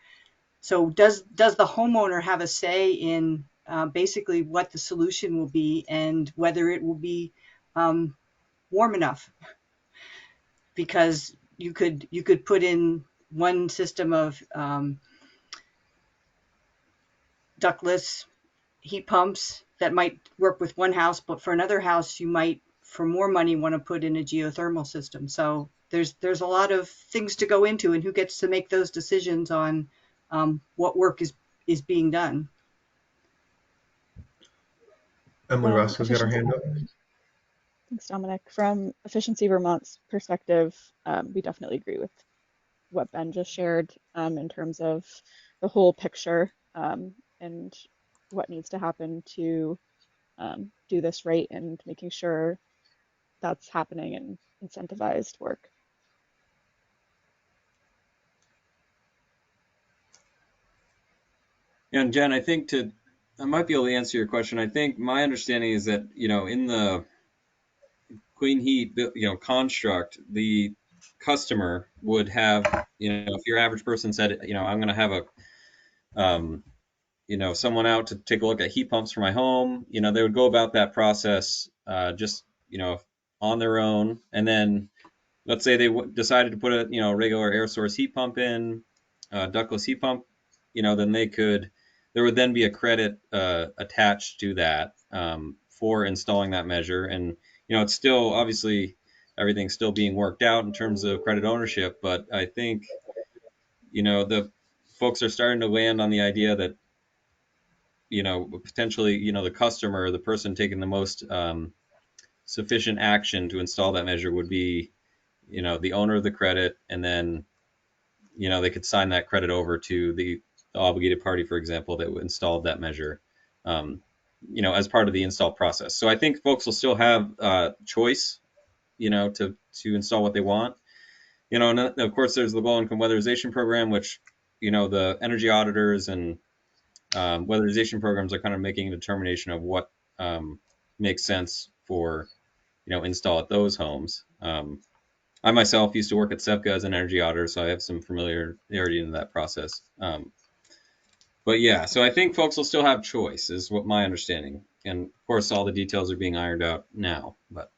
So does the homeowner have a say in basically what the solution will be and whether it will be warm enough? Because you could put in one system of ductless heat pumps that might work with one house, but for another house you might, for more money, want to put in a geothermal system. So there's a lot of things to go into, and who gets to make those decisions on what work is being done. Emily Roscoe's got her hand up. Thanks, Dominic. From Efficiency Vermont's perspective, we definitely agree with what Ben just shared in terms of the whole picture and what needs to happen to do this right, and making sure that's happening and incentivized work. Yeah, and Jen, I think I might be able to answer your question. I think my understanding is that, in the clean heat, construct, the customer would have, if your average person said, I'm going to have someone out to take a look at heat pumps for my home, they would go about that process just, on their own. And then let's say they decided to put a, regular air source heat pump in, ductless heat pump, then there would then be a credit attached to that for installing that measure. And, it's still obviously everything's still being worked out in terms of credit ownership. But I think, the folks are starting to land on the idea that, potentially, the customer, the person taking the most sufficient action to install that measure would be, the owner of the credit, and then, they could sign that credit over to the obligated party, for example, that installed that measure, as part of the install process. So I think folks will still have choice, to install what they want. And of course, there's the low-income weatherization program, which, the energy auditors and weatherization programs are kind of making a determination of what makes sense for, install at those homes. I myself used to work at SEPCA as an energy auditor, so I have some familiarity in that process. But yeah, so I think folks will still have choice, is what my understanding. And of course, all the details are being ironed out now. But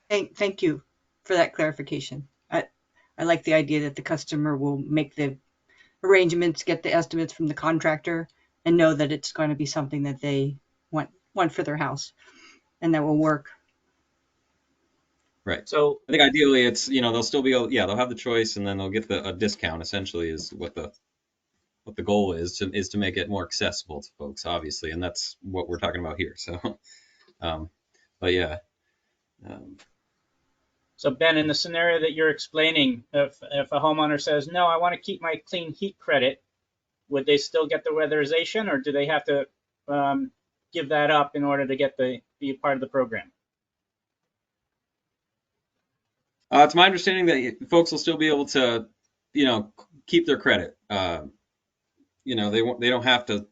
Thank you for that clarification. I like the idea that the customer will make the arrangements, get the estimates from the contractor, and know that it's going to be something that they want for their house, and that will work. Right. So I think ideally it's, they'll still be able, they'll have the choice, and then they'll get a discount, essentially, is what the goal is to make it more accessible to folks, obviously, and that's what we're talking about here. So, but yeah. So Ben, in the scenario that you're explaining, if a homeowner says, no, I want to keep my clean heat credit, would they still get the weatherization, or do they have to give that up in order to be a part of the program? It's my understanding that folks will still be able to, keep their credit. They don't have to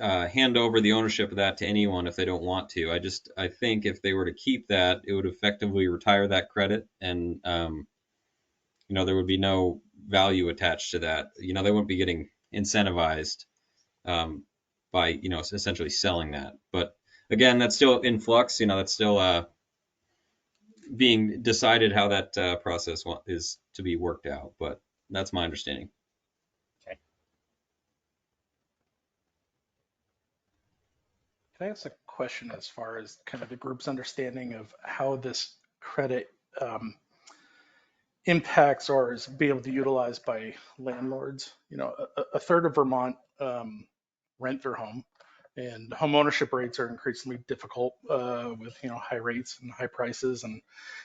hand over the ownership of that to anyone if they don't want to. I think if they were to keep that, it would effectively retire that credit, and there would be no value attached to that. They wouldn't be getting incentivized by essentially selling that. But again, that's still in flux. That's still being decided how that process is to be worked out. But that's my understanding. Okay. Can I ask a question as far as kind of the group's understanding of how this credit impacts or is be able to utilize by landlords? A third of Vermont rent their home, and home ownership rates are increasingly difficult with high rates and high prices, and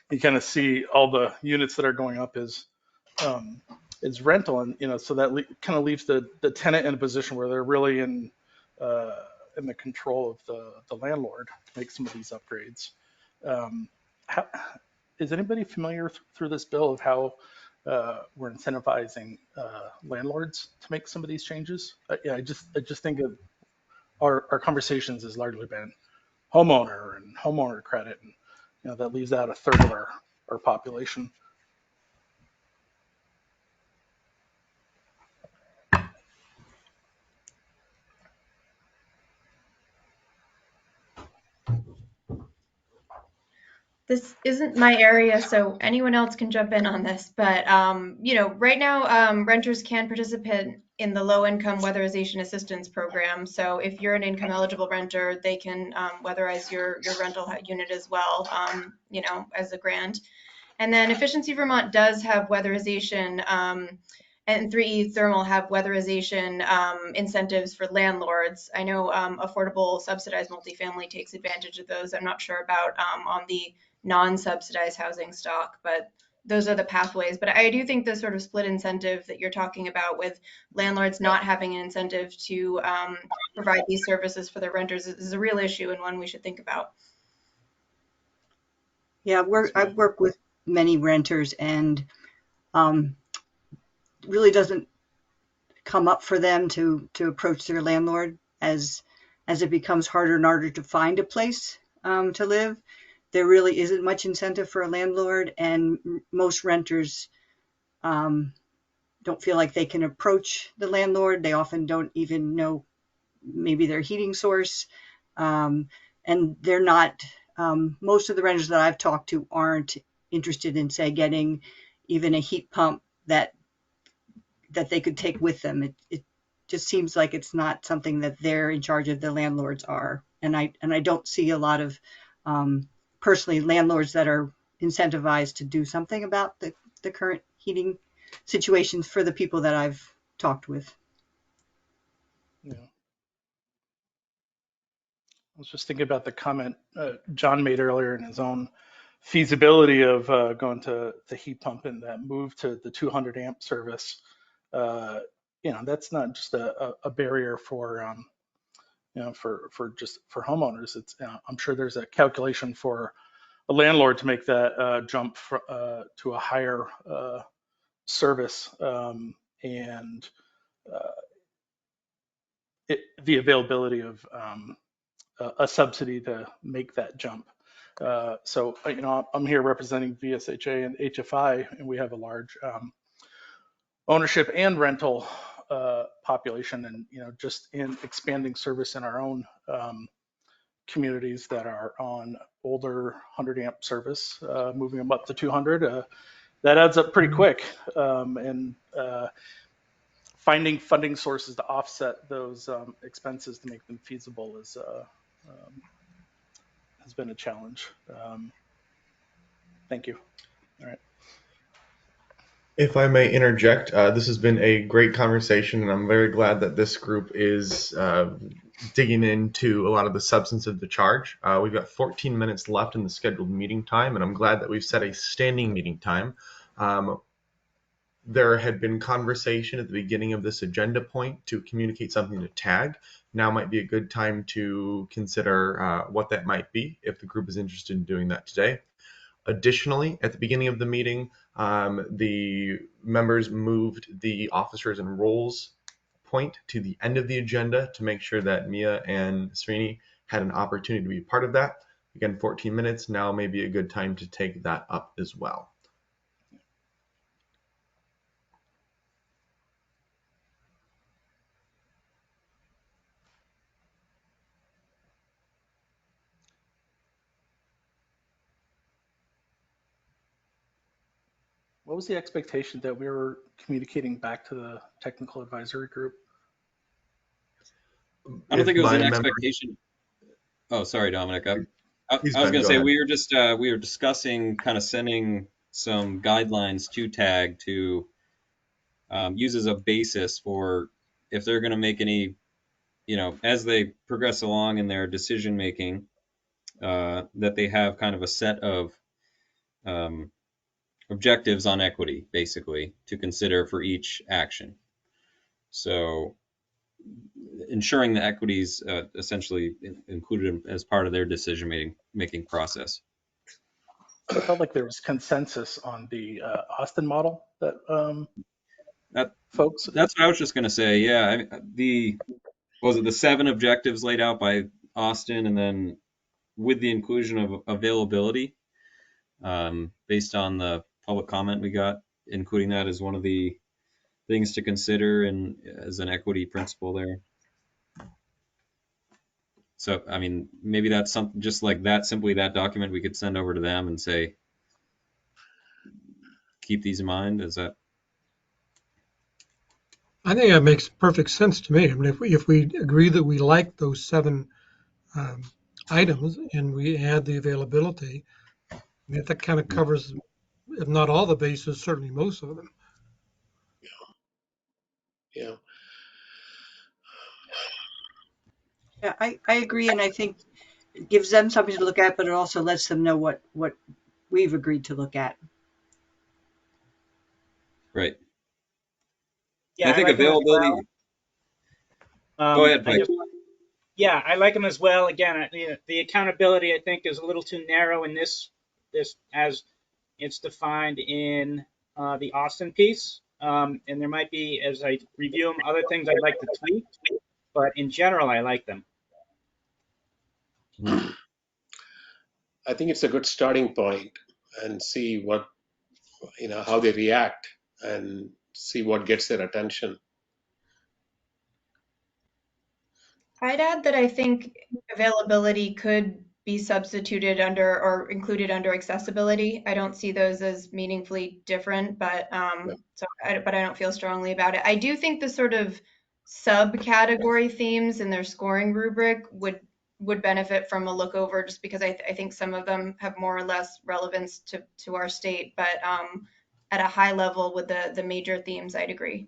you kind of see all the units that are going up is rental, and so that kind of leaves the tenant in a position where they're really in the control of the landlord to make some of these upgrades. Is anybody familiar through this bill of how we're incentivizing landlords to make some of these changes? I just think of our conversations has largely been homeowner and homeowner credit, and that leaves out a third of our population. This isn't my area, so anyone else can jump in on this. But right now, renters can participate in the low-income weatherization assistance program. So if you're an income-eligible renter, they can weatherize your rental unit as well, as a grant. And then Efficiency Vermont does have weatherization, and 3E Thermal have weatherization incentives for landlords. I know Affordable Subsidized Multifamily takes advantage of those. I'm not sure about on the non-subsidized housing stock, but those are the pathways. But I do think the sort of split incentive that you're talking about with landlords not having an incentive to provide these services for their renters is a real issue and one we should think about. Yeah, I've worked with many renters, and really doesn't come up for them to approach their landlord as it becomes harder and harder to find a place to live. There really isn't much incentive for a landlord, and most renters don't feel like they can approach the landlord. They often don't even know maybe their heating source, and they're not. Most of the renters that I've talked to aren't interested in, say, getting even a heat pump that they could take with them. It just seems like it's not something that they're in charge of. The landlords are, and I don't see a lot of personally landlords that are incentivized to do something about the current heating situations for the people that I've talked with. Yeah. I was just thinking about the comment John made earlier in his own feasibility of going to the heat pump and that move to the 200 amp service. That's not just a barrier for for homeowners. It's I'm sure there's a calculation for a landlord to make that jump to a higher service, and the availability of a subsidy to make that jump. So I'm here representing VSHA and HFI, and we have a large ownership and rental population, and just in expanding service in our own communities that are on older 100 amp service, moving them up to 200, that adds up pretty quick, and finding funding sources to offset those expenses to make them feasible has been a challenge. Thank you. All right. If I may interject, this has been a great conversation, and I'm very glad that this group is digging into a lot of the substance of the charge. We've got 14 minutes left in the scheduled meeting time, and I'm glad that we've set a standing meeting time. There had been conversation at the beginning of this agenda point to communicate something to tag. Now might be a good time to consider what that might be if the group is interested in doing that today. Additionally, at the beginning of the meeting, the members moved the officers and roles point to the end of the agenda to make sure that Mia and Srini had an opportunity to be part of that. Again, 14 minutes, now may be a good time to take that up as well. What was the expectation that we were communicating back to the technical advisory group? I don't think it was an expectation. Oh, sorry, Dominic. I was going to say we were discussing kind of sending some guidelines to TAG to use as a basis for if they're going to make any, as they progress along in their decision making, that they have kind of a set of objectives on equity, basically, to consider for each action. So ensuring the equities essentially included as part of their decision making process. I felt like there was consensus on the Austin model that folks. That's what I was just going to say. Yeah, was it the 7 objectives laid out by Austin, and then with the inclusion of availability, based on the public comment we got, including that as one of the things to consider and as an equity principle there. So, I mean, maybe that's something just like that, simply that document we could send over to them and say, keep these in mind. Is that? I think that makes perfect sense to me. I mean, if we agree that we like those 7 items and we add the availability, I mean, that kind of covers, if not all the bases, certainly most of them. Yeah. Yeah, I agree, and I think it gives them something to look at, but it also lets them know what we've agreed to look at. Right. Yeah, I think like availability. Go ahead, Mike. Yeah, I like them as well. Again, the accountability I think is a little too narrow in this as it's defined in the Austin piece, and there might be, as I review them, other things I'd like to tweak, but in general, I like them. I think it's a good starting point, and see what how they react and see what gets their attention. I'd add that I think availability could be substituted under or included under accessibility. I don't see those as meaningfully different, but but I don't feel strongly about it. I do think the sort of subcategory themes in their scoring rubric would would benefit from a look over, just because I think some of them have more or less relevance to our state. But at a high level with the major themes, I'd agree.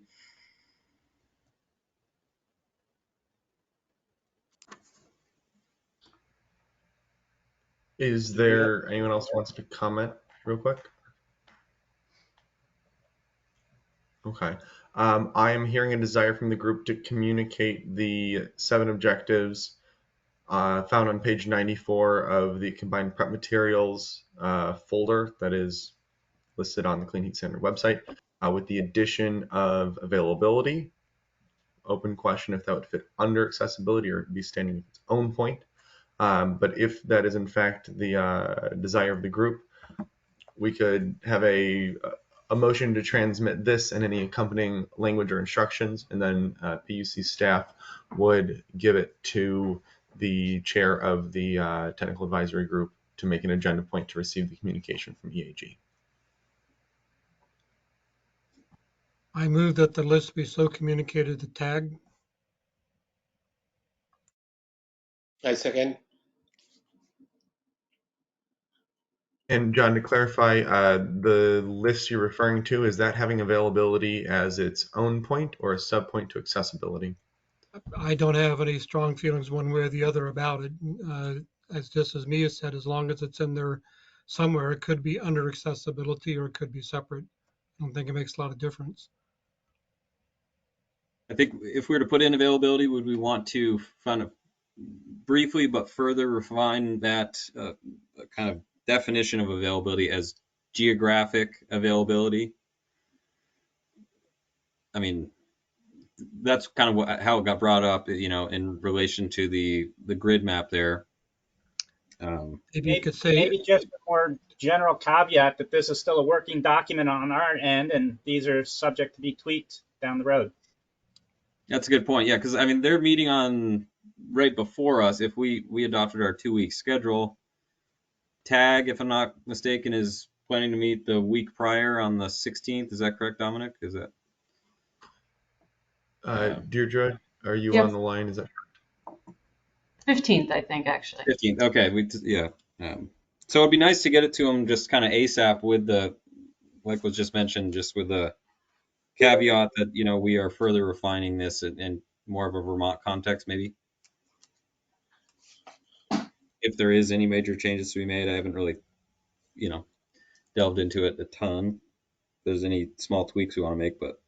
Is there anyone else who wants to comment real quick? Okay. I am hearing a desire from the group to communicate the 7 objectives found on page 94 of the combined prep materials folder that is listed on the Clean Heat Standard website, with the addition of availability. Open question if that would fit under accessibility or be standing with its own point. But if that is in fact the desire of the group, we could have a motion to transmit this and any accompanying language or instructions, and then PUC staff would give it to the chair of the technical advisory group to make an agenda point to receive the communication from EAG. I move that the list be so communicated to TAG. I second. And John, to clarify, the list you're referring to, is that having availability as its own point or a sub point to accessibility? I don't have any strong feelings one way or the other about it. Just as Mia said, as long as it's in there somewhere, it could be under accessibility or it could be separate. I don't think it makes a lot of difference. I think if we were to put in availability, would we want to kind of briefly but further refine that kind of definition of availability as geographic availability? I mean, that's kind of how it got brought up, in relation to the grid map there. Maybe you could say, maybe just a more general caveat that this is still a working document on our end, and these are subject to be tweaked down the road. That's a good point. Yeah, because I mean, they're meeting on right before us. If we adopted our 2-week schedule, TAG, if I'm not mistaken, is planning to meet the week prior on the 16th. Is that correct, Dominic? Is that? Deirdre, are you Yep. on the line? Is that 15th, I think, actually. 15th. Okay. So it'd be nice to get it to them just kind of ASAP with the, like was just mentioned, just with the caveat that, we are further refining this in more of a Vermont context, maybe. If there is any major changes to be made, I haven't really, delved into it a ton. If there's any small tweaks we want to make, but.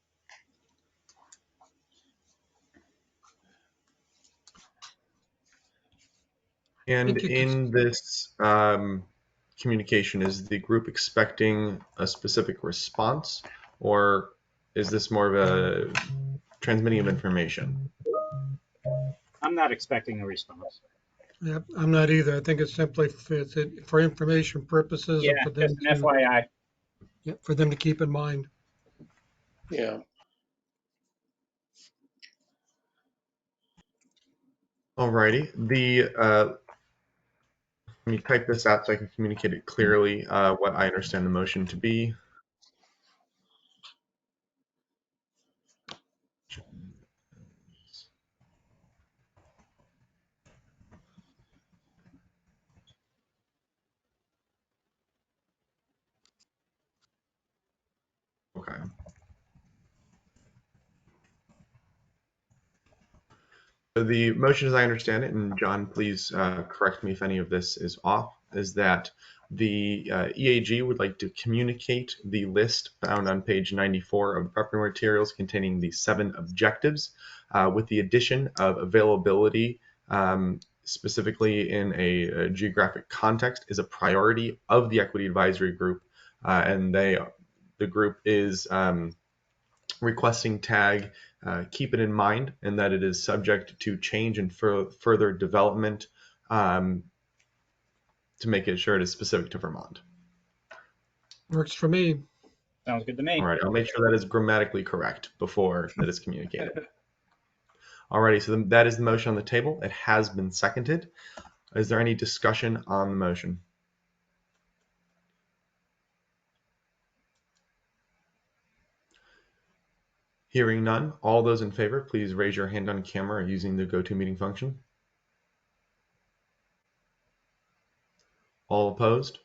And in this communication, is the group expecting a specific response, or is this more of a transmitting of information? I'm not expecting a response. Yep, I'm not either. I think it's simply for information purposes. Yeah, and for them just an FYI. For them to keep in mind. Yeah. Alrighty. Let me type this out so I can communicate it clearly, what I understand the motion to be. Okay. So the motion, as I understand it, and John, please correct me if any of this is off, is that the EAG would like to communicate the list found on page 94 of preparatory materials containing the 7 objectives, with the addition of availability, specifically in a geographic context, is a priority of the Equity Advisory Group, and the group is requesting TAG keep it in mind, and that it is subject to change and further development to make it sure it is specific to Vermont. Works for me. Sounds good to me. All right, I'll make sure that is grammatically correct before that is communicated. Alrighty, so that is the motion on the table. It has been seconded. Is there any discussion on the motion? Hearing none, all those in favor, please raise your hand on camera using the GoToMeeting function. All opposed?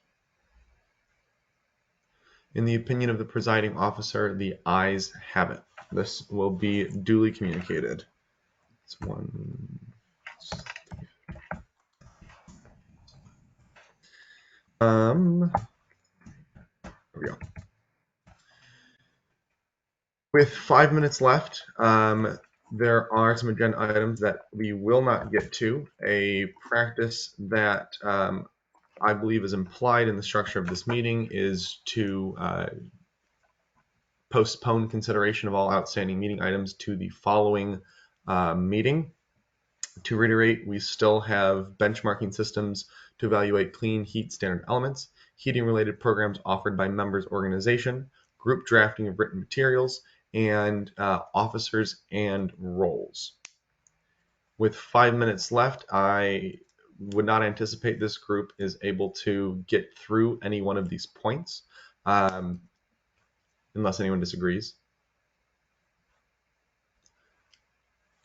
In the opinion of the presiding officer, the ayes have it. This will be duly communicated. It's one. There we go. With 5 minutes left, there are some agenda items that we will not get to. A practice that I believe is implied in the structure of this meeting is to postpone consideration of all outstanding meeting items to the following meeting. To reiterate, we still have benchmarking systems to evaluate clean heat standard elements, heating related programs offered by members organization, group drafting of written materials, and officers and roles. With 5 minutes left, I would not anticipate this group is able to get through any one of these points, unless anyone disagrees.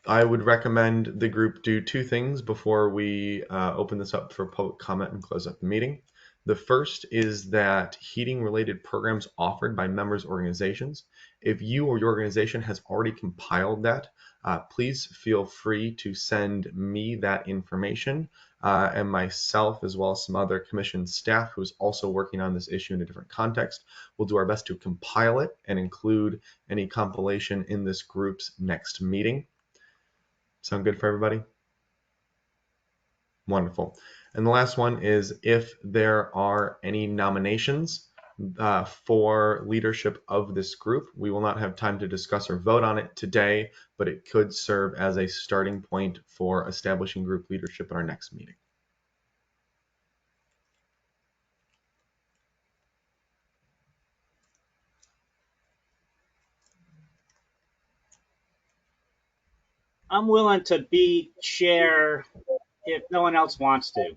I would recommend the group do two things before we open this up for public comment and close up the meeting. The first is that heating related programs offered by members organizations. If you or your organization has already compiled that, please feel free to send me that information and myself, as well as some other commission staff who's also working on this issue in a different context. We'll do our best to compile it and include any compilation in this group's next meeting. Sound good for everybody? Wonderful. And the last one is if there are any nominations for leadership of this group, we will not have time to discuss or vote on it today, but it could serve as a starting point for establishing group leadership in our next meeting. I'm willing to be chair if no one else wants to.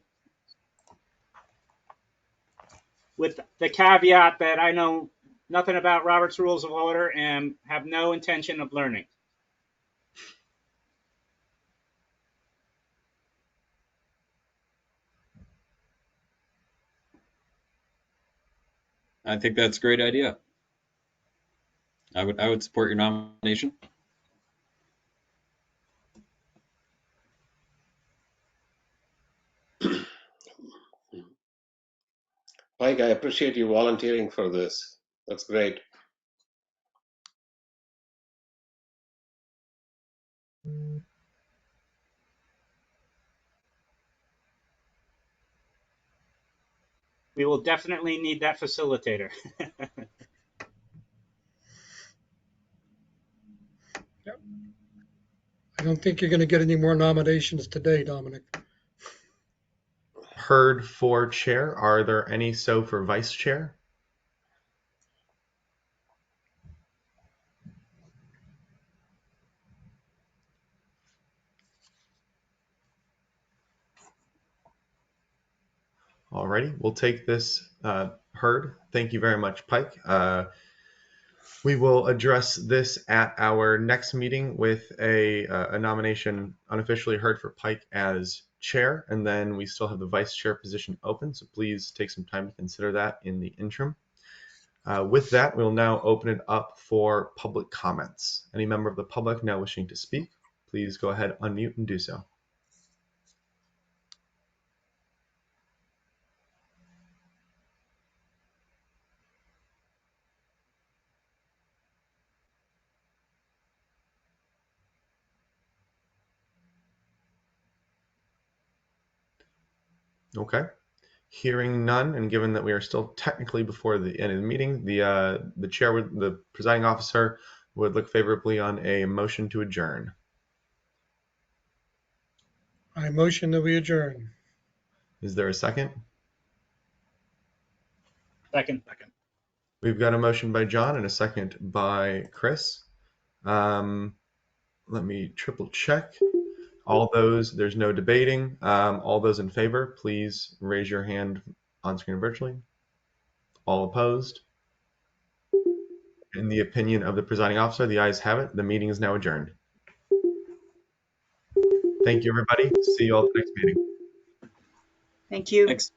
With the caveat that I know nothing about Robert's Rules of Order and have no intention of learning. I think that's a great idea. I would support your nomination. Mike, I appreciate you volunteering for this. That's great. We will definitely need that facilitator. Yep. I don't think you're going to get any more nominations today, Dominic. Heard for chair. Are there any so for vice chair? Alrighty, we'll take this heard. Thank you very much, Pike. We will address this at our next meeting with a nomination unofficially heard for Pike as chair, and then we still have the vice chair position open, so please take some time to consider that in the interim. With that, we'll now open it up for public comments. Any member of the public now wishing to speak, please go ahead, unmute, and do so. Okay. Hearing none, and given that we are still technically before the end of the meeting, the presiding officer would look favorably on a motion to adjourn. I motion that we adjourn. Is there a second? Second. We've got a motion by John and a second by Chris. Let me triple check. All those, there's no debating. All those in favor, please raise your hand on screen virtually. All opposed? In the opinion of the presiding officer, the ayes have it. The meeting is now adjourned. Thank you, everybody. See you all at the next meeting. Thank you. Thanks.